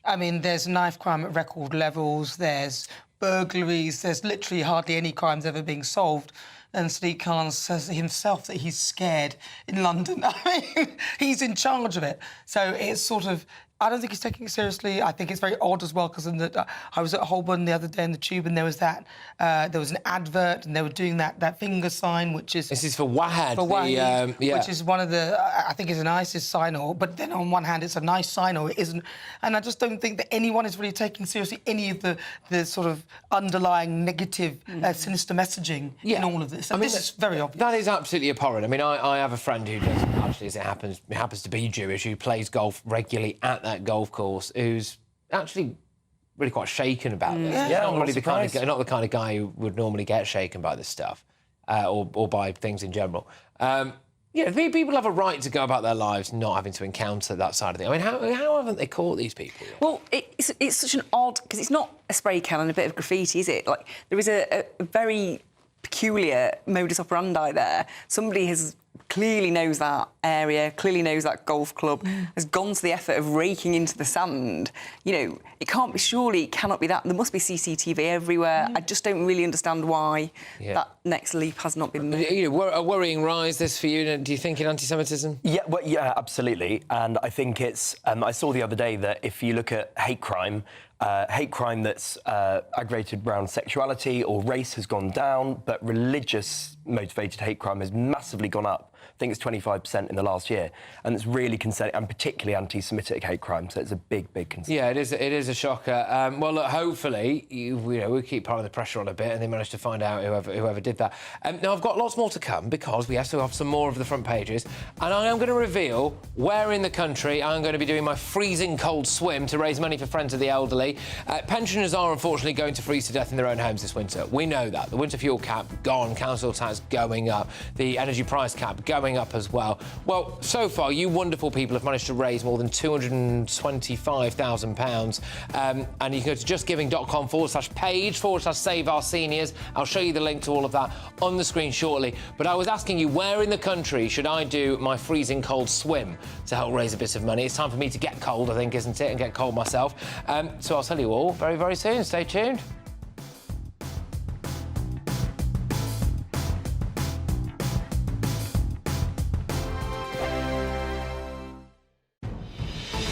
Speaker 10: I mean, there's knife crime at record levels, there's burglaries, there's literally hardly any crimes ever being solved. And Sadiq Khan says himself that he's scared in London. I mean, he's in charge of it. So it's sort of... I don't think he's taking it seriously. I think it's very odd as well, because I was at Holborn the other day in the Tube, and there was that... there was an advert, and they were doing that finger sign, which is...
Speaker 9: This is for Wahad.
Speaker 10: For Wahid, which is one of the... I think is an ISIS sign, but then on one hand, it's a nice sign, or it isn't. And I just don't think that anyone is really taking seriously any of the sort of underlying negative, sinister messaging in all of this. And this is very obvious.
Speaker 9: That is absolutely abhorrent. I mean, I have a friend who does, actually, as it happens to be Jewish, who plays golf regularly at that golf course, who's actually really quite shaken about this.
Speaker 15: Yeah,
Speaker 9: not really not the kind of guy who would normally get shaken by this stuff, or by things in general. People have a right to go about their lives not having to encounter that side of things. I mean, how haven't they caught these people yet?
Speaker 11: Well, it's such an odd... Because it's not a spray can and a bit of graffiti, is it? Like, there is a very peculiar modus operandi there. Somebody clearly knows that area, clearly knows that golf club, has gone to the effort of raking into the sand. It cannot be that. There must be CCTV everywhere. I just don't really understand why that next leap has not been made.
Speaker 9: A worrying rise, this, for you. Do you think in anti-Semitism?
Speaker 15: Yeah, absolutely. And I think it's... I saw the other day that if you look at hate crime that's aggravated around sexuality or race has gone down, but religious-motivated hate crime has massively gone up. I think it's 25% in the last year, and it's really concerning, and particularly anti-Semitic hate crime. So it's a big concern.
Speaker 9: Yeah, it is a shocker. Well, look, hopefully, we keep piling the pressure on a bit, and they manage to find out whoever did that. Now, I've got lots more to come, because we have to have some more of the front pages, and I am going to reveal where in the country I'm going to be doing my freezing cold swim to raise money for Friends of the Elderly. Pensioners are unfortunately going to freeze to death in their own homes this winter. We know that. The winter fuel cap gone, council tax going up, the energy price cap going up as well. Well, so far, you wonderful people have managed to raise more than £225,000. And you can go to justgiving.com/page/Save Our Seniors. I'll show you the link to all of that on the screen shortly. But I was asking you, where in the country should I do my freezing cold swim to help raise a bit of money? It's time for me to get cold, I think, isn't it? And get cold myself. So I'll tell you all very, very soon. Stay tuned.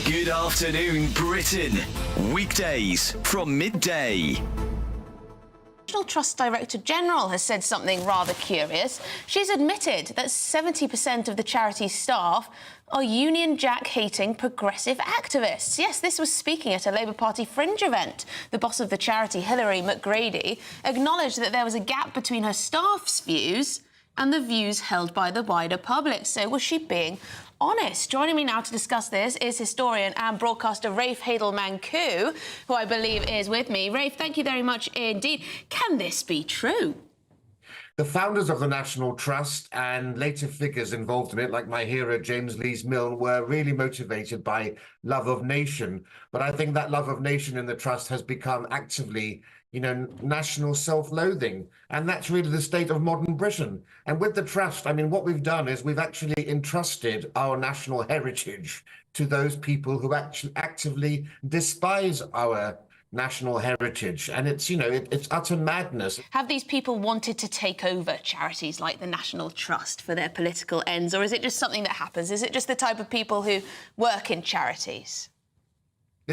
Speaker 23: Good afternoon, Britain. Weekdays from midday.
Speaker 6: National Trust Director General has said something rather curious. She's admitted that 70% of the charity's staff are Union Jack-hating progressive activists. Yes, this was speaking at a Labour Party fringe event. The boss of the charity, Hilary McGrady, acknowledged that there was a gap between her staff's views and the views held by the wider public. So was she being honest? Joining me now to discuss this is historian and broadcaster Rafe Hadel-Mankoo, who I believe is with me. Rafe, thank you very much indeed. Can this be true?
Speaker 7: The founders of the National Trust and later figures involved in it, like my hero James Lees Milne, were really motivated by love of nation. But I think that love of nation in the Trust has become actively, national self-loathing. And that's really the state of modern Britain. And with the Trust, I mean, what we've done is we've actually entrusted our national heritage to those people who actually actively despise our national heritage. And it's, it's utter madness.
Speaker 6: Have these people wanted to take over charities like the National Trust for their political ends, or is it just something that happens? Is it just the type of people who work in charities?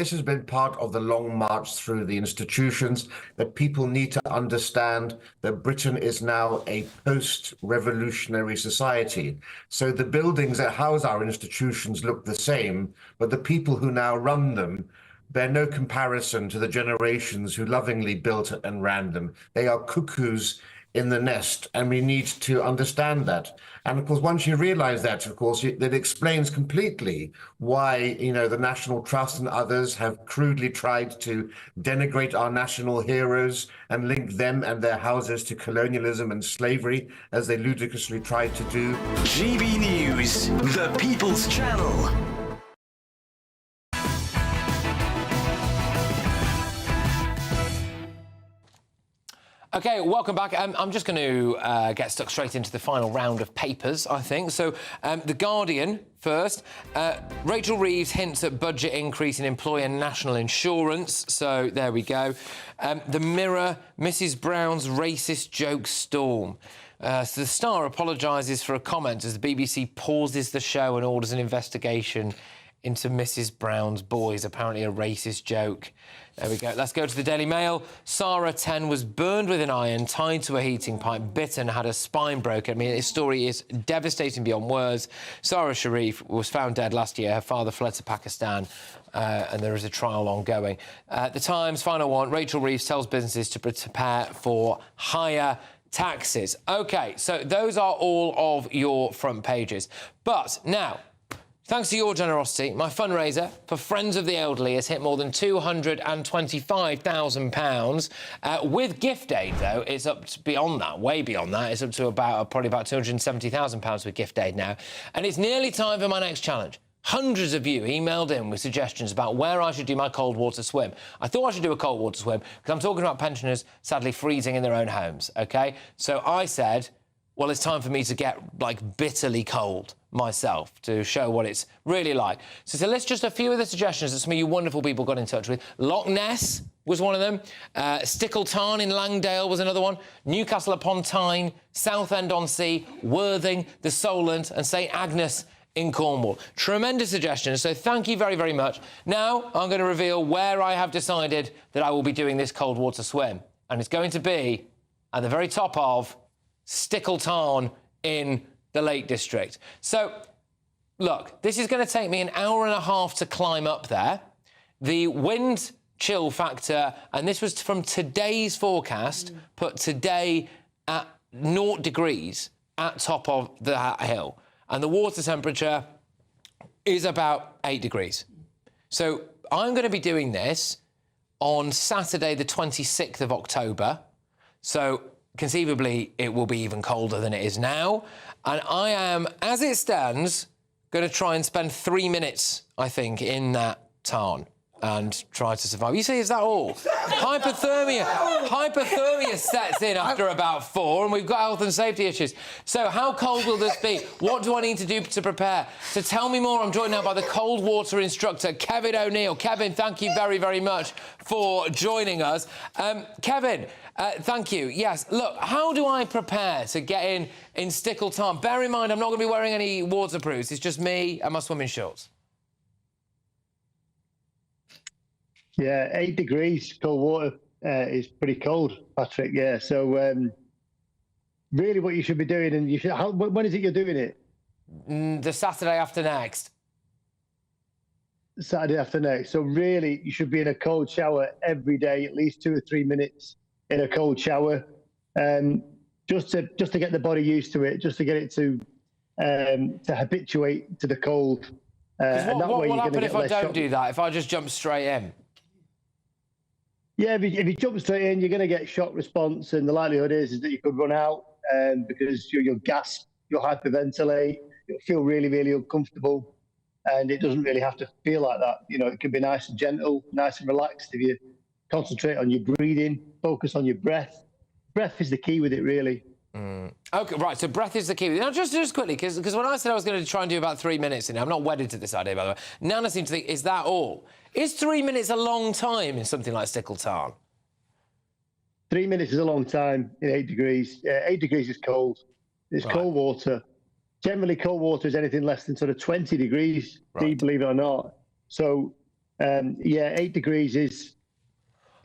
Speaker 7: This has been part of the long march through the institutions, that people need to understand that Britain is now a post-revolutionary society. So the buildings that house our institutions look the same, but the people who now run them bear no comparison to the generations who lovingly built and ran them. They are cuckoos in the nest, and we need to understand that. And of course, once you realize that, of course, that explains completely why, the National Trust and others have crudely tried to denigrate our national heroes and link them and their houses to colonialism and slavery, as they ludicrously tried to do.
Speaker 23: GB News, the People's Channel.
Speaker 9: Okay, welcome back. I'm just going to get stuck straight into the final round of papers, I think. So, The Guardian first. Rachel Reeves hints at budget increase in employer national insurance. So, there we go. The Mirror, Mrs Brown's racist joke storm. So the Star apologises for a comment as the BBC pauses the show and orders an investigation into Mrs Brown's boys, apparently a racist joke. There we go. Let's go to the Daily Mail. Sarah, 10, was burned with an iron, tied to a heating pipe, bitten, had her spine broken. I mean, this story is devastating beyond words. Sarah Sharif was found dead last year. Her father fled to Pakistan, and there is a trial ongoing. The Times, final one. Rachel Reeves tells businesses to prepare for higher taxes. OK, so those are all of your front pages. But now, thanks to your generosity, my fundraiser for Friends of the Elderly has hit more than £225,000. With gift aid, though, it's up to beyond that, way beyond that. It's up to probably about £270,000 with gift aid now. And it's nearly time for my next challenge. Hundreds of you emailed in with suggestions about where I should do my cold water swim. I thought I should do a cold water swim because I'm talking about pensioners sadly freezing in their own homes, OK? So I said, well, it's time for me to get, bitterly cold myself to show what it's really like. So to list just a few of the suggestions that some of you wonderful people got in touch with. Loch Ness was one of them. Stickle Tarn in Langdale was another one. Newcastle upon Tyne, Southend-on-Sea, Worthing, the Solent and St Agnes in Cornwall. Tremendous suggestions, so thank you very, very much. Now I'm going to reveal where I have decided that I will be doing this cold water swim. And it's going to be at the very top of Stickle Tarn in the Lake District. So, look, this is going to take me an hour and a half to climb up there. The wind chill factor, and this was from today's forecast, put today at 0 degrees at top of that hill. And the water temperature is about 8 degrees. So I'm going to be doing this on Saturday, the 26th of October. So conceivably, it will be even colder than it is now. And I am, as it stands, going to try and spend 3 minutes, I think, in that tarn and try to survive. You see, is that all? Hypothermia sets in after about 4, and we've got health and safety issues. So how cold will this be? What do I need to do to prepare? To tell me more, I'm joined now by the cold water instructor, Kevin O'Neill. Kevin, thank you very, very much for joining us. Kevin, thank you. Yes, look, how do I prepare to get in Stickle Tarn? Bear in mind, I'm not going to be wearing any waterproofs. It's just me and my swimming shorts.
Speaker 1: Yeah, 8 degrees cold water is pretty cold, Patrick. Yeah, so really, what you should be doing, and you should. When is it you're doing it?
Speaker 9: The Saturday after next.
Speaker 1: Saturday after next. So really, you should be in a cold shower every day, at least 2 or 3 minutes in a cold shower, just to get the body used to it, just to get it to habituate to the cold.
Speaker 9: What will happen if I don't do that? If I just jump straight in?
Speaker 1: Yeah, if you jump straight in, you're going to get shock response, and the likelihood is that you could run out because you'll gasp, you'll hyperventilate, you'll feel really, really uncomfortable, and it doesn't really have to feel like that. It can be nice and gentle, nice and relaxed if you concentrate on your breathing, focus on your breath. Breath is the key with it, really.
Speaker 9: OK, right, so breath is the key. Now, just quickly, because when I said I was going to try and do about 3 minutes in it, I'm not wedded to this idea, by the way. Nana seems to think, is that all? Is 3 minutes a long time in something like Stickle Tarn?
Speaker 1: 3 minutes is a long time in 8 degrees. 8 degrees is cold. It's right. Cold water. Generally, cold water is anything less than sort of 20 degrees, right. Believe it or not. So Yeah, 8 degrees is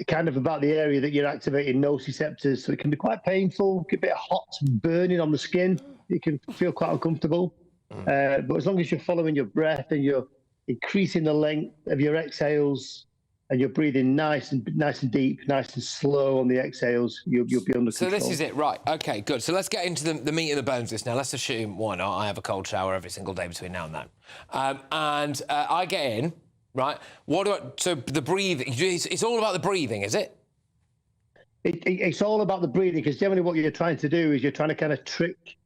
Speaker 1: kind of about the area that you're activating nociceptors, so it can be quite painful, get a bit hot, burning on the skin. It can feel quite uncomfortable. But as long as you're following your breath and you're increasing the length of your exhales and you're breathing nice and deep, nice and slow on the exhales, you'll be under control.
Speaker 9: So this is it, right? Okay, good. So let's get into the meat and the bones of this now. Let's assume, why not? I have a cold shower every single day between now and then, and I get in, right? So the breathing. It's all about the breathing, is it?
Speaker 1: It's all about the breathing, because generally what you're trying to do is you're trying to kind of trick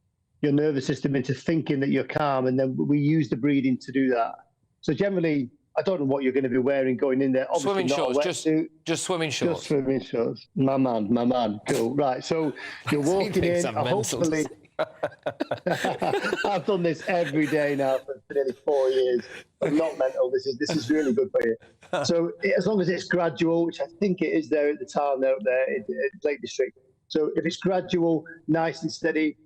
Speaker 1: your nervous system into thinking that you're calm, and then we use the breathing to do that. So generally, I don't know what you're going to be wearing going in there. Obviously
Speaker 9: swimming shorts, just swimming shorts.
Speaker 1: Just swimming shorts. My man. Cool. Right. So you're walking in. Hopefully, I've done this every day now for nearly 4 years. I'm not mental. This is really good for you. So as long as it's gradual, which I think it is there at the town out there in Lake District. So if it's gradual, nice and steady,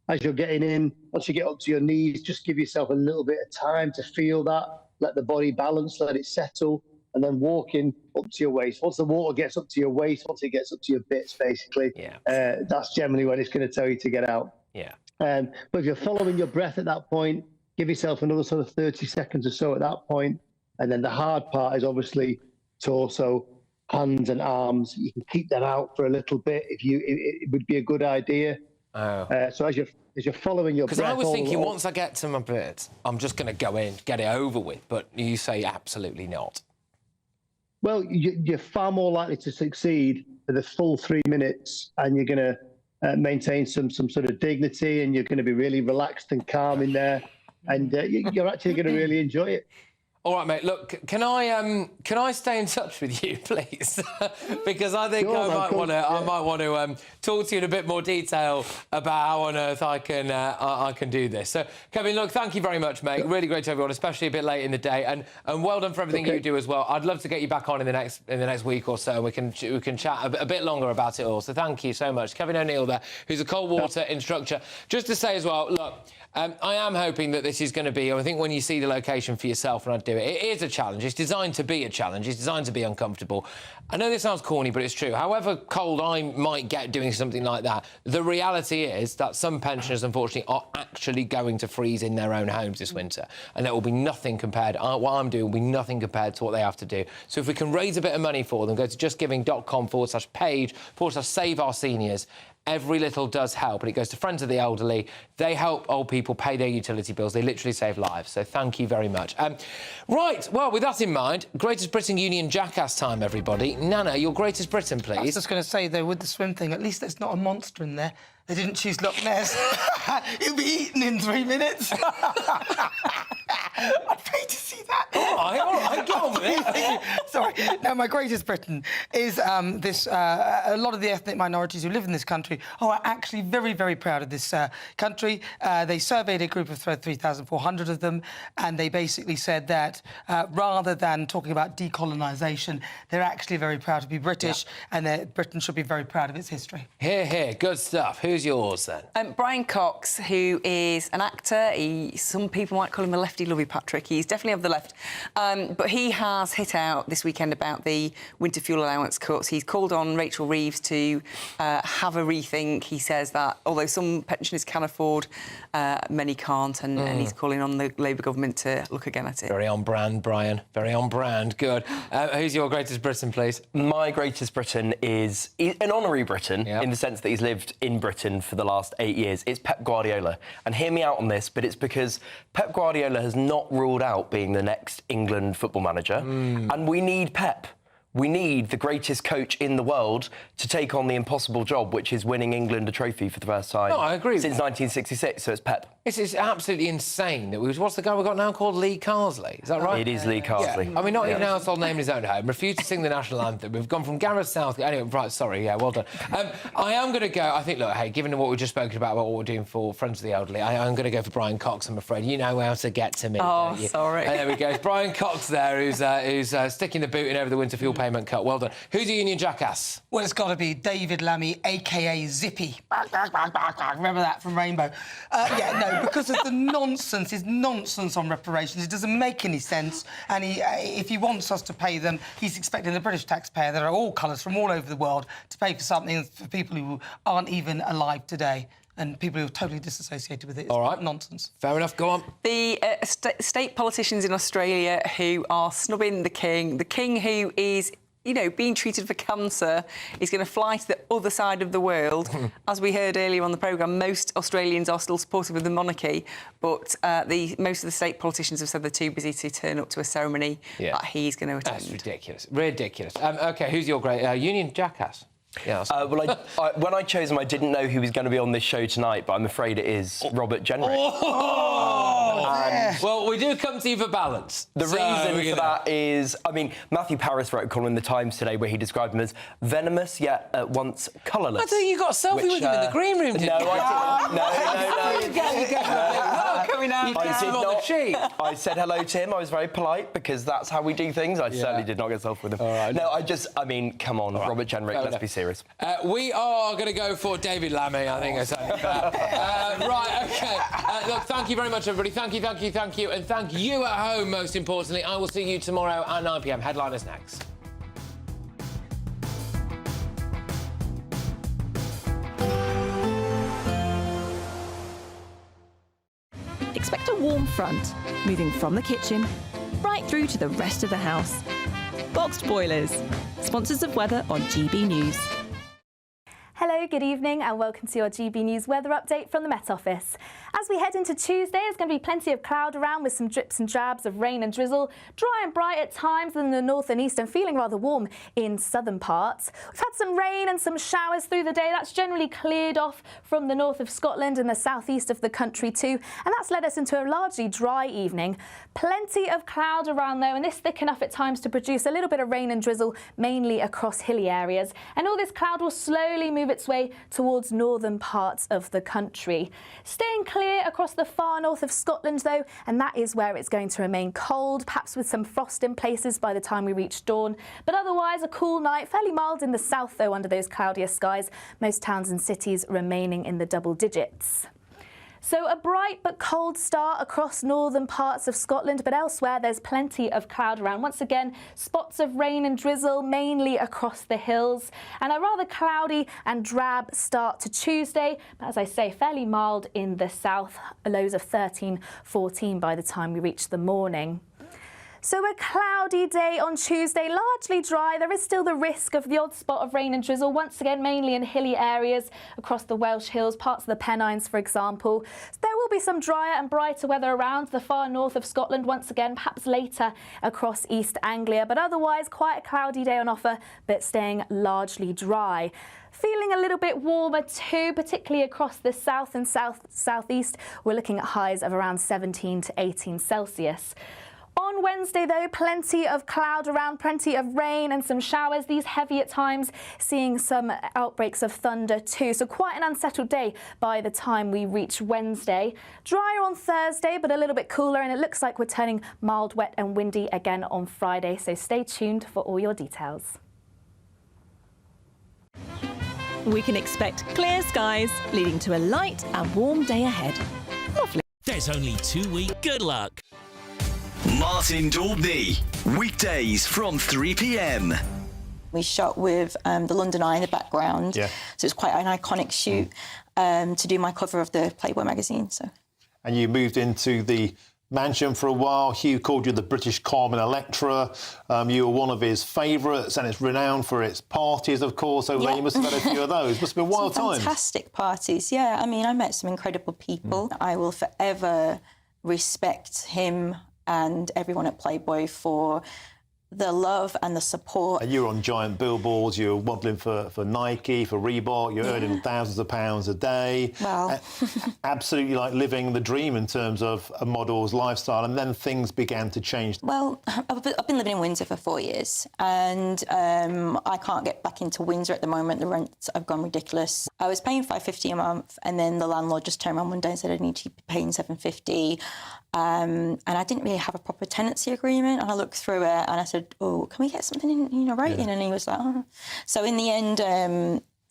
Speaker 1: as you're getting in, once you get up to your knees, just give yourself a little bit of time to feel that. Let the body balance, let it settle, and then walking up to your waist. Once the water gets up to your waist, once it gets up to your bits, basically, that's generally when it's going to tell you to get out.
Speaker 9: Yeah.
Speaker 1: But if you're following your breath at that point, give yourself another sort of 30 seconds or so at that point. And then the hard part is obviously torso, hands and arms. You can keep that out for a little bit. It would be a good idea. So as you're following your breath...
Speaker 9: Because I was thinking, once I get to my bit, I'm just going to go in, get it over with. But you say absolutely not.
Speaker 1: Well, you're far more likely to succeed for the full 3 minutes, and you're going to maintain some sort of dignity, and you're going to be really relaxed and calm in there, and you're actually going to really enjoy it.
Speaker 9: All right, mate. Look, can I stay in touch with you, please? Because I think I might want to talk to you in a bit more detail about how on earth I can do this. So, Kevin, look, thank you very much, mate. Really great to have you on, especially a bit late in the day, and well done for everything you do as well. I'd love to get you back on in the next week or so. We can chat a bit longer about it all. So thank you so much, Kevin O'Neill there, who's a cold water instructor. Just to say as well, look. I am hoping that this is going to be, I think when you see the location for yourself and I do it, it is a challenge. It's designed to be a challenge. It's designed to be uncomfortable. I know this sounds corny, but it's true. However cold I might get doing something like that, the reality is that some pensioners, unfortunately, are actually going to freeze in their own homes this winter. And there will be nothing compared, what I'm doing will be nothing compared to what they have to do. So if we can raise a bit of money for them, go to justgiving.com/page/save our seniors. Every little does help, and it goes to Friends of the Elderly. They help old people pay their utility bills. They literally save lives, so thank you very much. Right, well, with that in mind, Greatest Britain Union Jackass time, everybody. Nana, your Greatest Britain, please.
Speaker 10: I was just going to say, though, with the swim thing, at least there's not a monster in there. They didn't choose Loch Ness. He'll be eaten in 3 minutes. I'd pay to see that.
Speaker 9: All right, get on with it.
Speaker 10: Sorry. Now, my Greatest Britain is a lot of the ethnic minorities who live in this country are actually very, very proud of this country. They surveyed a group of 3,400 of them, and they basically said that rather than talking about decolonisation, they're actually very proud to be British, and that Britain should be very proud of its history.
Speaker 9: Hear, hear. Good stuff. Who's yours, then?
Speaker 11: Brian Cox, who is an actor. Some people might call him a lefty lovey Patrick. He's definitely of the left. But he has hit out this weekend about the winter fuel allowance cuts. He's called on Rachel Reeves to have a rethink. He says that although some pensioners can afford, many can't, and he's calling on the Labour government to look again at it.
Speaker 9: Very on brand, Brian. Very on brand. Good. Who's your Greatest Britain, please?
Speaker 15: My Greatest Britain is an honorary Briton in the sense that he's lived in Britain for the last 8 years. It's Pep Guardiola. And hear me out on this, but it's because Pep Guardiola has not ruled out being the next England football manager. And we need Pep. We need the greatest coach in the world to take on the impossible job, which is winning England a trophy for the first time
Speaker 9: I agree.
Speaker 15: Since 1966, so it's Pep.
Speaker 9: It's absolutely insane that what's the guy we've got now called Lee Carsley? Is that right?
Speaker 15: It is Lee Carsley.
Speaker 9: Yeah. I mean, not even a household name in his own home. Refused to sing the national anthem. We've gone from Gareth Southgate. Anyway, right, sorry, yeah, well done. I am going to go, I think, look, hey, given what we've just spoken about what we're doing for Friends of the Elderly, I'm going to go for Brian Cox, I'm afraid. You know how to get to me, don't you?
Speaker 11: Sorry.
Speaker 9: And there we go. It's Brian Cox there who's sticking the boot in over the winter fuel payment cut. Well done. Who's a union jackass?
Speaker 10: Well, it's got to be David Lammy, a.k.a. Zippy. Remember that from Rainbow? Because of the nonsense, his nonsense on reparations. It doesn't make any sense. And if he wants us to pay them, he's expecting the British taxpayer, that are all colours from all over the world, to pay for something for people who aren't even alive today. And people who are totally disassociated with it. It's nonsense.
Speaker 9: Fair enough, go on.
Speaker 11: The state politicians in Australia who are snubbing the King who is, you know, being treated for cancer, is going to fly to the other side of the world. As we heard earlier on the programme, most Australians are still supportive of the monarchy, but most of the state politicians have said they're too busy to turn up to a ceremony that he's going to attend.
Speaker 9: That's ridiculous. Ridiculous. OK, who's your great union jackass? Yeah,
Speaker 15: well, when I chose him, I didn't know who was going to be on this show tonight, but I'm afraid it is Robert Jenrick.
Speaker 9: Well, we do come to you for balance.
Speaker 15: The reason for that is, I mean, Matthew Paris wrote a column in The Times today where he described him as venomous yet at once colourless.
Speaker 9: I think you got a selfie with him in the green room, didn't you?
Speaker 15: No, I didn't.
Speaker 9: No.
Speaker 15: I said hello to him. I was very polite because that's how we do things. I certainly did not get a selfie with him. No, I mean, come on, Robert Jenrick, let's be serious.
Speaker 9: We are going to go for David Lammy, I think. Right, OK. Look, thank you very much, everybody. Thank you. And thank you at home, most importantly. I will see you tomorrow at 9 p.m. Headliners next.
Speaker 12: Expect a warm front, moving from the kitchen right through to the rest of the house. Boxed Boilers, sponsors of weather on GB News.
Speaker 5: Hello, good evening and welcome to your GB News weather update from the Met Office. As we head into Tuesday, there's going to be plenty of cloud around with some drips and drabs of rain and drizzle, dry and bright at times in the north and east and feeling rather warm in southern parts. We've had some rain and some showers through the day. That's generally cleared off from the north of Scotland and the southeast of the country too, and that's led us into a largely dry evening. Plenty of cloud around though, and this thick enough at times to produce a little bit of rain and drizzle, mainly across hilly areas. And all this cloud will slowly move its way towards northern parts of the country. Staying clear across the far north of Scotland though, and that is where it's going to remain cold, perhaps with some frost in places by the time we reach dawn. But otherwise a cool night, fairly mild in the south though under those cloudier skies, most towns and cities remaining in the double digits. So a bright but cold start across northern parts of Scotland, but elsewhere there's plenty of cloud around. Once again, spots of rain and drizzle, mainly across the hills, and a rather cloudy and drab start to Tuesday. But as I say, fairly mild in the south, lows of 13, 14 by the time we reach the morning. So a cloudy day on Tuesday, largely dry. There is still the risk of the odd spot of rain and drizzle, once again mainly in hilly areas across the Welsh Hills, parts of the Pennines for example. There will be some drier and brighter weather around the far north of Scotland once again, perhaps later across East Anglia, but otherwise quite a cloudy day on offer, but staying largely dry. Feeling a little bit warmer too, particularly across the south and southeast. We're looking at highs of around 17 to 18 Celsius. On Wednesday, though, plenty of cloud around, plenty of rain and some showers, these heavy at times, seeing some outbreaks of thunder too. So quite an unsettled day by the time we reach Wednesday. Drier on Thursday, but a little bit cooler, and it looks like we're turning mild, wet and windy again on Friday. So stay tuned for all your details.
Speaker 12: We can expect clear skies, leading to a light and warm day ahead. Lovely.
Speaker 23: There's only 2 weeks. Good luck. Martin Daubney, weekdays from 3 p.m.
Speaker 18: We shot with the London Eye in the background, so it's quite an iconic shoot to do my cover of the Playboy magazine. So,
Speaker 20: and you moved into the mansion for a while. Hugh called you the British Carmen Electra. You were one of his favourites, and it's renowned for its parties, of course. Over there, you must have had a few of those. Must have been wild times.
Speaker 18: Fantastic parties, yeah. I mean, I met some incredible people. I will forever respect him and everyone at Playboy for the love and the support.
Speaker 20: And you were on giant billboards, you were modelling for Nike, for Reebok, you're earning thousands of pounds a day.
Speaker 18: Wow.
Speaker 20: Absolutely like living the dream in terms of a model's lifestyle, and then things began to change.
Speaker 18: Well, I've been living in Windsor for 4 years, and I can't get back into Windsor at the moment. The rents have gone ridiculous. I was paying $550 a month, and then the landlord just turned around one day and said I need to be paying $750. And I didn't really have a proper tenancy agreement, and I looked through it and I said, said, "Oh, can we get something in writing?" And he was like, "Oh." So in the end,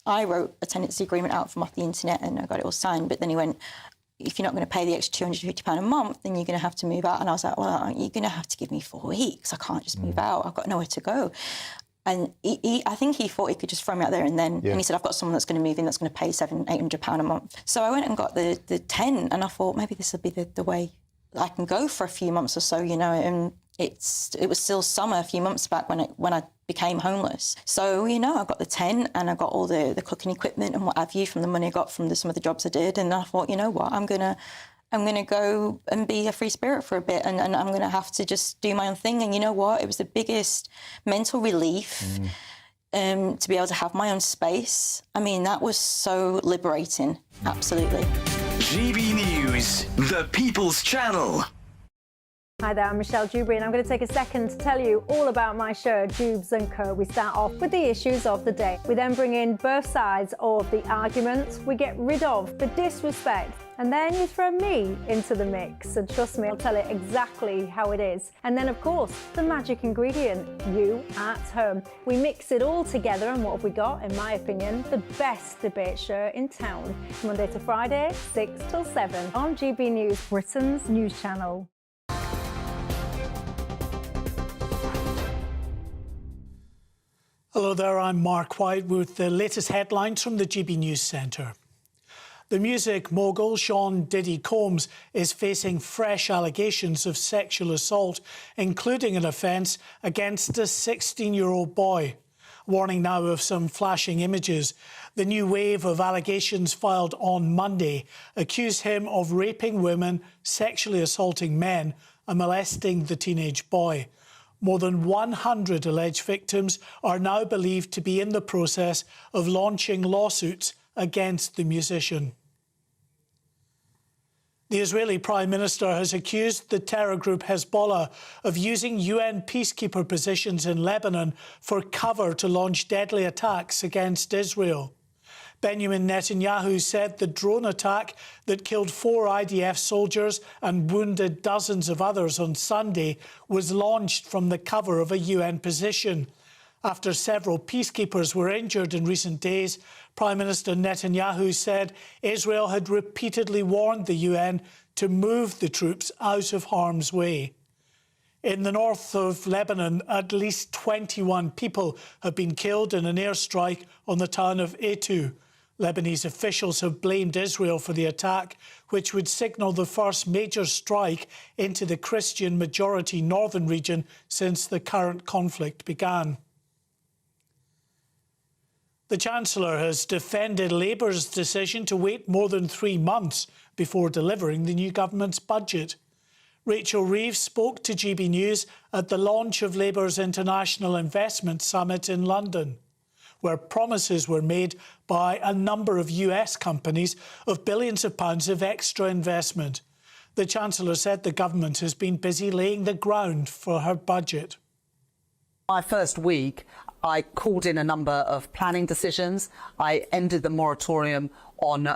Speaker 18: I wrote a tenancy agreement out from off the internet and I got it all signed. But then he went, "If you're not going to pay the extra £250 a month, then you're going to have to move out." And I was like, "Well, you're going to have to give me 4 weeks. I can't just move out. I've got nowhere to go." And I think he thought he could just throw me out there and then, and he said, "I've got someone that's going to move in that's going to pay £700-800 a month." So I went and got the tent, and I thought maybe this will be the way I can go for a few months or so, and it was still summer a few months back when I became homeless. So, I got the tent and I got all the cooking equipment and what have you from the money I got from some of the jobs I did. And I thought, you know what, I'm gonna go and be a free spirit for a bit and I'm going to have to just do my own thing. And you know what? It was the biggest mental relief to be able to have my own space. I mean, that was so liberating. Absolutely.
Speaker 23: GB News, the People's Channel.
Speaker 14: Hi there, I'm Michelle Dewberry and I'm going to take a second to tell you all about my show, Dubes & Co. We start off with the issues of the day. We then bring in both sides of the argument. We get rid of the disrespect. And then you throw me into the mix. And trust me, I'll tell it exactly how it is. And then, of course, the magic ingredient, you at home. We mix it all together and what have we got, in my opinion, the best debate show in town. Monday to Friday, 6 till 7 on GB News, Britain's news channel.
Speaker 16: Hello there, I'm Mark White with the latest headlines from the GB News Centre. The music mogul Sean Diddy Combs is facing fresh allegations of sexual assault, including an offence against a 16-year-old boy. Warning now of some flashing images. The new wave of allegations filed on Monday accuse him of raping women, sexually assaulting men and molesting the teenage boy. More than 100 alleged victims are now believed to be in the process of launching lawsuits against the musician. The Israeli Prime Minister has accused the terror group Hezbollah of using UN peacekeeper positions in Lebanon for cover to launch deadly attacks against Israel. Benjamin Netanyahu said the drone attack that killed 4 IDF soldiers and wounded dozens of others on Sunday was launched from the cover of a UN position. After several peacekeepers were injured in recent days, Prime Minister Netanyahu said Israel had repeatedly warned the UN to move the troops out of harm's way. In the north of Lebanon, at least 21 people have been killed in an airstrike on the town of Eitu. Lebanese officials have blamed Israel for the attack, which would signal the first major strike into the Christian-majority northern region since the current conflict began. The Chancellor has defended Labour's decision to wait more than 3 months before delivering the new government's budget. Rachel Reeves spoke to GB News at the launch of Labour's International Investment Summit in London, where promises were made by a number of US companies of billions of pounds of extra investment. The Chancellor said the government has been busy laying the ground for her budget.
Speaker 17: My first week, I called in a number of planning decisions. I ended the moratorium on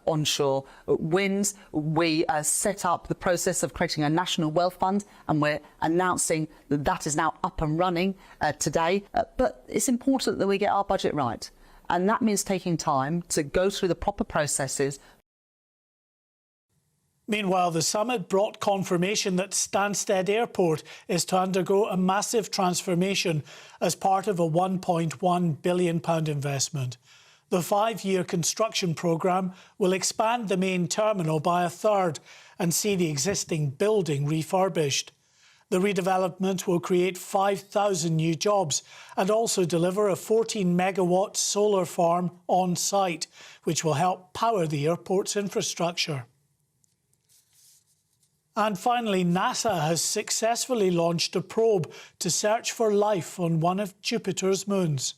Speaker 17: onshore winds. We set up the process of creating a national wealth fund, and we're announcing that that is now up and running today. But it's important that we get our budget right, and that means taking time to go through the proper processes.
Speaker 16: Meanwhile, the summit brought confirmation that Stansted Airport is to undergo a massive transformation as part of a £1.1 billion investment. The 5-year construction programme will expand the main terminal by a third and see the existing building refurbished. The redevelopment will create 5,000 new jobs and also deliver a 14-megawatt solar farm on site, which will help power the airport's infrastructure. And finally, NASA has successfully launched a probe to search for life on one of Jupiter's moons.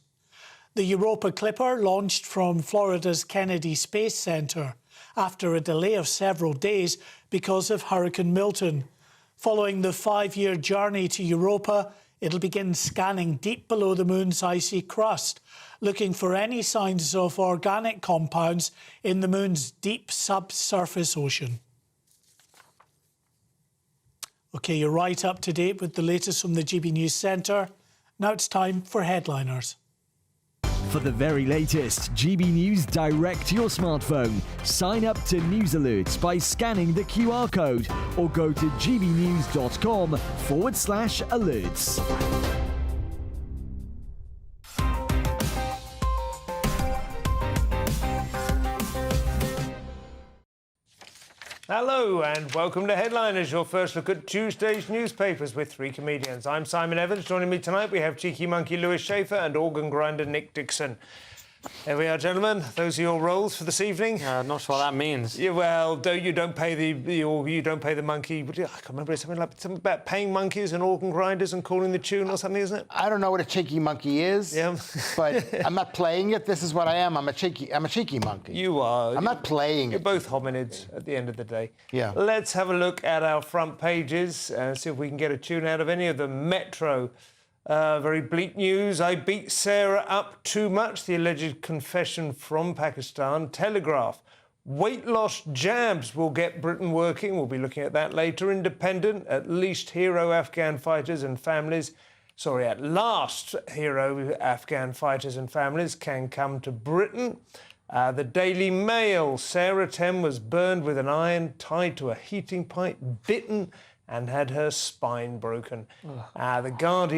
Speaker 16: The Europa Clipper launched from Florida's Kennedy Space Center after a delay of several days because of Hurricane Milton. Following the 5-year journey to Europa, it'll begin scanning deep below the moon's icy crust, looking for any signs of organic compounds in the moon's deep subsurface ocean. OK, you're right up to date with the latest from the GB News Centre. Now it's time for headliners.
Speaker 19: For the very latest GB News direct to your smartphone, sign up to News Alerts by scanning the QR code or go to gbnews.com/alerts.
Speaker 21: Hello and welcome to Headliners, your first look at Tuesday's newspapers with three comedians. I'm Simon Evans. Joining me tonight we have Cheeky Monkey Lewis Schaefer and organ grinder Nick Dixon. There we are, gentlemen. Those are your roles for this evening.
Speaker 22: Not sure what that means.
Speaker 21: Yeah, well, you don't pay the monkey. I can't remember. It's something about paying monkeys and organ grinders and calling the tune or something, isn't it?
Speaker 24: I don't know what a cheeky monkey is.
Speaker 21: Yeah.
Speaker 24: But I'm not playing it. This is what I am. I'm a cheeky monkey.
Speaker 21: You are.
Speaker 24: I'm not playing
Speaker 21: You're
Speaker 24: it.
Speaker 21: both hominids at the end of the day.
Speaker 24: Yeah.
Speaker 21: Let's have a look at our front pages and see if we can get a tune out of any of them. Metro. Very bleak news. I beat Sarah up too much. The alleged confession from Pakistan. Telegraph. Weight loss jabs will get Britain working. We'll be looking at that later. Independent. At least hero Afghan fighters and families. Sorry, at last hero Afghan fighters and families can come to Britain. The Daily Mail. Sarah Tem was burned with an iron tied to a heating pipe, bitten and had her spine broken. The Guardian.